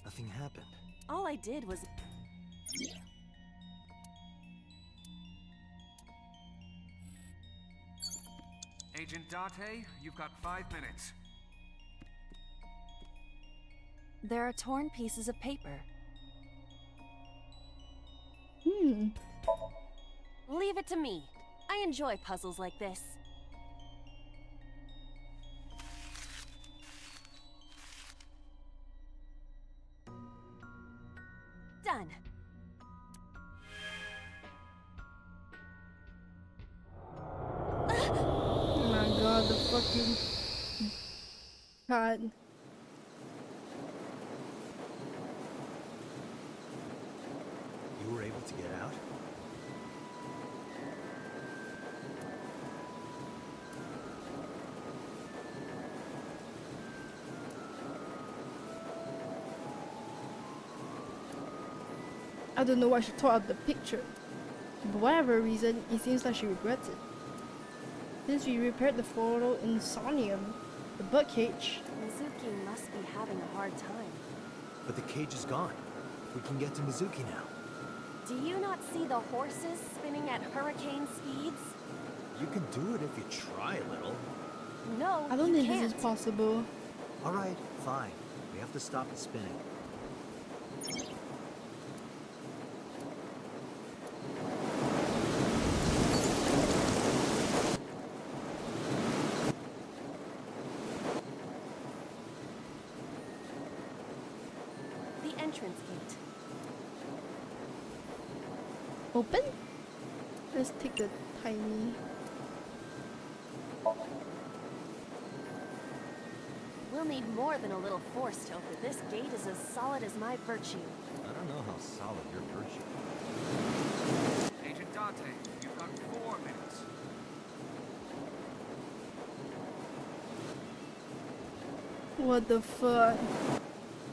Nothing happened. All I did was... Agent Date, you've got 5 minutes. There are torn pieces of paper. Hmm. Leave it to me. I enjoy puzzles like this. Done. fucking god. You were able to get out? I don't know why she tore out the picture. For whatever reason, it seems like she regrets it. Since we repaired the photo in Somnium, the bug cage. Mizuki must be having a hard time. But the cage is gone. We can get to Mizuki now. Do you not see the horses spinning at hurricane speeds? You can do it if you try a little. No, I don't you think can't. this is possible. Alright, fine. We have to stop the spinning. The entrance gate. Open? Let's take the tiny. We'll need more than a little force to open this gate. Is as solid as my virtue. I don't know how solid your virtue is. Agent Dante, you've got 4 minutes. What the fuck?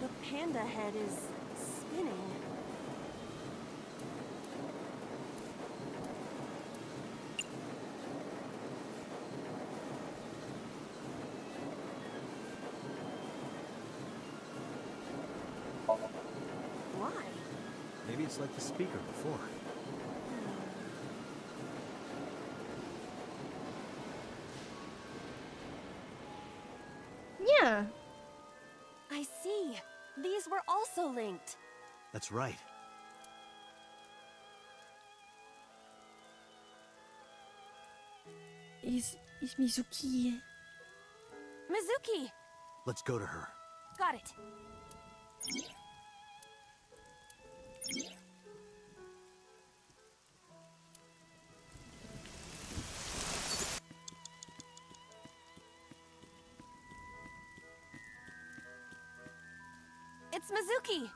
The panda head is spinning. Why? Maybe it's like the speaker before. Yeah. I see. These were also linked. That's right. Is Mizuki. Mizuki! Let's go to her. Got it. It's Mizuki!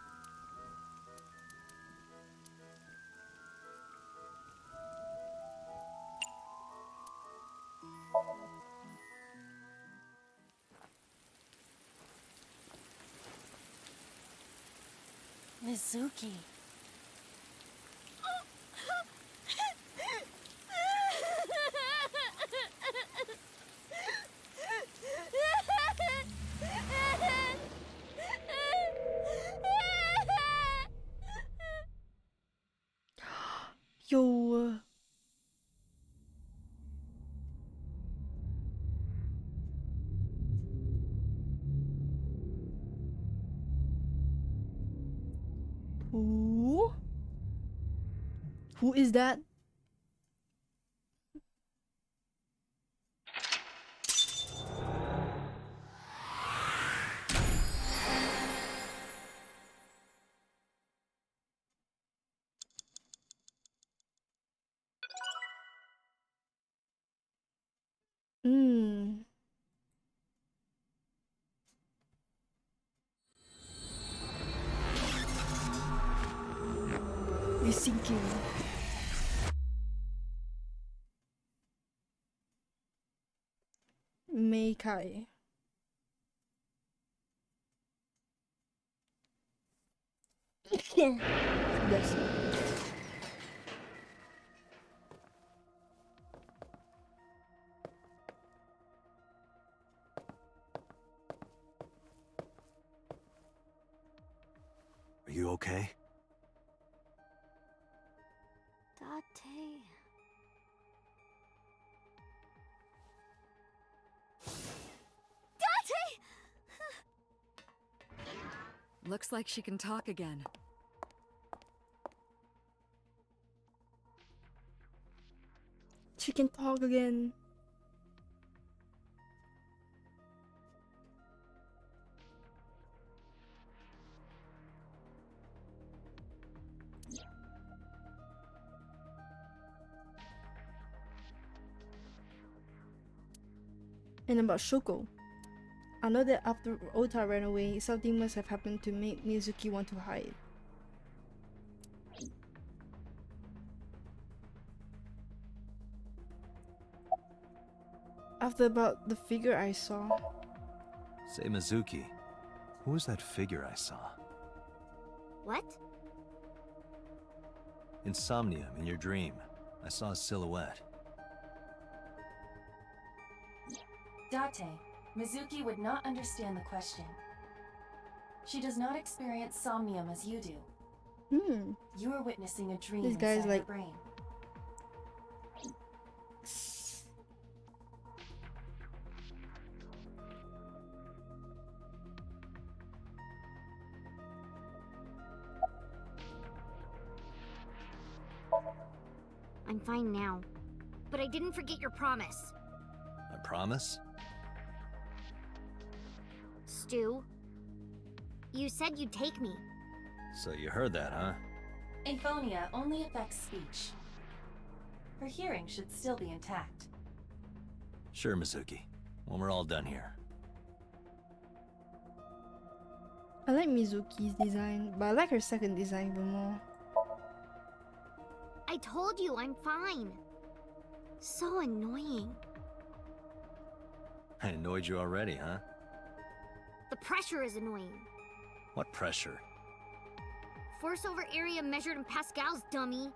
Mizuki. Yo. Who? Who is that? Hmm. He's sinking. Meikai. Yes. Are you okay? Date. Looks like she can talk again. She can talk again. And about Shoko. I know that after Ota ran away, something must have happened to make Mizuki want to hide. After about the figure I saw. Say, Mizuki, who was that figure I saw? What? In Somnium, in your dream, I saw a silhouette. Date, Mizuki would not understand the question. She does not experience somnium as you do. You are witnessing a dream This guy's inside like... her brain. I'm fine now. But I didn't forget your promise. I promise? Stu, you said you'd take me. So you heard that, huh? Aphonia only affects speech. Her hearing should still be intact. Sure, Mizuki. When we're all done here. I like Mizuki's design, but I like her second design even more. I told you I'm fine. So annoying. I annoyed you already, huh? The pressure is annoying. What pressure? Force over area measured in pascals, dummy.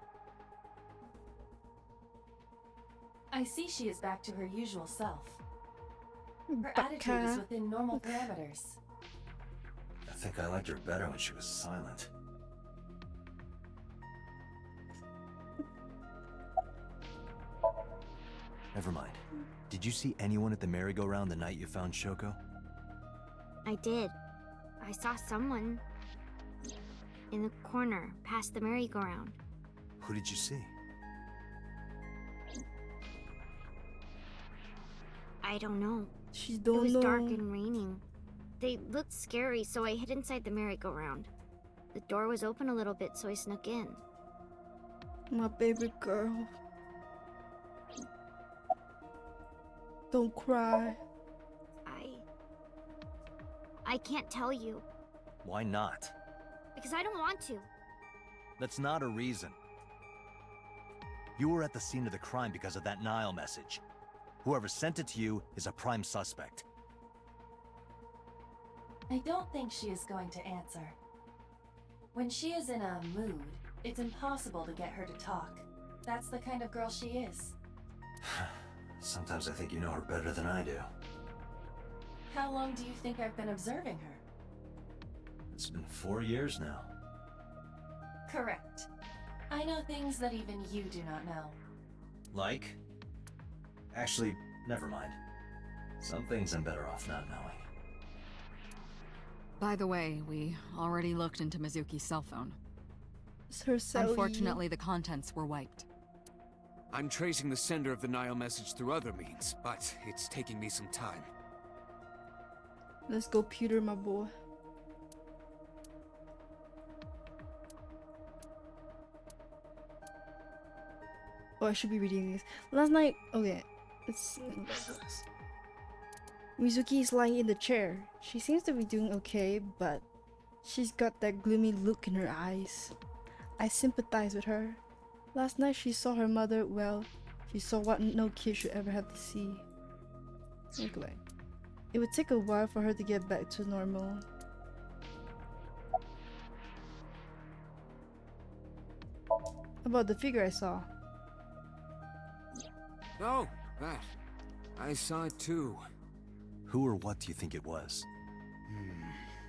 I see she is back to her usual self. Her attitude is within normal parameters. I think I liked her better when she was silent. Never mind. Did you see anyone at the merry-go-round the night you found Shoko? I did. I saw someone in the corner past the merry-go-round. Who did you see? I don't know. She It don't was know. dark and raining. They looked scary, so I hid inside the merry-go-round. The door was open a little bit, so I snuck in. My baby girl. Don't cry. I can't tell you. Why not? Because I don't want to. That's not a reason. You were at the scene of the crime because of that Nile message. Whoever sent it to you is a prime suspect. I don't think she is going to answer. When she is in a mood, it's impossible to get her to talk. That's the kind of girl she is. Sometimes I think you know her better than I do. How long do you think I've been observing her? It's been 4 years now. Correct. I know things that even you do not know. Like? Actually, never mind. Some things I'm better off not knowing. By the way, we already looked into Mizuki's cell phone. It's her cell. Unfortunately, the contents were wiped. I'm tracing the sender of the Nile message through other means, but it's taking me some time. Let's go, Peter, my boy. Oh, I should be reading this. Last night, okay, it's Mizuki is lying in the chair. She seems to be doing okay, but she's got that gloomy look in her eyes. I sympathize with her. Last night she saw her mother, well, she saw what no kid should ever have to see. Okay. It would take a while for her to get back to normal. About the figure I saw. Oh, that. I saw it too. Who or what do you think it was?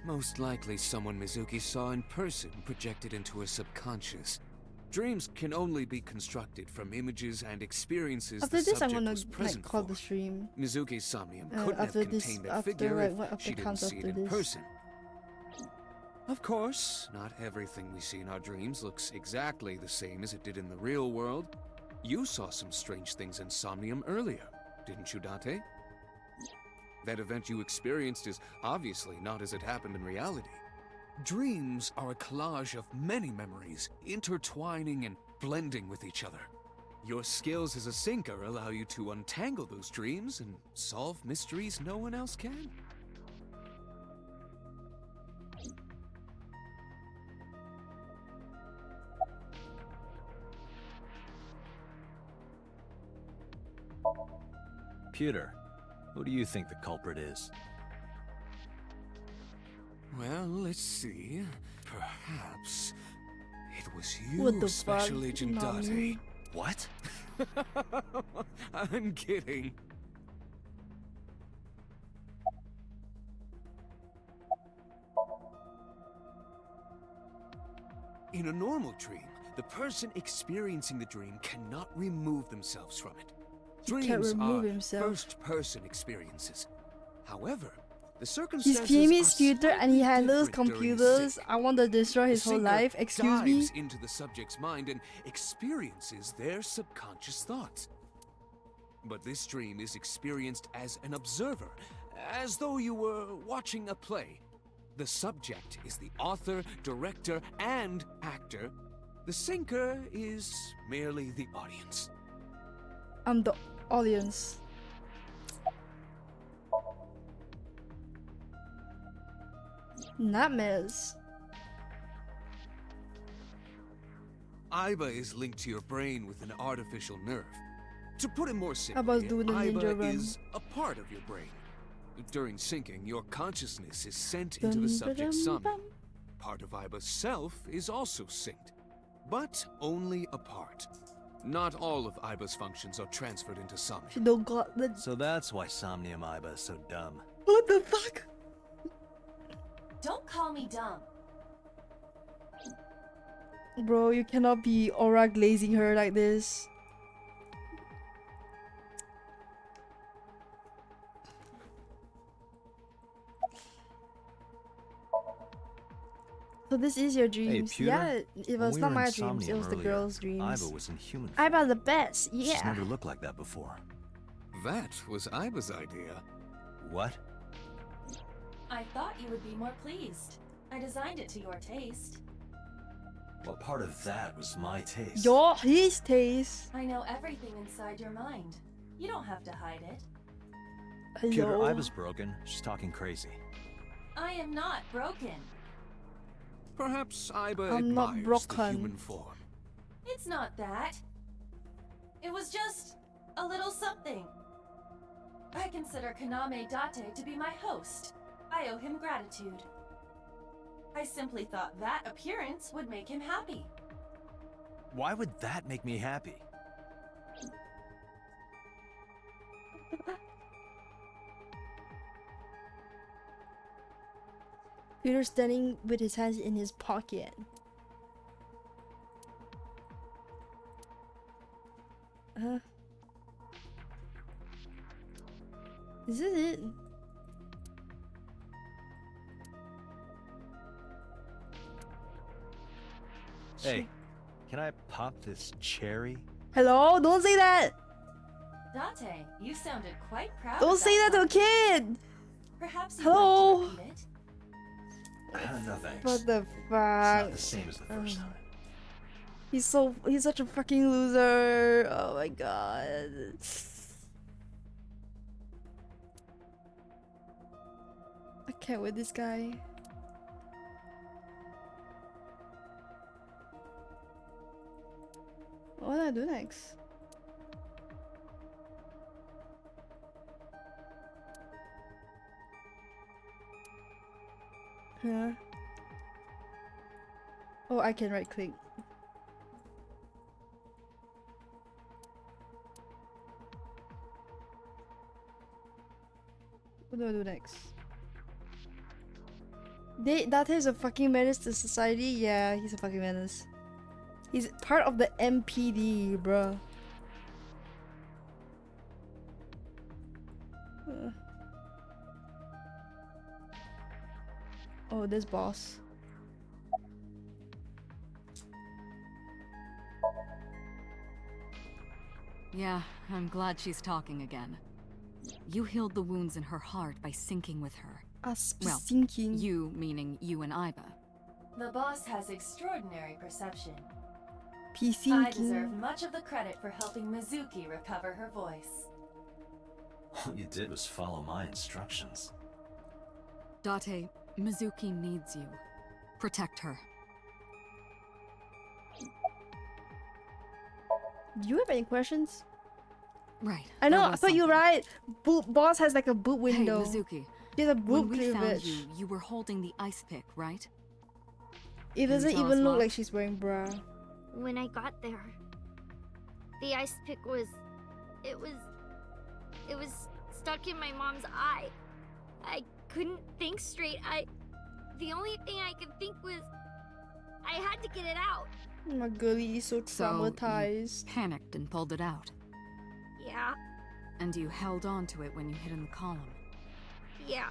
Most likely someone Mizuki saw in person projected into her subconscious. Dreams can only be constructed from images and experiences After the this, I'm subject gonna was present call for. the stream. Mizuki's Somnium couldn't after have contained that after, figure like, if what, after she didn't counts see it after in this. person. Of course, not everything we see in our dreams looks exactly the same as it did in the real world. You saw some strange things in Somnium earlier, didn't you, Date? That event you experienced is obviously not as it happened in reality. Dreams are a collage of many memories, intertwining and blending with each other. Your skills as a sinker allow you to untangle those dreams and solve mysteries no one else can. Pewter, who do you think the culprit is? Well, let's see. Perhaps it was What you, the Special fuck? Agent Not Date. me. What? I'm kidding. In a normal dream, the person experiencing the dream cannot remove themselves from it. He can't Dreams remove are himself. first-person experiences. However, the He's circumstances Femi are Scooter and he slightly handles different during computers. sync. I want to destroy his The whole sinker life. Excuse me? dives into the subject's mind and experiences their subconscious thoughts. But this dream is experienced as an observer, as though you were watching a play. The subject is the author, director, and actor. The sinker is merely the audience. I'm the audience. Nightmares. Iba is linked to your brain with an artificial nerve. To put it more How about simply, doing the ninja Iba run? is a part of your brain. During syncing, your consciousness is sent into the subject's Somnium. Part of Iba's self is also synced, but only a part. Not all of Iba's functions are transferred into Somnium. She don't got the. So that's why Somnium Iba is so dumb. What the fuck? Don't call me dumb. Bro, you cannot be aura glazing her like this. So this is your dreams. Pewter, Yeah, it when was we not were my in dreams. It Somnium was the earlier, girls' dreams. Iba was in human form. Iba the best. She's Yeah. never looked like that before. That was Iba's idea. What? I thought you would be more pleased. I designed it to your taste. Well, part of that was my taste. His taste. I know everything inside your mind. You don't have to hide it. Pewter, Hello. Iba's broken. She's talking crazy. I am not broken. Perhaps Iba I'm not admires the broken. human form. It's not that. It was just a little something. I consider Kaname Date to be my host. I owe him gratitude. I simply thought that appearance would make him happy. Why would that make me happy? Peter standing with his hands in his pocket. Is this it? Hey, can I pop this cherry? Hello? Don't say that! Date, you sounded quite proud. Don't of say that to a kid! Perhaps you Hello? want to repeat it. No thanks. What the It's fuck? not the same as the first time. He's such a fucking loser. Oh my god. I can't with this guy. What do I do next? Huh? Oh, I can right click. What do I do next? That is a fucking menace to society? Yeah, he's a fucking menace. He's part of the MPD, bruh. Oh, this boss. Yeah, I'm glad she's talking again. You healed the wounds in her heart by syncing with her. Well, Sinking. you meaning you and Iba. The boss has extraordinary perception. PC I King. deserve much of the credit for helping Mizuki recover her voice. All you did was follow my instructions. Date, Mizuki needs you. Protect her. Do you have any questions? Right. I know, there I was thought you were something. right. Boss has like a boot window. Hey, Mizuki. She has a When boot we found cleavage. you, you were holding the ice pick, right? It Can you doesn't tell even us look why? like she's wearing bra. When I got there, the ice pick was... It was stuck in my mom's eye. I couldn't think straight. The only thing I could think was... I had to get it out. My girlie is so So traumatized. you panicked and pulled it out. Yeah, And you held on to it when you hid in the column. yeah.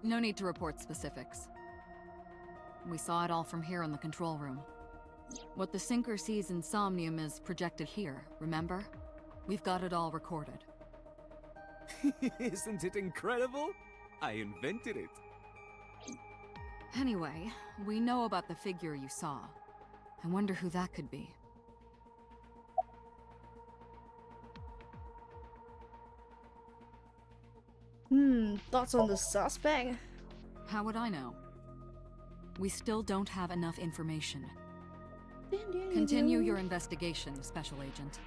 No need to report specifics. We saw it all from here in the control room. What the sinker sees in Somnium is projected here, remember? We've got it all recorded. Isn't it incredible? I invented it. Anyway, we know about the figure you saw. I wonder who that could be. Thoughts on the suspect? How would I know? We still don't have enough information. Continue your investigation, Special Agent.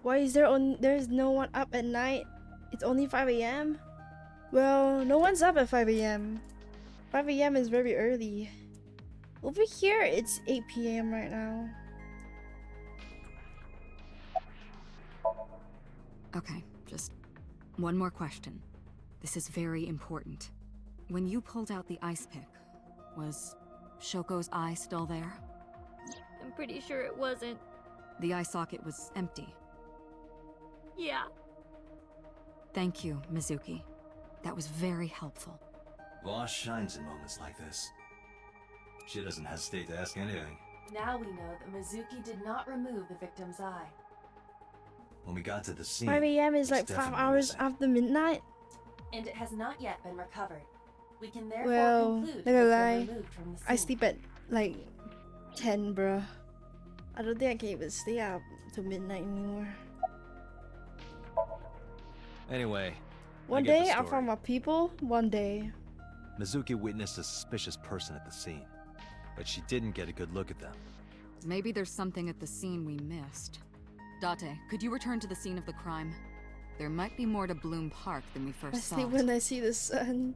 Why is there's no one up at night? It's only 5 a.m.? Well, no one's up at 5 a.m. 5 a.m. is very early. Over here, it's 8 p.m. right now. Okay, just one more question. This is very important. When you pulled out the ice pick, was Shoko's eye still there? I'm pretty sure it wasn't. The eye socket was empty. Yeah. Thank you, Mizuki. That was very helpful. Boss shines in moments like this. She doesn't hesitate to ask anything. Now we know that Mizuki did not remove the victim's eye. When we got to the scene, 5 a.m. is it's like 5 definitely hours missing. after midnight? And it has not yet been recovered. We can therefore Well, conclude not that gonna it's lie, been removed from the scene. I sleep at like 10, bruh. I don't think I can even stay up till midnight anymore. Anyway, One I get the day I'll story. find my people, one day. Mizuki witnessed a suspicious person at the scene, but she didn't get a good look at them. Maybe there's something at the scene we missed. Date, could you return to the scene of the crime? There might be more to Bloom Park than we I first sleep thought. when I see the sun.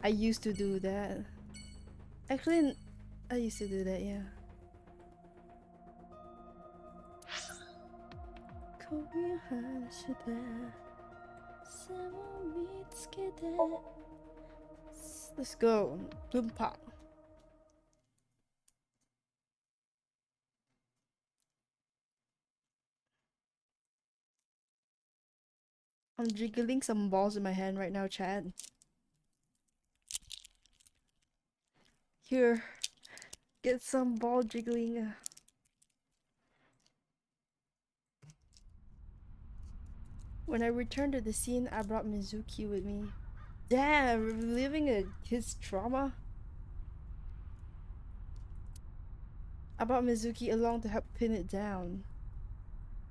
I used to do that. Actually, I used to do that, yeah. Let's go. Bloom Park. I'm jiggling some balls in my hand right now, Chad. Here, get some ball jiggling. When I returned to the scene, I brought Mizuki with me. Damn, reliving his trauma. I brought Mizuki along to help pin it down.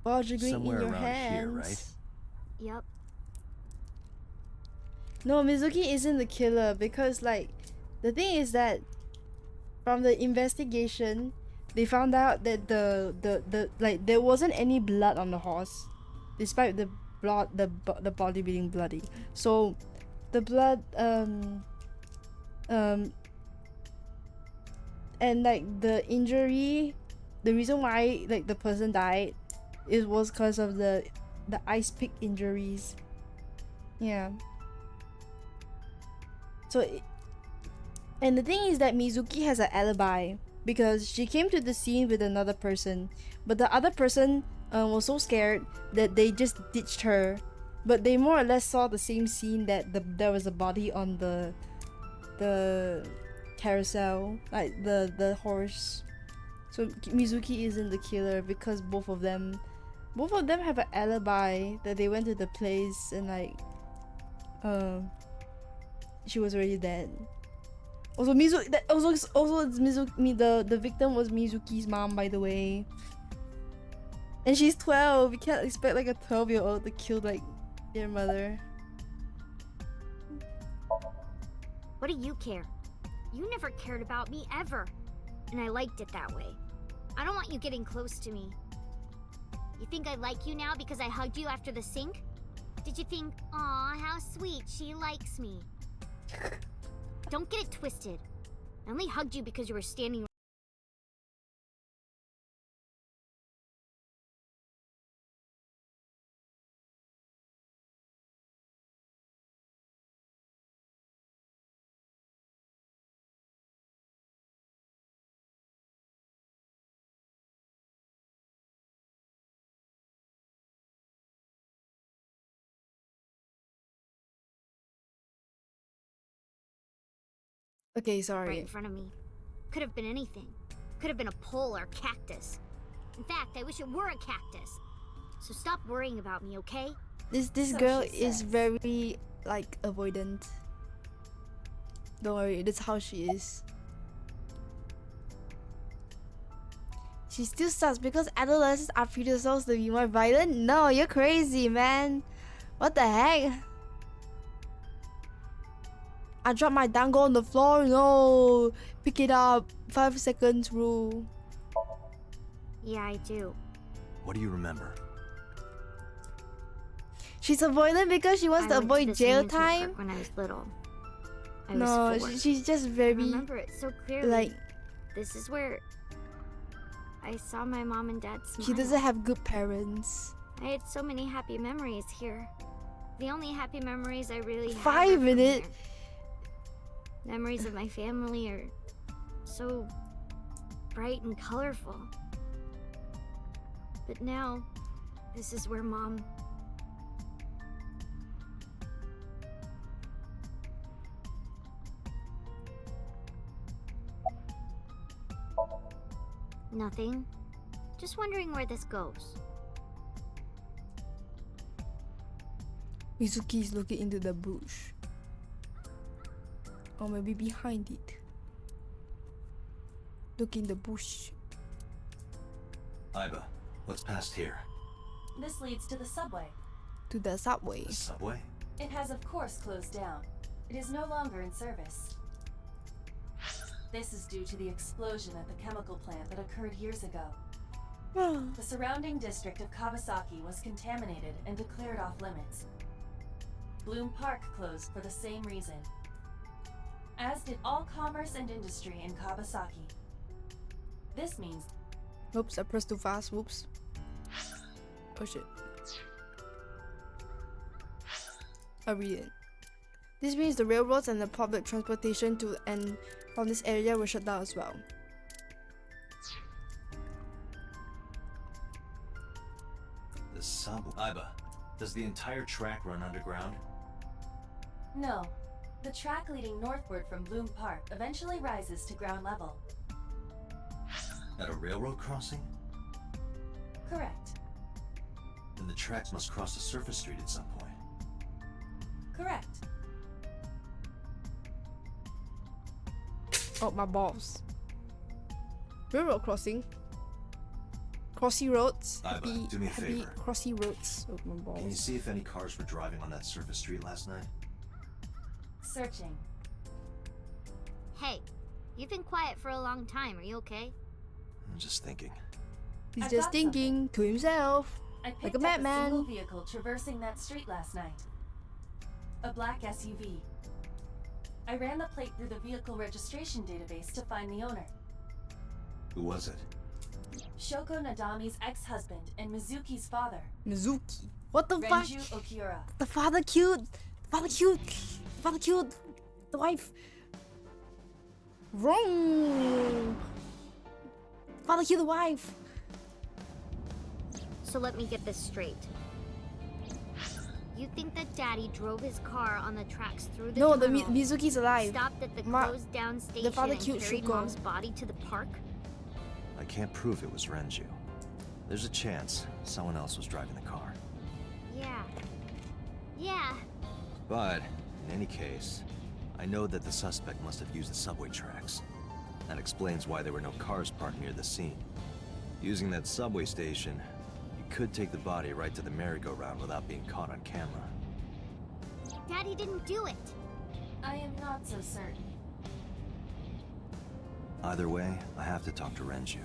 Ball jiggling Somewhere in your around hands. here, right? Yep. No, Mizuki isn't the killer because, like, the thing is that from the investigation, they found out that like there wasn't any blood on the horse, despite the body being bloody. So, the blood and like the injury, the reason why like the person died, it was because of the ice pick injuries. Yeah. So, and the thing is that Mizuki has an alibi because she came to the scene with another person, but the other person was so scared that they just ditched her. But they more or less saw the same scene that there was a body on the carousel, like the horse. So Mizuki isn't the killer because both of them have an alibi that they went to the place and like she was already dead. Also, it's the victim was Mizuki's mom, by the way. And she's 12. You can't expect like a 12-year-old to kill like their mother. What do you care? You never cared about me ever. And I liked it that way. I don't want you getting close to me. You think I like you now because I hugged you after the sink? Did you think, aw, how sweet, she likes me? Don't get it twisted. I only hugged you because you were standing. Okay, Right sorry. in front of me. Could have been anything. Could have been a pole or cactus. In fact, I wish it were a cactus. So stop worrying about me, okay? This So girl she is says. very like avoidant. Don't worry, that's how she is. She still sucks because adolescents are predisposed to be more violent? No, you're crazy, man. What the heck? I dropped my dango on the floor. No, pick it up. 5 seconds rule. Yeah, I do. What do you remember? She's avoidant because she wants to I went avoid this jail amusement park time. when I was little. I No, was 4. she's just I very remember it so clearly. like This is where I saw my mom and dad smile. she doesn't have good parents. I had so many happy memories here. The only happy memories I really have 5 are from minutes. here. Memories of my family are so bright and colorful. But now, this is where Mom... Nothing. Just wondering where this goes. Mizuki is looking into the bush. Or maybe behind it. Look in the bush. Iba, what's past here? This leads to the subway. To the subway. The subway? It has of course closed down. It is no longer in service. This is due to the explosion at the chemical plant that occurred years ago. The surrounding district of Kawasaki was contaminated and declared off limits. Bloom Park closed for the same reason, as did all commerce and industry in Kawasaki. This means... Oops, I pressed too fast. Whoops. Oh shit. I'll read it. This means the railroads and the public transportation to and from this area were shut down as well. The subway. Iba, does the entire track run underground? No. The track leading northward from Bloom Park eventually rises to ground level. At a railroad crossing? Correct. Then the tracks must cross a surface street at some point. Correct. Oh, my balls. Railroad crossing. Crossy roads. Iba, do me a happy favor. crossy roads. Oh, my balls. Can you see if any cars were driving on that surface street last night? Searching. Hey, you've been quiet for a long time. Are you okay? I'm just thinking. He's I've just got thinking to himself. I Like picked a up madman. a single vehicle traversing that street last night. A black SUV. I ran the plate through the vehicle registration database to find the owner. Who was it? Shoko Nadami's ex-husband and Mizuki's father, Mizuki. What the fuck? Renju Okiura. The father killed. The father killed. The father killed the wife. Wrong. The father killed the wife. So let me get this straight. You think that Daddy drove his car on the tracks through the No, the tunnel, Mizuki's alive. stopped at the Ma- closed down station father and killed carried Shuko. Mom's body to the park? I can't prove it was Renju. There's a chance someone else was driving the car. Yeah. Yeah. But, in any case, I know that the suspect must have used the subway tracks. That explains why there were no cars parked near the scene. Using that subway station, you could take the body right to the merry-go-round without being caught on camera. Daddy didn't do it. I am not so certain. Either way, I have to talk to Renju.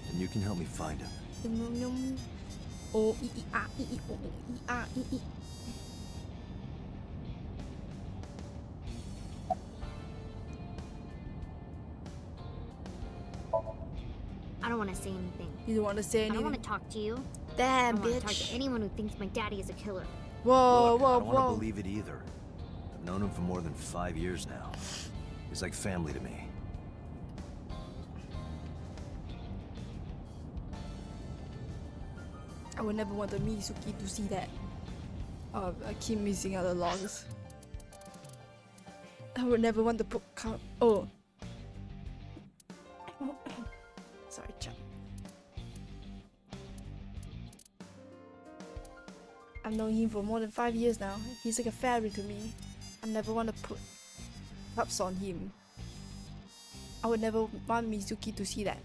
And you can help me find him. O E E A E E O O E A E E. I don't want to say anything. You don't want to say I anything? don't want to talk to you. Damn, I don't want to talk bitch. to anyone who thinks my daddy is a killer. Whoa, Look, whoa, I don't want to whoa. believe it either. I've known him for more than 5 years now. He's like family to me. I would never want the Mizuki to see that. I keep missing out the logs. I would never want to put oh. Sorry, chat. I've known him for more than 5 years now. He's like a fairy to me. I never want to put cups on him. I would never want Mizuki to see that.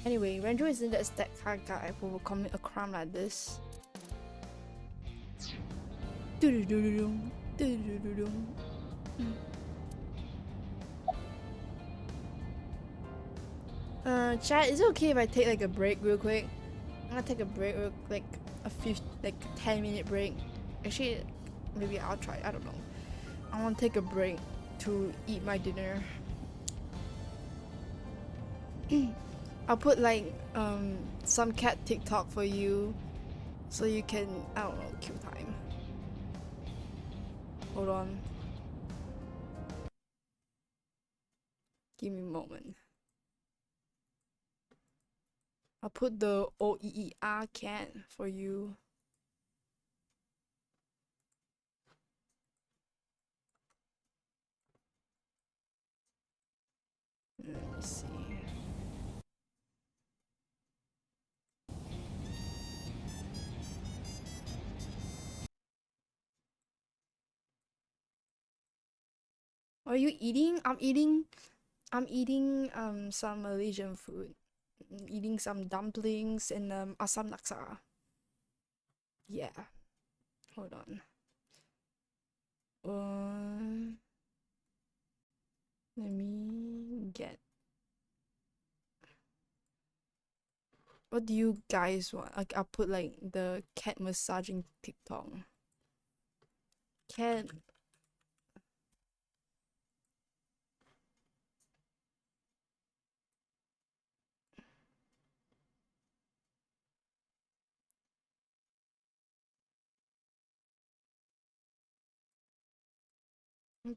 Anyway, Renju isn't that stat card guy who will commit a crime like this. Chat, is it okay if I take like a break real quick? I'm gonna take a break real, like a 10-minute break. Actually, maybe I'll try. I don't know. I want to take a break to eat my dinner. I'll put like some cat TikTok for you, so you can, I don't know, kill time. Hold on. Give me a moment. I'll put the OEER cat for you. Let me see. Are you eating? I'm eating some Malaysian food. I'm eating some dumplings and asam laksa. Yeah. Hold on. Let me get. What do you guys want? Like, I'll put like the cat massaging TikTok. Cat.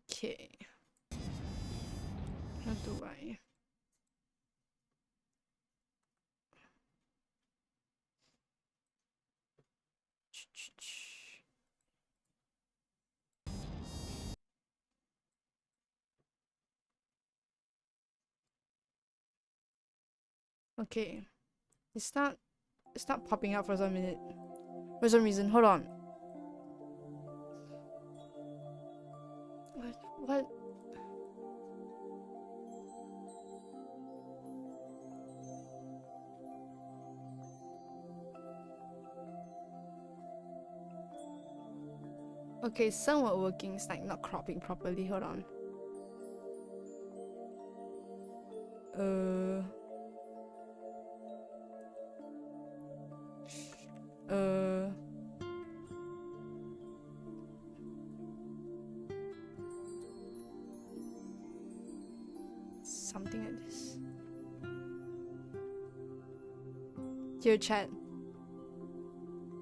Okay. How do I? Okay. It's not popping up for some minute. For some reason. Hold on. What? Okay, somewhat working. It's like not cropping properly. Hold on. Something like this. Here, chat.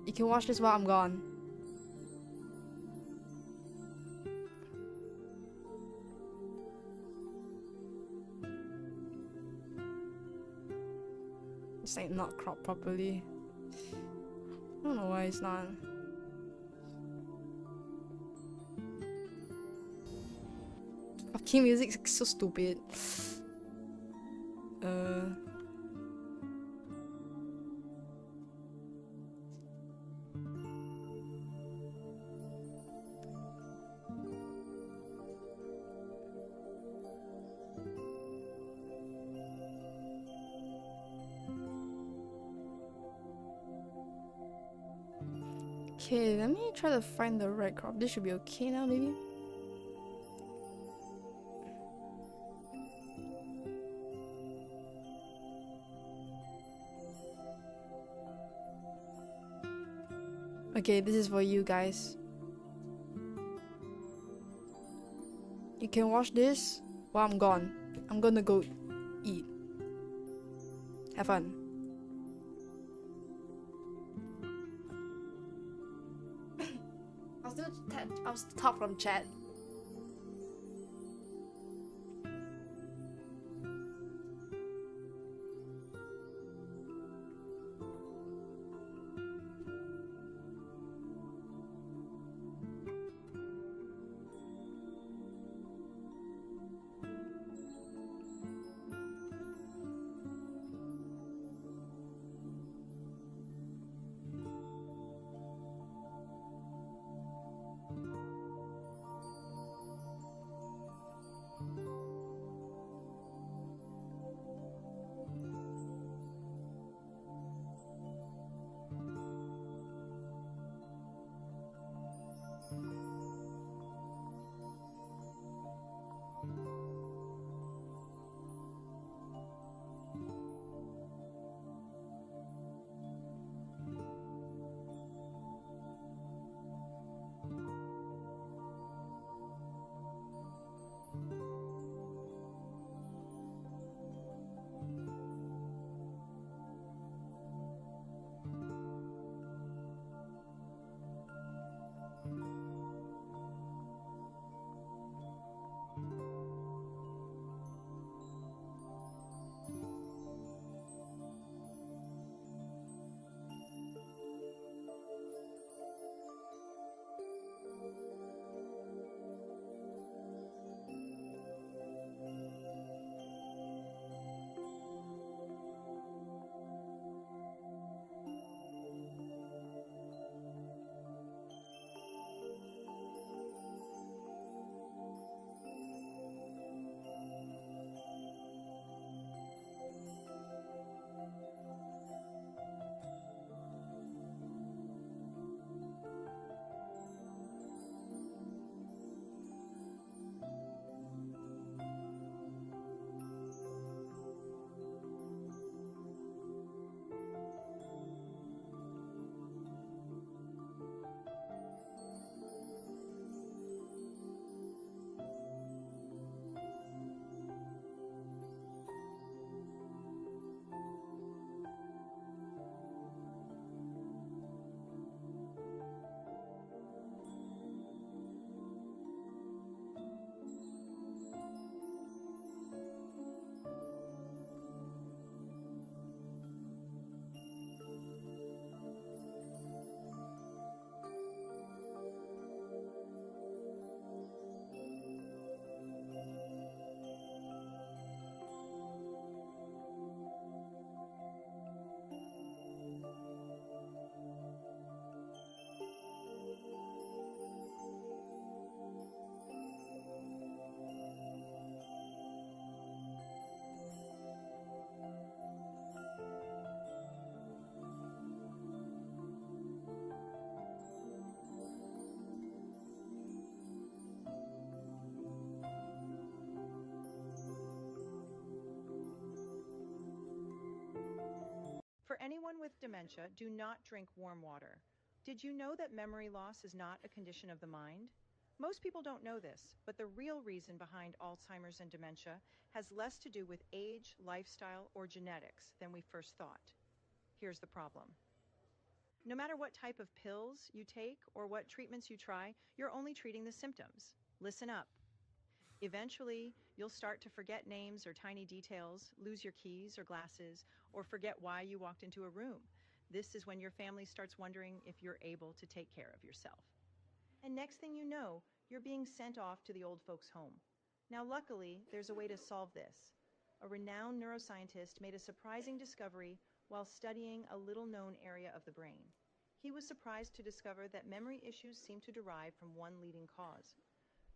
You can watch this while I'm gone. It's like not cropped properly. I don't know why it's not. Fucking music is so stupid. Okay, let me try to find the right crop. This should be okay now, maybe. Okay, this is for you guys. You can watch this while I'm gone. I'm gonna go eat. Have fun. I'll still talk from chat. For anyone with dementia, do not drink warm water. Did you know that memory loss is not a condition of the mind? Most people don't know this, but the real reason behind Alzheimer's and dementia has less to do with age, lifestyle, or genetics than we first thought. Here's the problem. No matter what type of pills you take or what treatments you try, you're only treating the symptoms. Listen up. Eventually, you'll start to forget names or tiny details, lose your keys or glasses, or forget why you walked into a room. This is when your family starts wondering if you're able to take care of yourself. And next thing you know, you're being sent off to the old folks' home. Now, luckily, there's a way to solve this. A renowned neuroscientist made a surprising discovery while studying a little-known area of the brain. He was surprised to discover that memory issues seem to derive from one leading cause.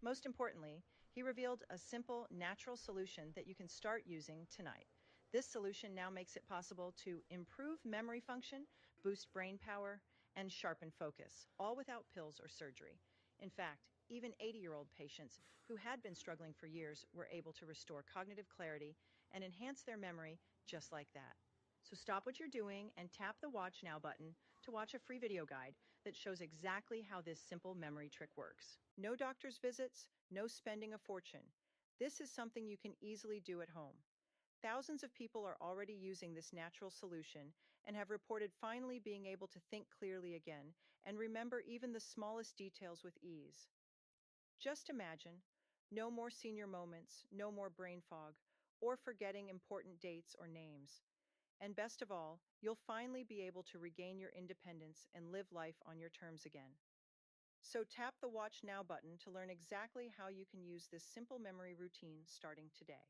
Most importantly, he revealed a simple, natural solution that you can start using tonight. This solution now makes it possible to improve memory function, boost brain power, and sharpen focus, all without pills or surgery. In fact, even 80-year-old patients who had been struggling for years were able to restore cognitive clarity and enhance their memory just like that. So stop what you're doing and tap the Watch Now button to watch a free video guide that shows exactly how this simple memory trick works. No doctor's visits, no spending a fortune. This is something you can easily do at home. Thousands of people are already using this natural solution and have reported finally being able to think clearly again and remember even the smallest details with ease. Just imagine, no more senior moments, no more brain fog, or forgetting important dates or names. And best of all, you'll finally be able to regain your independence and live life on your terms again. So tap the Watch Now button to learn exactly how you can use this simple memory routine starting today.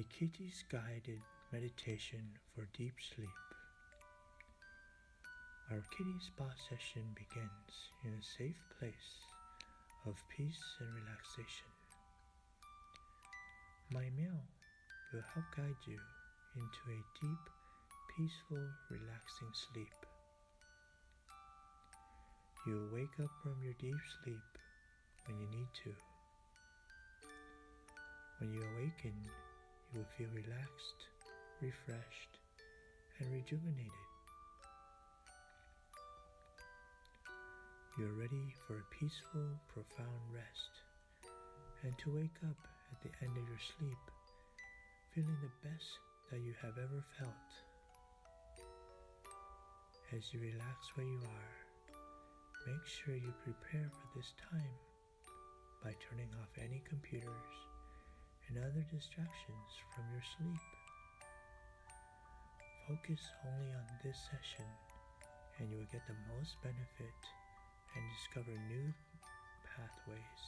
A kitty's guided meditation for deep sleep. Our kitty spa session begins in a safe place of peace and relaxation. My meow will help guide you into a deep, peaceful, relaxing sleep. You will wake up from your deep sleep when you need to. When you awaken, you will feel relaxed, refreshed, and rejuvenated. You are ready for a peaceful, profound rest, and to wake up at the end of your sleep feeling the best that you have ever felt. As you relax where you are, make sure you prepare for this time by turning off any computers and other distractions from your sleep. Focus only on this session and you will get the most benefit and discover new pathways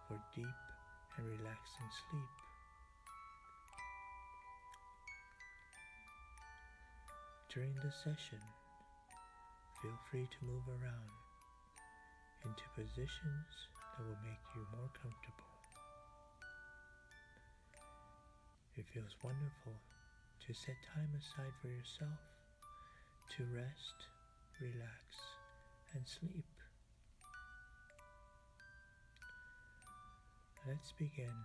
for deep and relaxing sleep. During the session, feel free to move around into positions that will make you more comfortable. It feels wonderful to set time aside for yourself to rest, relax, and sleep. Let's begin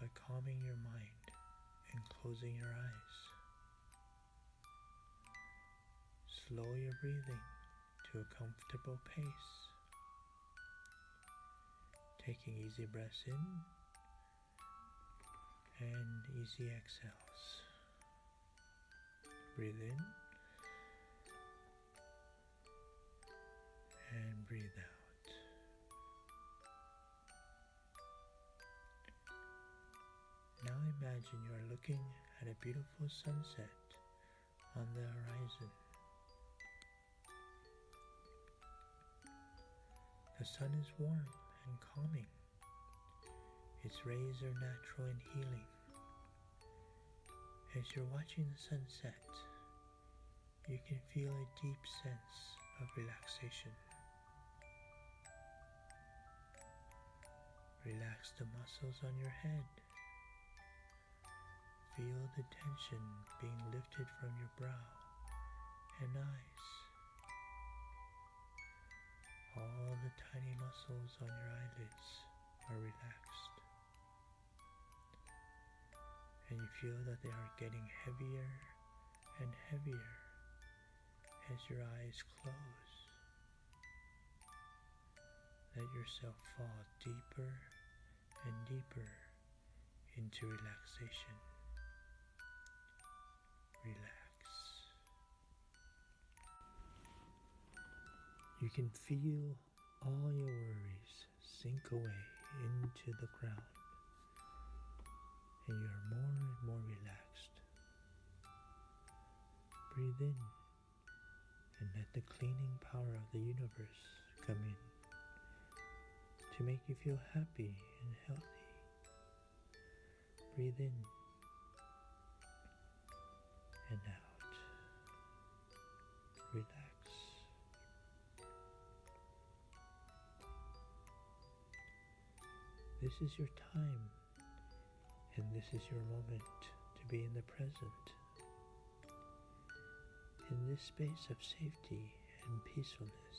by calming your mind and closing your eyes. Slow your breathing to a comfortable pace, taking easy breaths in and easy exhales. Breathe in and breathe out. Now imagine you are looking at a beautiful sunset on the horizon. The sun is warm and calming. Its rays are natural and healing. As you're watching the sunset, you can feel a deep sense of relaxation. Relax the muscles on your head. Feel the tension being lifted from your brow and eyes. All the tiny muscles on your eyelids are relaxed. And you feel that they are getting heavier and heavier as your eyes close. Let yourself fall deeper and deeper into relaxation. Relax. You can feel all your worries sink away into the ground, and you are more and more relaxed. Breathe in and let the cleaning power of the universe come in to make you feel happy and healthy. Breathe in and out. Relax. This is your time, and this is your moment to be in the present. In this space of safety and peacefulness,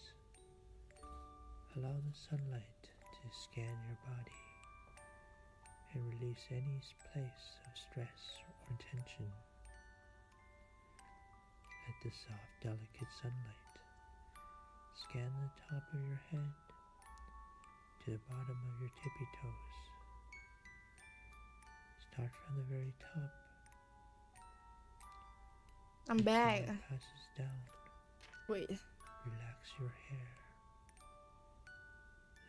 allow the sunlight to scan your body and release any place of stress or tension. Let the soft, delicate sunlight scan the top of your head to the bottom of your tippy toes. Start from the very top. I'm back. Passes down. Wait. Relax your hair.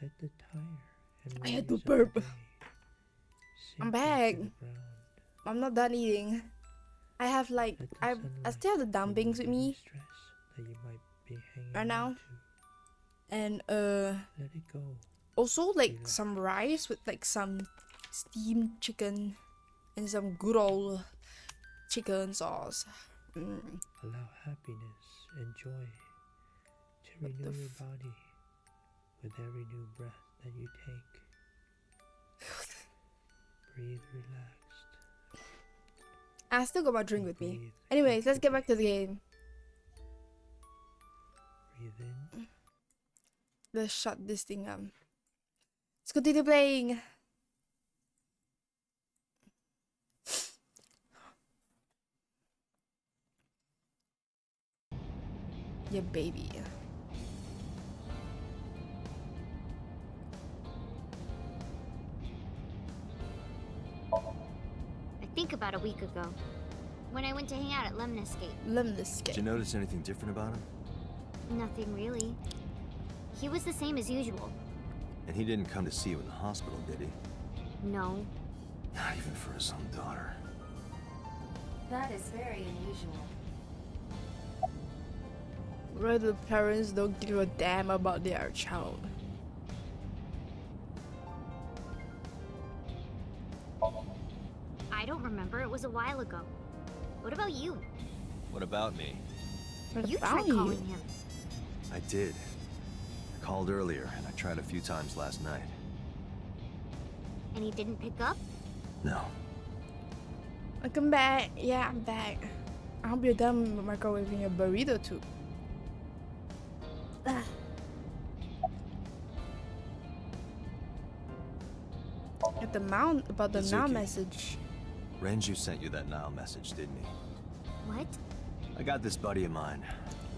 Let the tire and I had to worries of burp. the day I'm sink back. into the ground. I'm not done eating. I have like I still have the dumplings with me Stress that you might be hanging right now, on to. and Let it go. also like some rice with like some steamed chicken and some good old chicken sauce. Allow happiness and joy to renew your body with every new breath that you take. Breathe relaxed. I still got my drink with me. Breathe Anyways, let's get back to the game. Breathe in. Let's shut this thing up. Let's continue playing. Yeah, baby. I think about a week ago, when I went to hang out at Lemniscape. Did you notice anything different about him? Nothing really. He was the same as usual. And he didn't come to see you in the hospital, did he? No. Not even for his own daughter. That is very unusual. Where the parents don't give a damn about their child. I don't remember. It was a while ago. What about you? What about me? You tried calling him. I did. I called earlier, and I tried a few times last night. And he didn't pick up? No. Welcome back. Yeah, I'm back. I hope you're done microwaving your burrito too. At the mount about the now message. Renju sent you that now message, didn't he? What? I got this buddy of mine.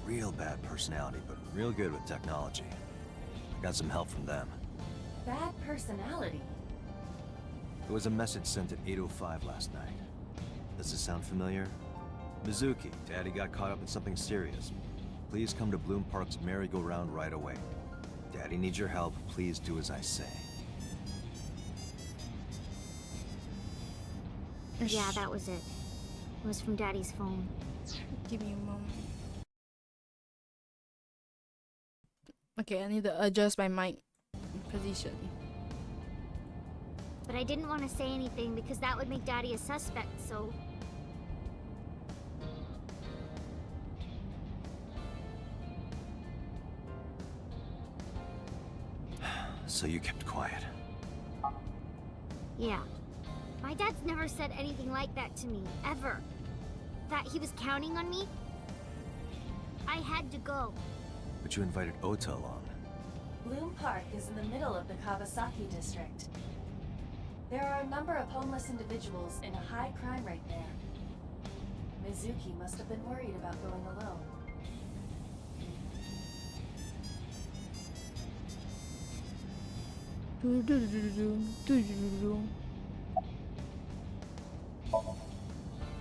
Real bad personality, but real good with technology. I got some help from them. Bad personality? There was a message sent at 8:05 last night. Does this sound familiar? Mizuki, Daddy got caught up in something serious. Please come to Bloom Park's merry-go-round right away. Daddy needs your help. Please do as I say. Yeah, that was it. It was from Daddy's phone. Give me a moment. Okay, I need to adjust my mic position. But I didn't want to say anything because that would make Daddy a suspect, so... So you kept quiet. Yeah. My dad's never said anything like that to me, ever. That he was counting on me. I had to go. But you invited Ota along. Bloom Park is in the middle of the Kawasaki district. There are a number of homeless individuals and a high crime rate there. Mizuki must have been worried about going alone.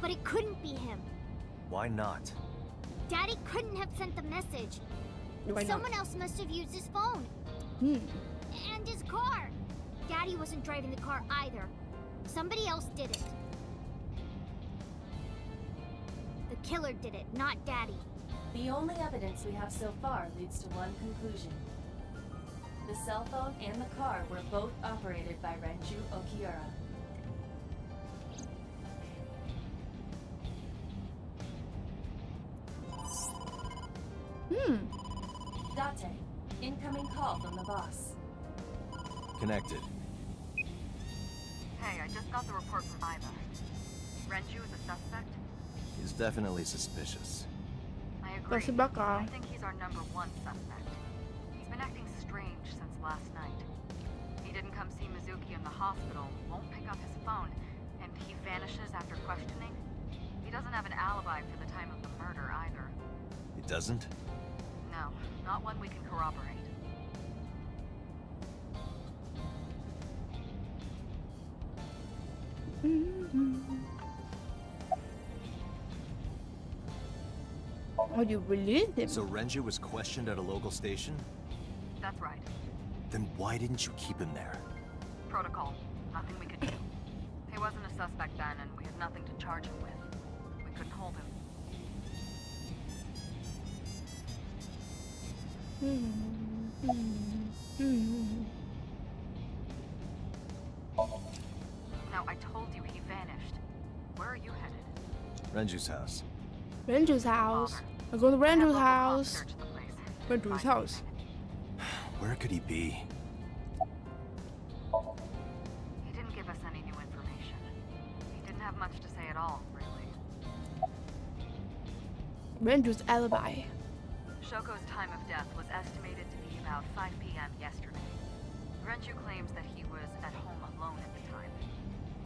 But it couldn't be him. Why not? Daddy couldn't have sent the message. Why not? Someone else must have used his phone. And his car. Daddy wasn't driving the car either. Somebody else did it. The killer did it, not Daddy. The only evidence we have so far leads to one conclusion. The cell phone and the car were both operated by Renju Okiura. Date, incoming call from the boss. Connected. Hey, I just got the report from Iva. Renju is a suspect? He's definitely suspicious. I agree. Kasi baka. I think he's our #1 suspect. He's been acting strange since last night. He didn't come see Mizuki in the hospital, won't pick up his phone, and he vanishes after questioning. He doesn't have an alibi for the time of the murder either. He doesn't? No, not one we can corroborate. Oh, you released him? So Renju was questioned at a local station? That's right. Then why didn't you keep him there? Protocol. Nothing we could do. He wasn't a suspect then, and we had nothing to charge him with. We couldn't hold him. Now, I told you he vanished. Where are you headed? Renju's house. Renju's house. I'm going to Renju's house. Search the place. Renju's house. Where could he be? He didn't give us any new information. He didn't have much to say at all, really. Renju's alibi. Shoko's time of death was estimated to be about 5 p.m. yesterday. Renju claims that he was at home alone at the time.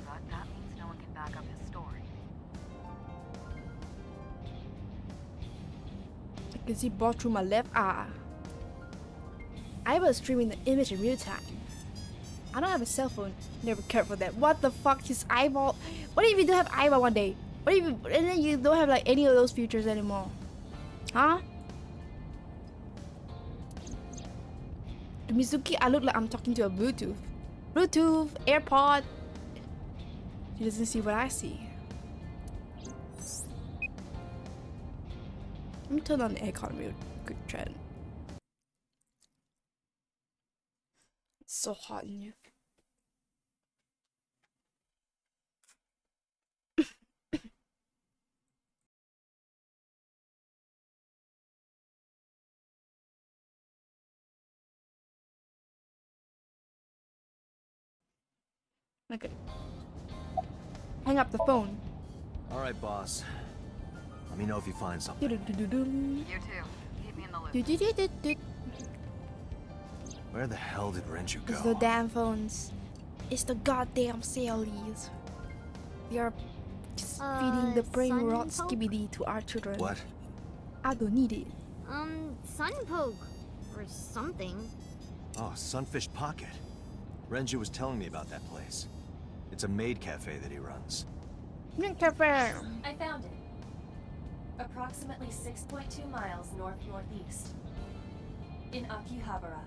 But that means no one can back up his story. I can see balls through my left eye. I was streaming the image in real time. I don't have a cell phone. Never cared for that. What the fuck? His eyeball. What if you don't have eyeball one day? What if you, and then you don't have like any of those features anymore? Huh? To Mizuki, I look like I'm talking to a Bluetooth. Bluetooth, AirPod. She doesn't see what I see. Let me turn on the aircon real quick, trend. It's so hot in here. Okay. Hang up the phone. All right, boss. Let me know if you find something. You too. Keep me in the loop. Where the hell did Renju go? It's the damn phones. It's the goddamn salies. They are just feeding the brain rot skibidi to our children. What? I don't need it. Sunpoke. Or something. Oh, Sunfish Pocket. Renju was telling me about that place. It's a maid cafe that he runs. Cafe. I found it. Approximately 6.2 miles north-northeast. In Akihabara.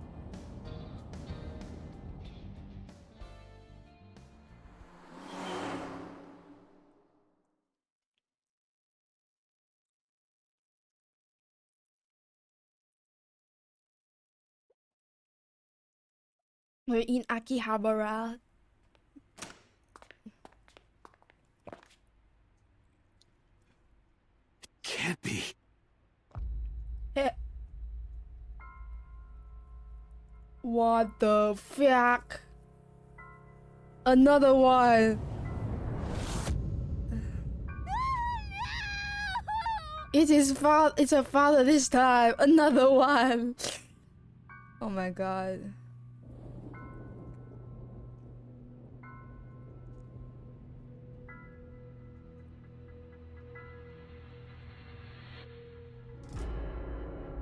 We're in Akihabara. Can't be. What the fuck? Another one. It is father. It's a father this time. Another one. Oh my god.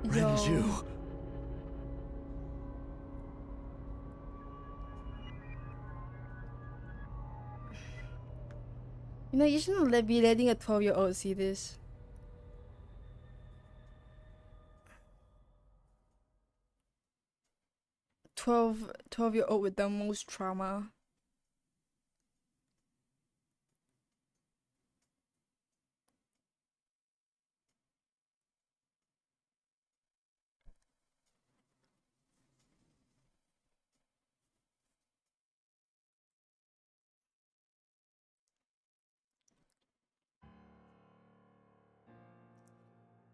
Renju. You know, you shouldn't be letting a 12-year-old see this. Twelve-year-old with the most trauma.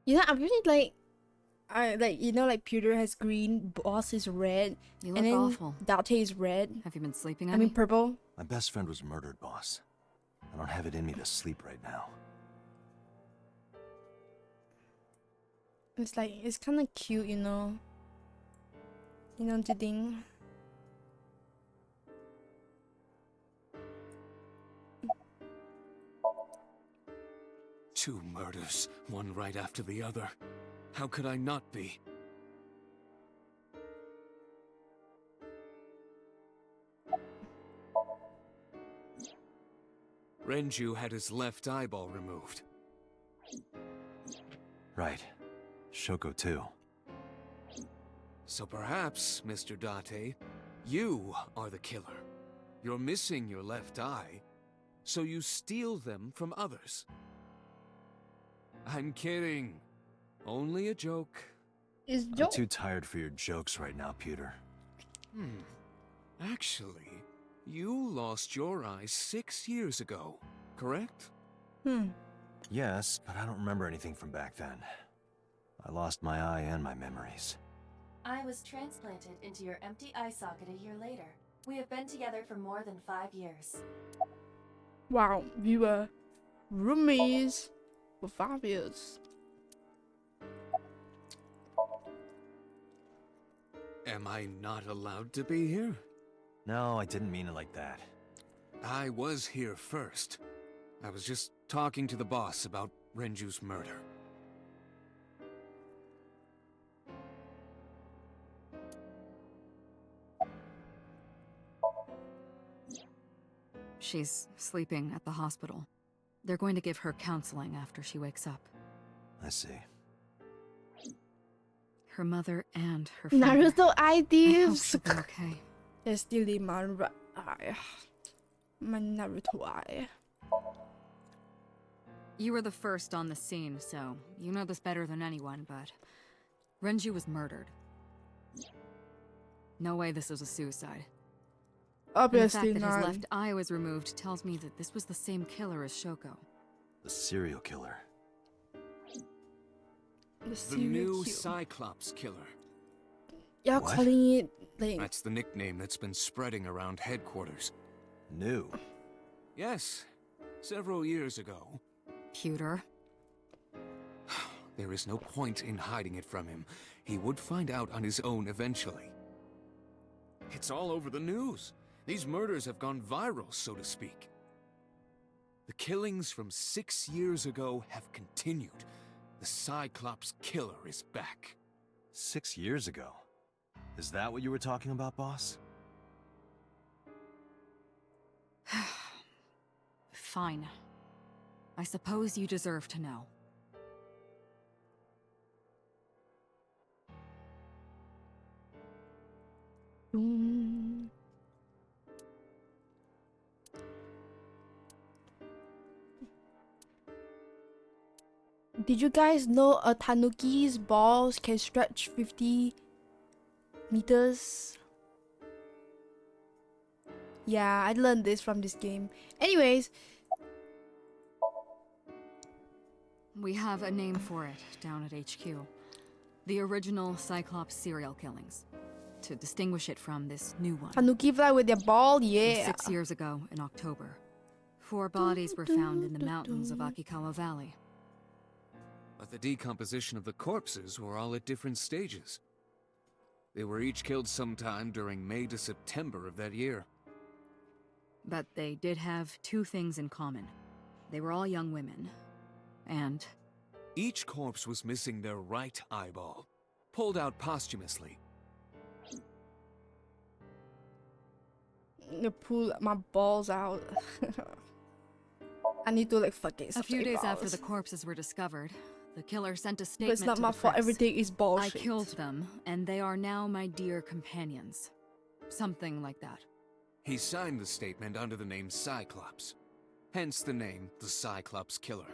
You know, I'm really like, you know, like Pewter has green, Boss is red, You look and then awful. Date is red. Have you been sleeping? I mean purple. My best friend was murdered, boss. I don't have it in me to sleep right now. It's like, it's kind of cute, you know. You know the thing. Two murders, one right after the other. How could I not be? Renju had his left eyeball removed. Right. Shoko too. So perhaps, Mr. Date, you are the killer. You're missing your left eye, so you steal them from others. I'm kidding. Only a joke. I'm too tired for your jokes right now, Pewter. Actually, you lost your eye 6 years ago, correct? Yes, but I don't remember anything from back then. I lost my eye and my memories. I was transplanted into your empty eye socket a year later. We have been together for more than 5 years. Wow, we were roomies for 5 years. Am I not allowed to be here? No, I didn't mean it like that. I was here first. I was just talking to the boss about Renju's murder. She's sleeping at the hospital. They're going to give her counseling after she wakes up. I see. Her mother and her father. Naruto ideas. Okay. They're stealing my eye. My Naruto eye. You were the first on the scene, so you know this better than anyone, but Renju was murdered. No way this was a suicide. Obviously and the fact that not. his left eye was removed tells me that this was the same killer as Shoko. The serial killer. The new Cyclops killer. Y'all calling it like... That's the nickname that's been spreading around headquarters. New? Yes, several years ago. Pewter. There is no point in hiding it from him. He would find out on his own eventually. It's all over the news. These murders have gone viral, so to speak. The killings from 6 years ago have continued. The Cyclops killer is back. 6 years ago? Is that what you were talking about, boss? Fine. I suppose you deserve to know. Did you guys know a tanuki's balls can stretch 50 meters? Yeah, I learned this from this game. Anyways. We have a name for it down at HQ. The original Cyclops serial killings. To distinguish it from this new one. Tanuki fly with their ball, yeah. 6 years ago, in October, 4 bodies were found in the mountains of Akikawa Valley. But the decomposition of the corpses were all at different stages. They were each killed sometime during May to September of that year. But they did have 2 things in common. They were all young women. And... each corpse was missing their right eyeball, pulled out posthumously. To pull my balls out. I need to like fucking. A few days after the corpses were discovered, the killer sent a statement. But it's not to my the fault. press. Everything is bullshit. I killed them, and they are now my dear companions. Something like that. He signed the statement under the name Cyclops. Hence the name, the Cyclops Killer.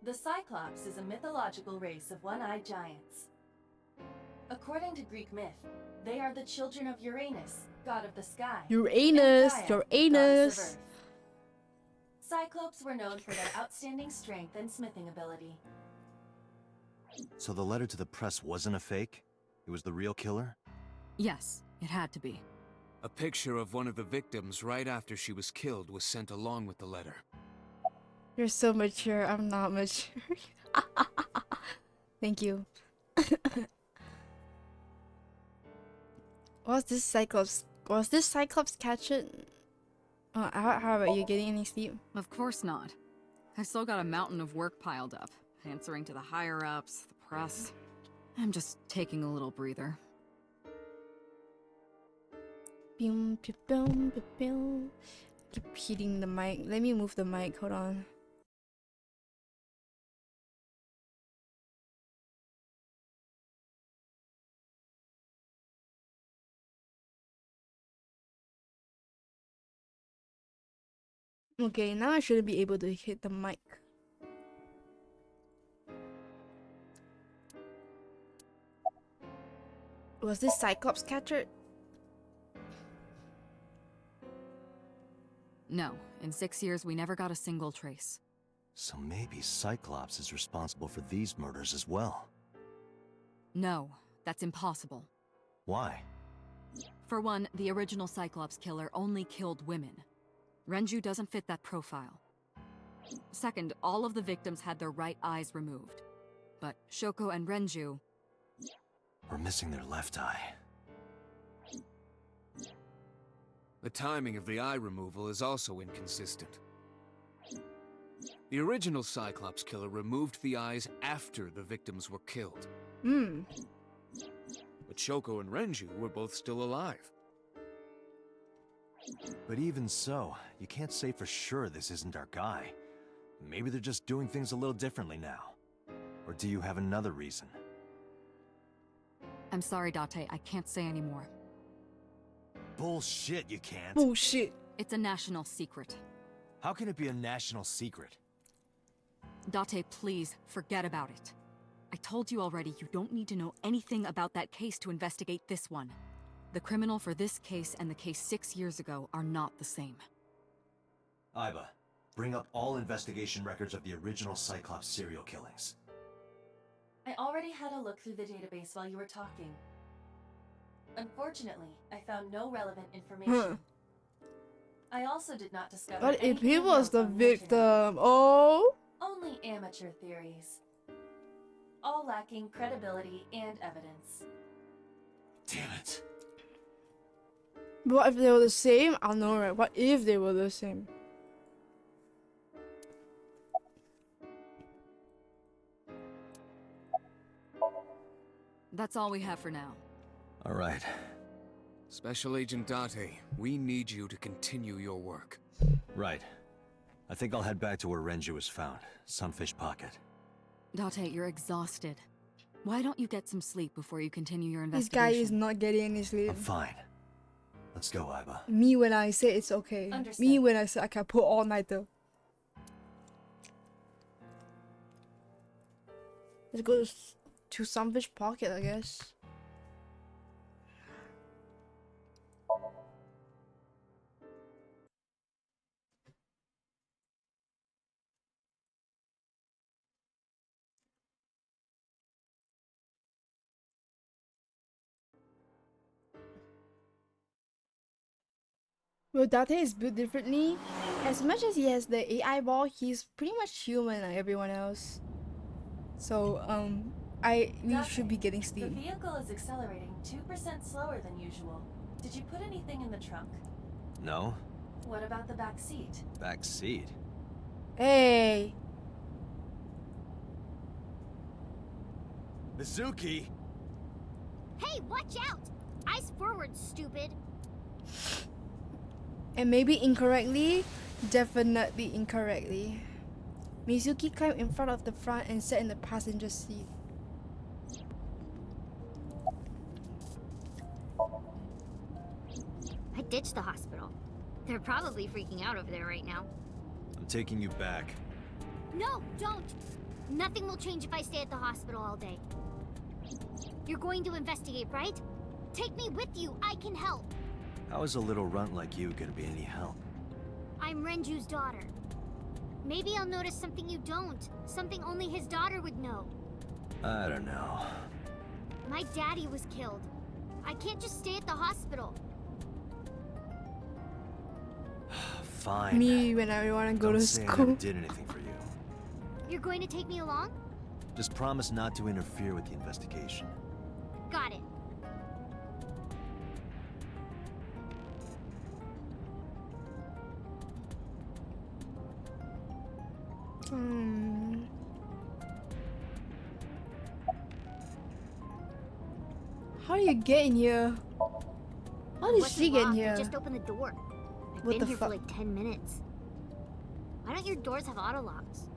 The Cyclops is a mythological race of one-eyed giants. According to Greek myth, they are the children of Uranus, god of the sky. Uranus, and Gaia, Uranus. goddess of Earth. Cyclopes were known for their outstanding strength and smithing ability. So the letter to the press wasn't a fake? It was the real killer? Yes, it had to be. A picture of one of the victims right after she was killed was sent along with the letter. You're so mature. I'm not mature. Thank you. Was this Cyclops catching? How about you? Getting any sleep? Of course not. I've still got a mountain of work piled up, answering to the higher-ups, the press. I'm just taking a little breather. Keep hitting the mic. Let me move the mic. Hold on. Okay, now I shouldn't be able to hit the mic. Was this Cyclops captured? No, in 6 years we never got a single trace. So maybe Cyclops is responsible for these murders as well. No, that's impossible. Why? For one, the original Cyclops killer only killed women. Renju doesn't fit that profile. Second, all of the victims had their right eyes removed. But Shoko and Renju... We're missing their left eye. The timing of the eye removal is also inconsistent. The original Cyclops killer removed the eyes after the victims were killed. But Shoko and Renju were both still alive. But even so, you can't say for sure this isn't our guy. Maybe they're just doing things a little differently now. Or do you have another reason? I'm sorry, Date, I can't say anymore. Bullshit, you can't. Bullshit. It's a national secret. How can it be a national secret? Date, please, forget about it. I told you already, you don't need to know anything about that case to investigate this one. The criminal for this case and the case 6 years ago are not the same. Aiba, bring up all investigation records of the original Cyclops serial killings. I already had a look through the database while you were talking. Unfortunately, I found no relevant information. I also did not discover But if anything he of was note the on the internet. victim, oh? Only amateur theories. All lacking credibility and evidence. Damn it. But what if they were the same? I know, right? What if they were the same? That's all we have for now. All right. Special Agent Date, we need you to continue your work. Right. I think I'll head back to where Renju was found. Sunfish Pocket. Date, you're exhausted. Why don't you get some sleep before you continue your This investigation? guy is not getting any sleep. I'm fine. Let's go, Aiba. Me when I say it's okay. Understood. Me when I say I can put all nighter. Let's go to Sunfish Pocket, I guess. Well, Date is built differently. As much as he has the AI ball, he's pretty much human like everyone else. So, we Date, should be getting the sleep. vehicle is accelerating 2% slower than usual. Did you put anything in the trunk? No? What about the back seat? Back seat. Hey! Mizuki! Hey, watch out! Eyes forward, stupid. And maybe incorrectly? Definitely incorrectly. Mizuki climbed in front of the front and sat in the passenger seat. I ditched the hospital. They're probably freaking out over there right now. I'm taking you back. No, don't! Nothing will change if I stay at the hospital all day. You're going to investigate, right? Take me with you, I can help. How is a little runt like you gonna be any help? I'm Renju's daughter. Maybe I'll notice something you don't. Something only his daughter would know. I don't know. My daddy was killed. I can't just stay at the hospital. Fine. Me when I want to go Don't to say I school. never did anything for you. You're going to take me along? Just promise not to interfere with the investigation. Got it. How do you get in here? How did she get in Locked. here? Just open the door. I've What been the here fuck? for like 10 minutes. Why don't your doors have auto locks?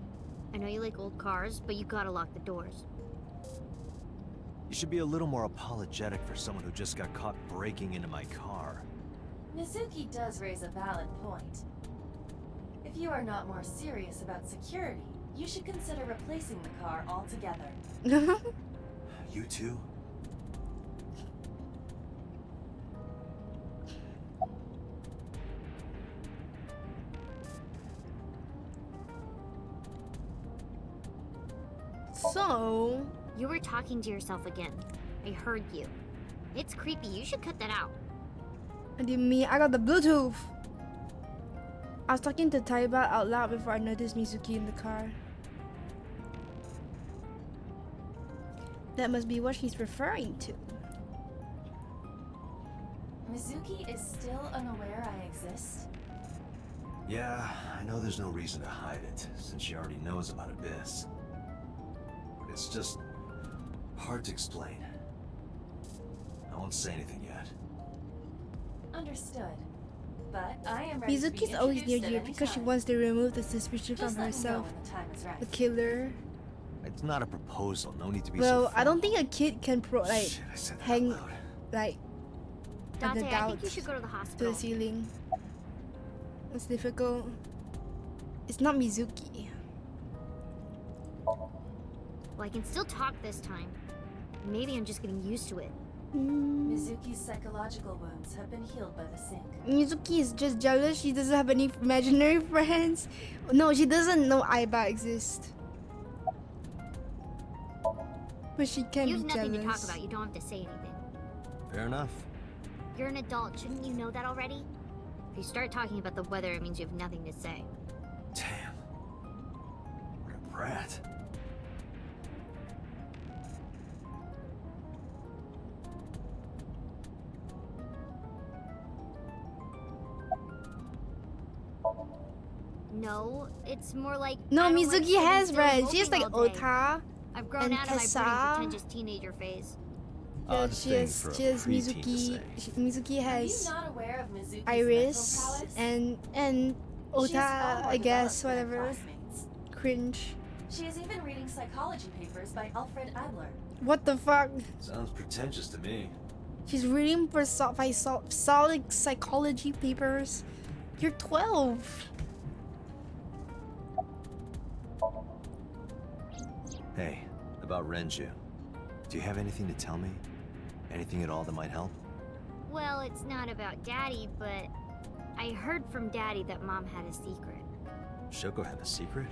I know you like old cars, but you gotta lock the doors. You should be a little more apologetic for someone who just got caught breaking into my car. Mizuki does raise a valid point. If you are not more serious about security, you should consider replacing the car altogether. You too? So... You were talking to yourself again. I heard you. It's creepy. You should cut that out. What do you mean? I got the Bluetooth. I was talking to Taiba out loud before I noticed Mizuki in the car. That must be what she's referring to. Mizuki is still unaware I exist? Yeah, I know there's no reason to hide it, since she already knows about Abyss. But it's just hard to explain. I won't say anything yet. Understood. But I am ready to be Mizuki's always near introduced you at any because she time. wants to remove the suspicion Just from let me know herself. when the time is right. The killer. It's not a proposal, no need to be Well, so I don't think a kid can Shit, I said that hang out loud. like Dante, the I doubt think you should go to the to hospital. the ceiling. It's difficult. It's not Mizuki. Well, I can still talk this time. Maybe I'm just getting used to it. Mizuki's psychological wounds have been healed by the sink. Mizuki is just jealous she doesn't have any imaginary friends. No, she doesn't know Aiba exists. But she can You be have nothing jealous. to talk about. You don't have to say anything. Fair enough. You're an adult. Shouldn't you know that already? If you start talking about the weather, it means you have nothing to say. Damn. What a brat. No, it's more like No, I don't like Mizuki sitting has still friends. She has moping like all day. Ota. I've grown and out of my Tessa. pretty pretentious teenager phase. Yeah, Odd she thing has, for a she has preteen to Mizuki. say. Mizuki Are you has not aware of Mizuki's Iris mental prowess? and Ota, She's far more I guess, developed than her whatever. classmates. Cringe. She is even reading psychology papers by Alfred Adler. What the fuck? Sounds pretentious to me. She's reading for solid psychology papers. You're 12. Hey, about Renju. Do you have anything to tell me? Anything at all that might help? Well, it's not about Daddy, but I heard from Daddy that Mom had a secret. Shoko had a secret?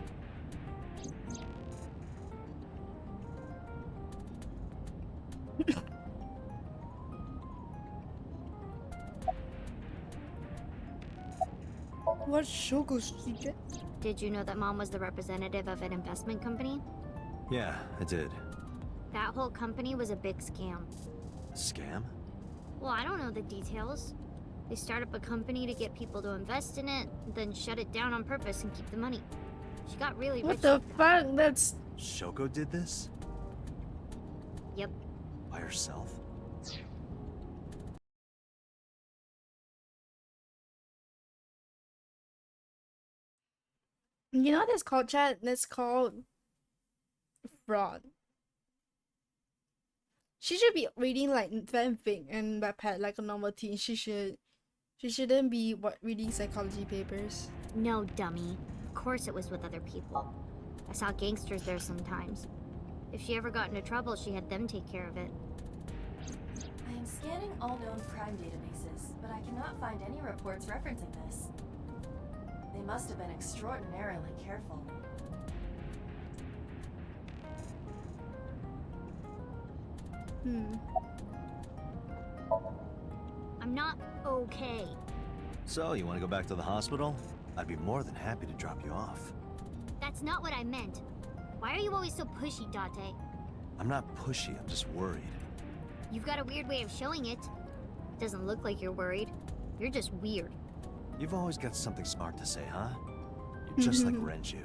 What's Shoko's secret? Did you know that Mom was the representative of an investment company? Yeah, I did. That whole company was a big scam. A scam? Well, I don't know the details. They start up a company to get people to invest in it, then shut it down on purpose and keep the money. She got really rich. What the fuck? That's... Shoko did this? Yep. By herself? You know what that's called, chat? That's called fraud. She should be reading like fanfic and Wattpad like a normal teen. She shouldn't be reading psychology papers. No, dummy. Of course it was with other people. I saw gangsters there sometimes. If she ever got into trouble, she had them take care of it. I am scanning all known crime databases, but I cannot find any reports referencing this. They must have been extraordinarily careful. I'm not okay. So, you want to go back to the hospital? I'd be more than happy to drop you off. That's not what I meant. Why are you always so pushy, Date? I'm not pushy, I'm just worried. You've got a weird way of showing it. Doesn't look like you're worried. You're just weird. You've always got something smart to say, huh? You're just like Renju.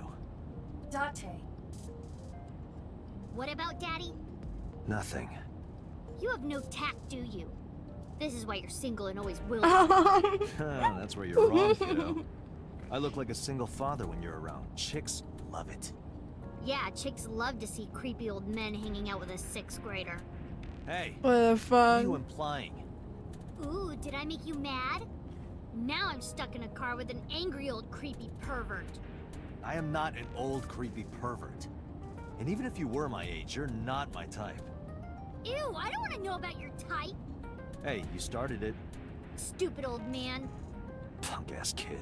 Date. What about Daddy? Nothing. You have no tact, do you? This is why you're single and always will. That's where you're wrong, kiddo. I look like a single father when you're around. Chicks love it. Yeah, chicks love to see creepy old men hanging out with a 6th grader. Hey, What the what fuck? are you implying? Ooh, did I make you mad? Now I'm stuck in a car with an angry old creepy pervert. I am not an old creepy pervert. And even if you were my age, you're not my type. Ew, I don't want to know about your type. Hey, you started it. Stupid old man. Punk-ass kid.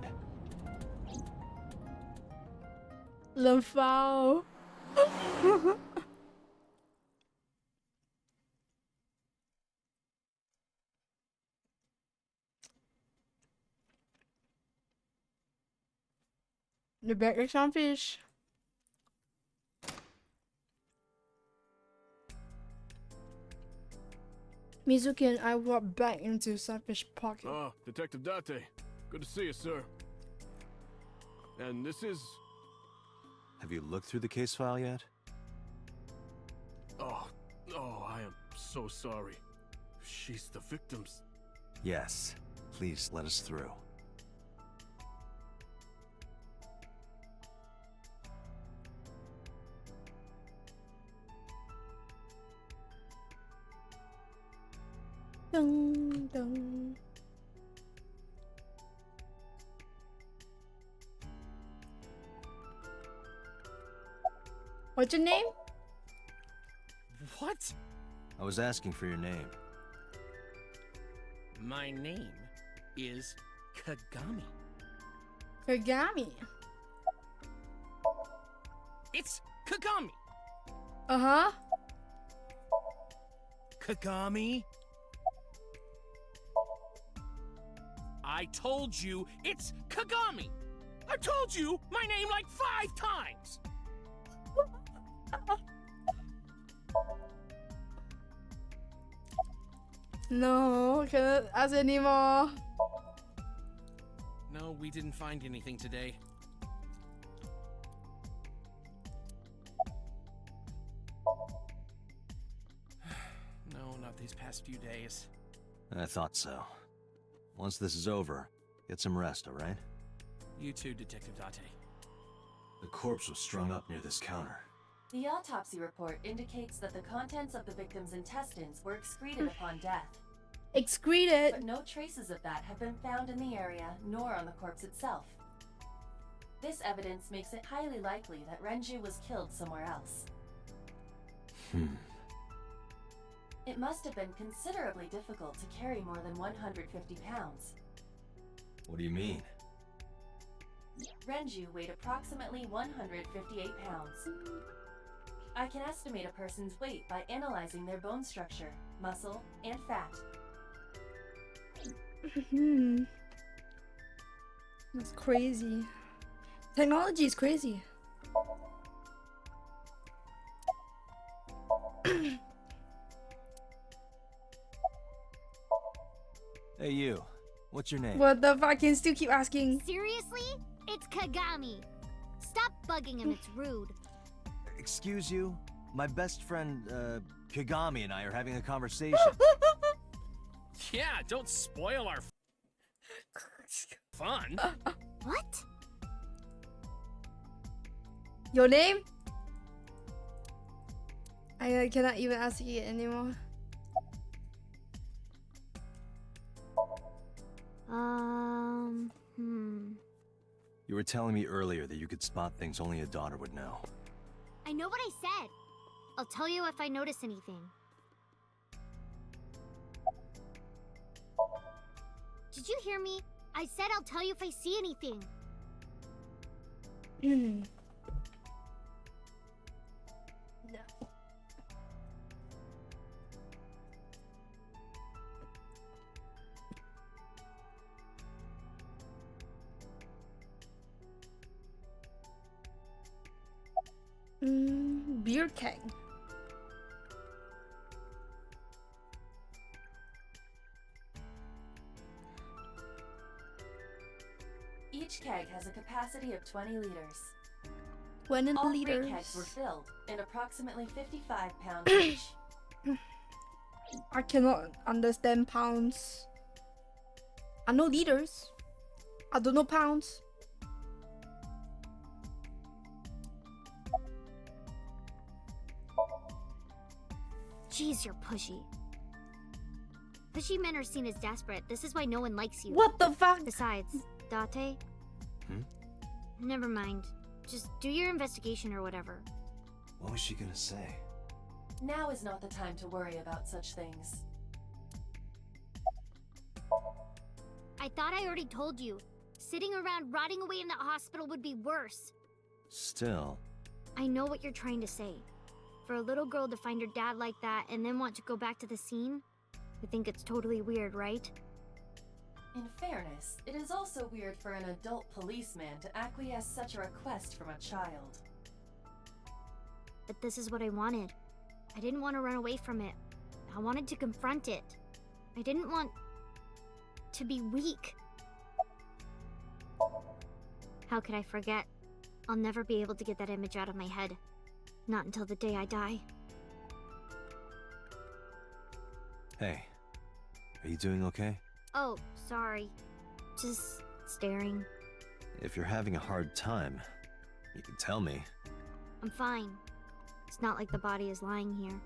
Lefao. The back is some fish. Mizuki and I walked back into Sunfish pocket. Ah, Detective Date. Good to see you, sir. And this is... Have you looked through the case file yet? Oh, I am so sorry. She's the victim's... Yes. Please let us through. Dun, dun. What's your name? What? I was asking for your name. My name is Kagami. Kagami. It's Kagami. Uh-huh. Kagami. I told you it's Kagami. I told you my name like 5 times. No, cannot ask anymore. No, we didn't find anything today. No, not these past few days. I thought so. Once this is over, get some rest, alright? You too, Detective Date. The corpse was strung up near this counter. The autopsy report indicates that the contents of the victim's intestines were excreted upon death. Excreted? But no traces of that have been found in the area, nor on the corpse itself. This evidence makes it highly likely that Renju was killed somewhere else. It must have been considerably difficult to carry more than 150 pounds. What do you mean? Renju weighed approximately 158 pounds. I can estimate a person's weight by analyzing their bone structure, muscle, and fat. That's crazy. Technology is crazy. Hey you, what's your name? What the fuck? I can still keep asking. Seriously? It's Kagami. Stop bugging him, it's rude. Excuse you? My best friend, Kagami and I are having a conversation. Yeah, don't spoil our fun. What? Your name? I cannot even ask you anymore. You were telling me earlier that you could spot things only a daughter would know. I know what I said. I'll tell you if I notice anything. Did you hear me? I said I'll tell you if I see anything. Beer keg. Each keg has a capacity of 20 liters. 20 All liters. 3 kegs were filled in approximately 55 pounds each. I cannot understand pounds. I know liters. I don't know pounds. Jeez, you're pushy. Pushy men are seen as desperate. This is why no one likes you. What the fuck? Besides, Date? Never mind. Just do your investigation or whatever. What was she gonna say? Now is not the time to worry about such things. I thought I already told you. Sitting around rotting away in that hospital would be worse. Still. I know what you're trying to say. For a little girl to find her dad like that and then want to go back to the scene, I think it's totally weird, right? In fairness, it is also weird for an adult policeman to acquiesce such a request from a child. But this is what I wanted. I didn't want to run away from it. I wanted to confront it. I didn't want to be weak. How could I forget? I'll never be able to get that image out of my head. Not until the day I die. Hey, are you doing okay? Oh, sorry. Just staring. If you're having a hard time, you can tell me. I'm fine. It's not like the body is lying here.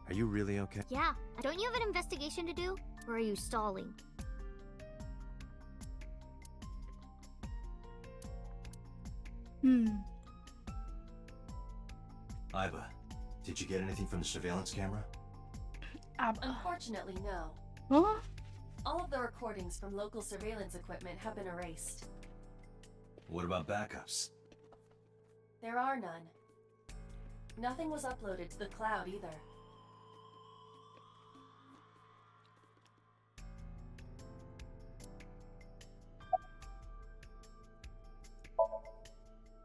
Are you really okay? Yeah. Don't you have an investigation to do? Or are you stalling? Iva, did you get anything from the surveillance camera? Unfortunately, no. Huh? All of the recordings from local surveillance equipment have been erased. What about backups? There are none. Nothing was uploaded to the cloud either.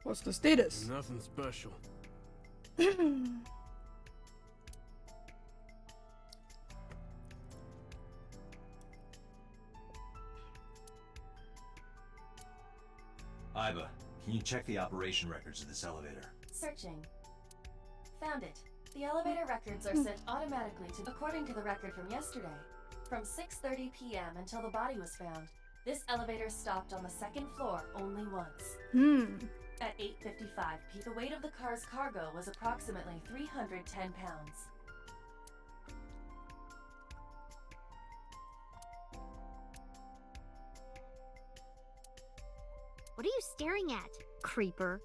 What's the status? Nothing special. Iva, can you check the operation records of this elevator? Searching. Found it. The elevator records are sent automatically to, according to the record from yesterday. From 6:30 p.m. until the body was found, this elevator stopped on the second floor only once. At 8:55 p.m., the weight of the car's cargo was approximately 310 pounds. What are you staring at, creeper?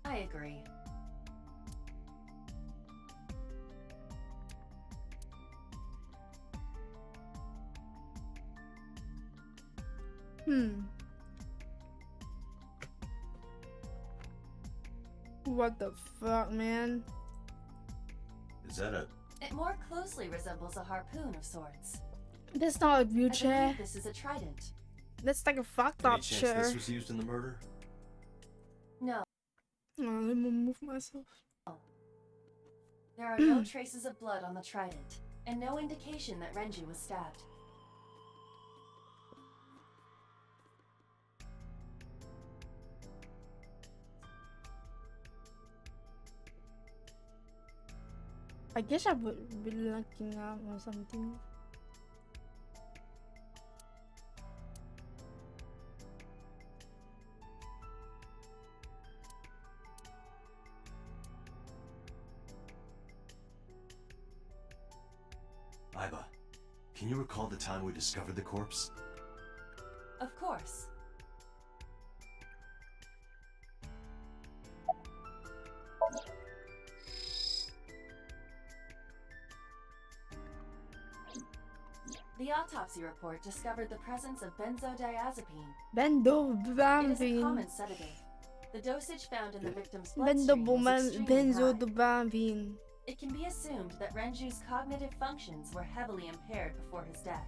I agree. What the fuck, man? Is that a... It more closely resembles a harpoon of sorts. That's not a I wheelchair. believe this is a trident. That's like a fucked Any up chance chair. this was used in the murder? No. Oh, let me move myself. There are no traces of blood on the trident, and no indication that Renju was stabbed. I guess I would be looking up or something. Iva, can you recall the time we discovered the corpse? Of course. The autopsy report discovered the presence of benzodiazepine. It is a common sedative. The dosage found in the victim's bloodstream was extremely high. Benzodiazepine. It can be assumed that Renju's cognitive functions were heavily impaired before his death.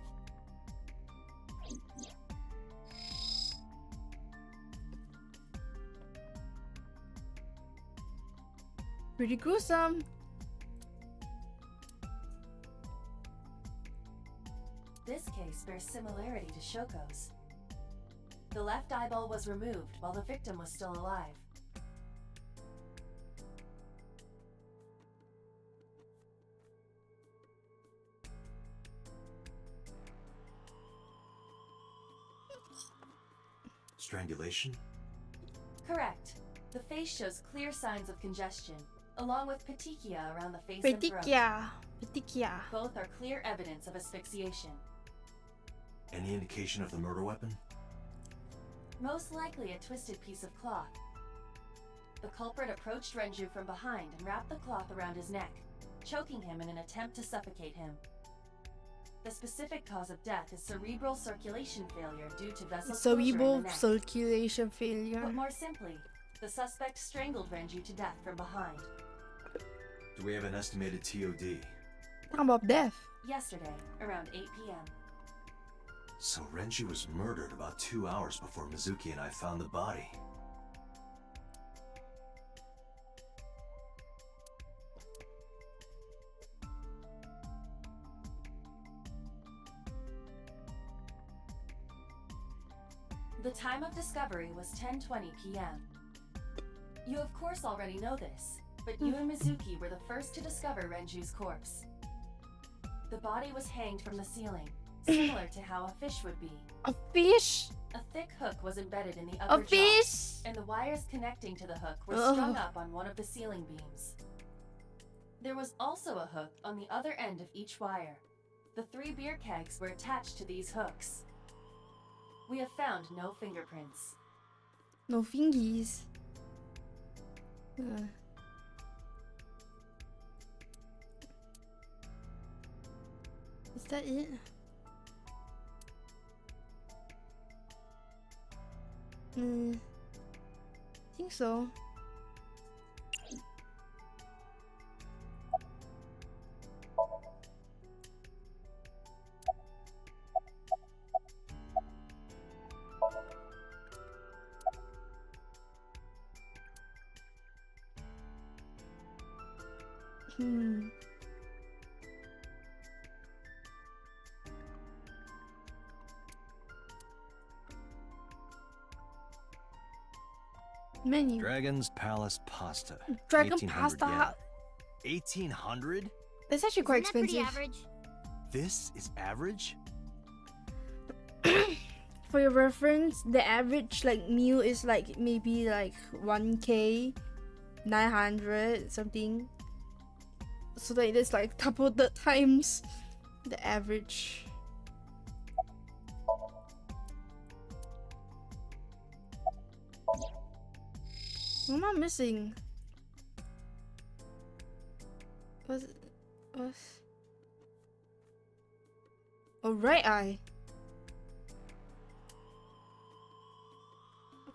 Pretty gruesome. This case bears similarity to Shoko's. The left eyeball was removed while the victim was still alive. Strangulation? Correct. The face shows clear signs of congestion, along with petechia around the face and throat. Petechia. Both are clear evidence of asphyxiation. Any indication of the murder weapon? Most likely a twisted piece of cloth. The culprit approached Renju from behind and wrapped the cloth around his neck, choking him in an attempt to suffocate him. The specific cause of death is cerebral circulation failure due to vessel closure in Cerebral the neck. circulation failure. But more simply, the suspect strangled Renju to death from behind. Do we have an estimated TOD? Talking about death. Yesterday, around 8 p.m. So Renju was murdered about 2 hours before Mizuki and I found the body. The time of discovery was 10:20 p.m. You of course already know this, but you and Mizuki were the first to discover Renju's corpse. The body was hanged from the ceiling, similar to how a fish would be. A fish? A thick hook was embedded in the upper A fish? jaw, and the wires connecting to the hook were Ugh. strung up on one of the ceiling beams. There was also a hook on the other end of each wire. The 3 beer kegs were attached to these hooks. We have found no fingerprints. No fingies. Is that it? I think so. Menu. Dragon's Palace pasta. Dragon 1800 pasta. yen. 1800? That's actually quite Isn't that pretty expensive. average? This is average? For your reference, the average like meal is like maybe like 1K, 900 something. So that it is like double the times the average. What am I missing? What's oh, right eye.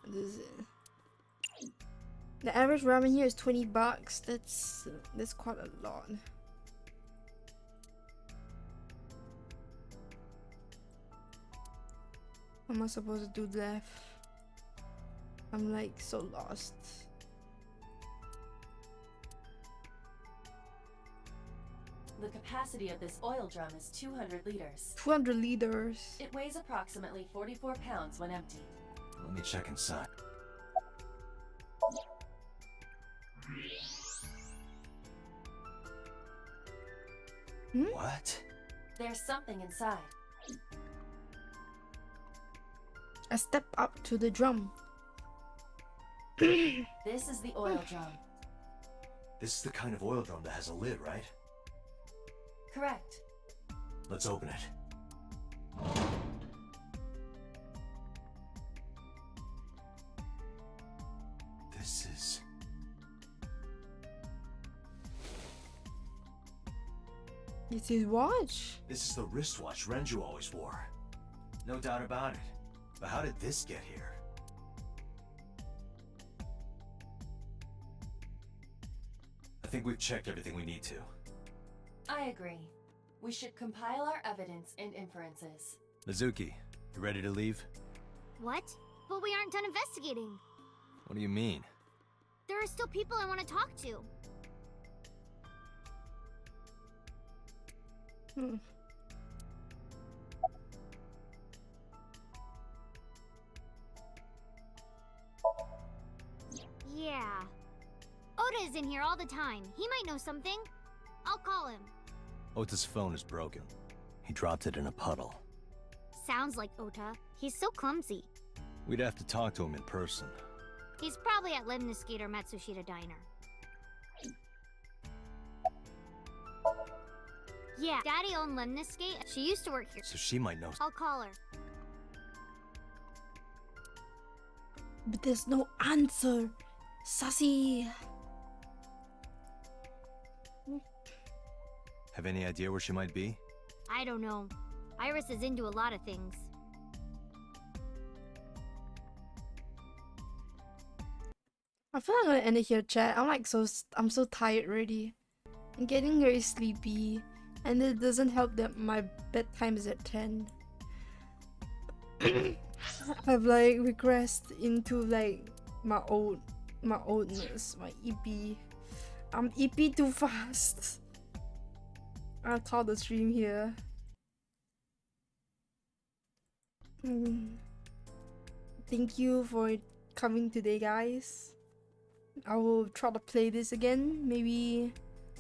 This is it. The average ramen here is 20 bucks. That's quite a lot. What am I supposed to do left? I'm like so lost. The capacity of this oil drum is 200 liters. 200 liters. It weighs approximately 44 pounds when emptied. Let me check inside. What? There's something inside. I step up to the drum. This is the oil drum. This is the kind of oil drum that has a lid, right? Correct. Let's open it. This is... It's his watch. This is the wristwatch Renju always wore. No doubt about it. But how did this get here? I think we've checked everything we need to. I agree. We should compile our evidence and inferences. Mizuki, you ready to leave? What? But we aren't done investigating. What do you mean? There are still people I want to talk to. Yeah. Oda is in here all the time. He might know something. I'll call him. Ota's phone is broken. He dropped it in a puddle. Sounds like Ota. He's so clumsy. We'd have to talk to him in person. He's probably at Lemniscate or Matsushita Diner. Yeah, Daddy owned Lemniscate. She used to work here. So she might know. I'll call her. But there's no answer. Sassy. Have any idea where she might be? I don't know. Iris is into a lot of things. I feel like I'm gonna end it here, chat. I'm so tired already. I'm getting very sleepy, and it doesn't help that my bedtime is at 10. I've like regressed into like my oldness, my EP. I'm EP too fast. I'll call the stream here. Thank you for coming today, guys. I will try to play this again. Maybe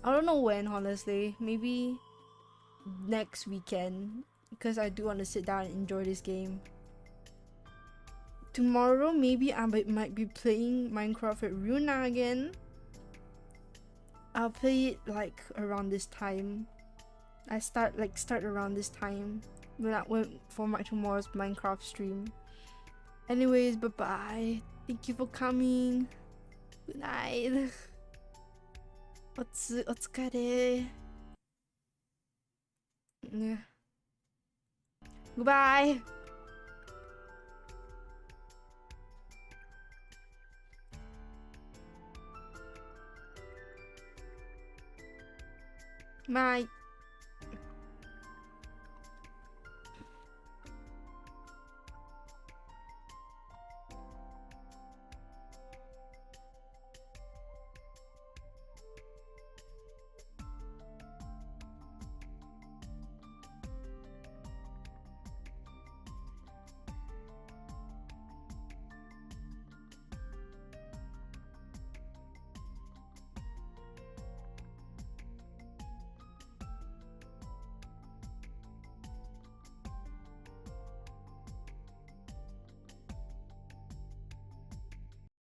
I don't know when, honestly. Maybe next weekend, because I do want to sit down and enjoy this game. Tomorrow, maybe I might be playing Minecraft at Runa again. I'll play it like around this time. I start around this time when I went for my tomorrow's Minecraft stream. Anyways, bye bye. Thank you for coming. Good night. Otsukare. Yeah. Goodbye. Bye.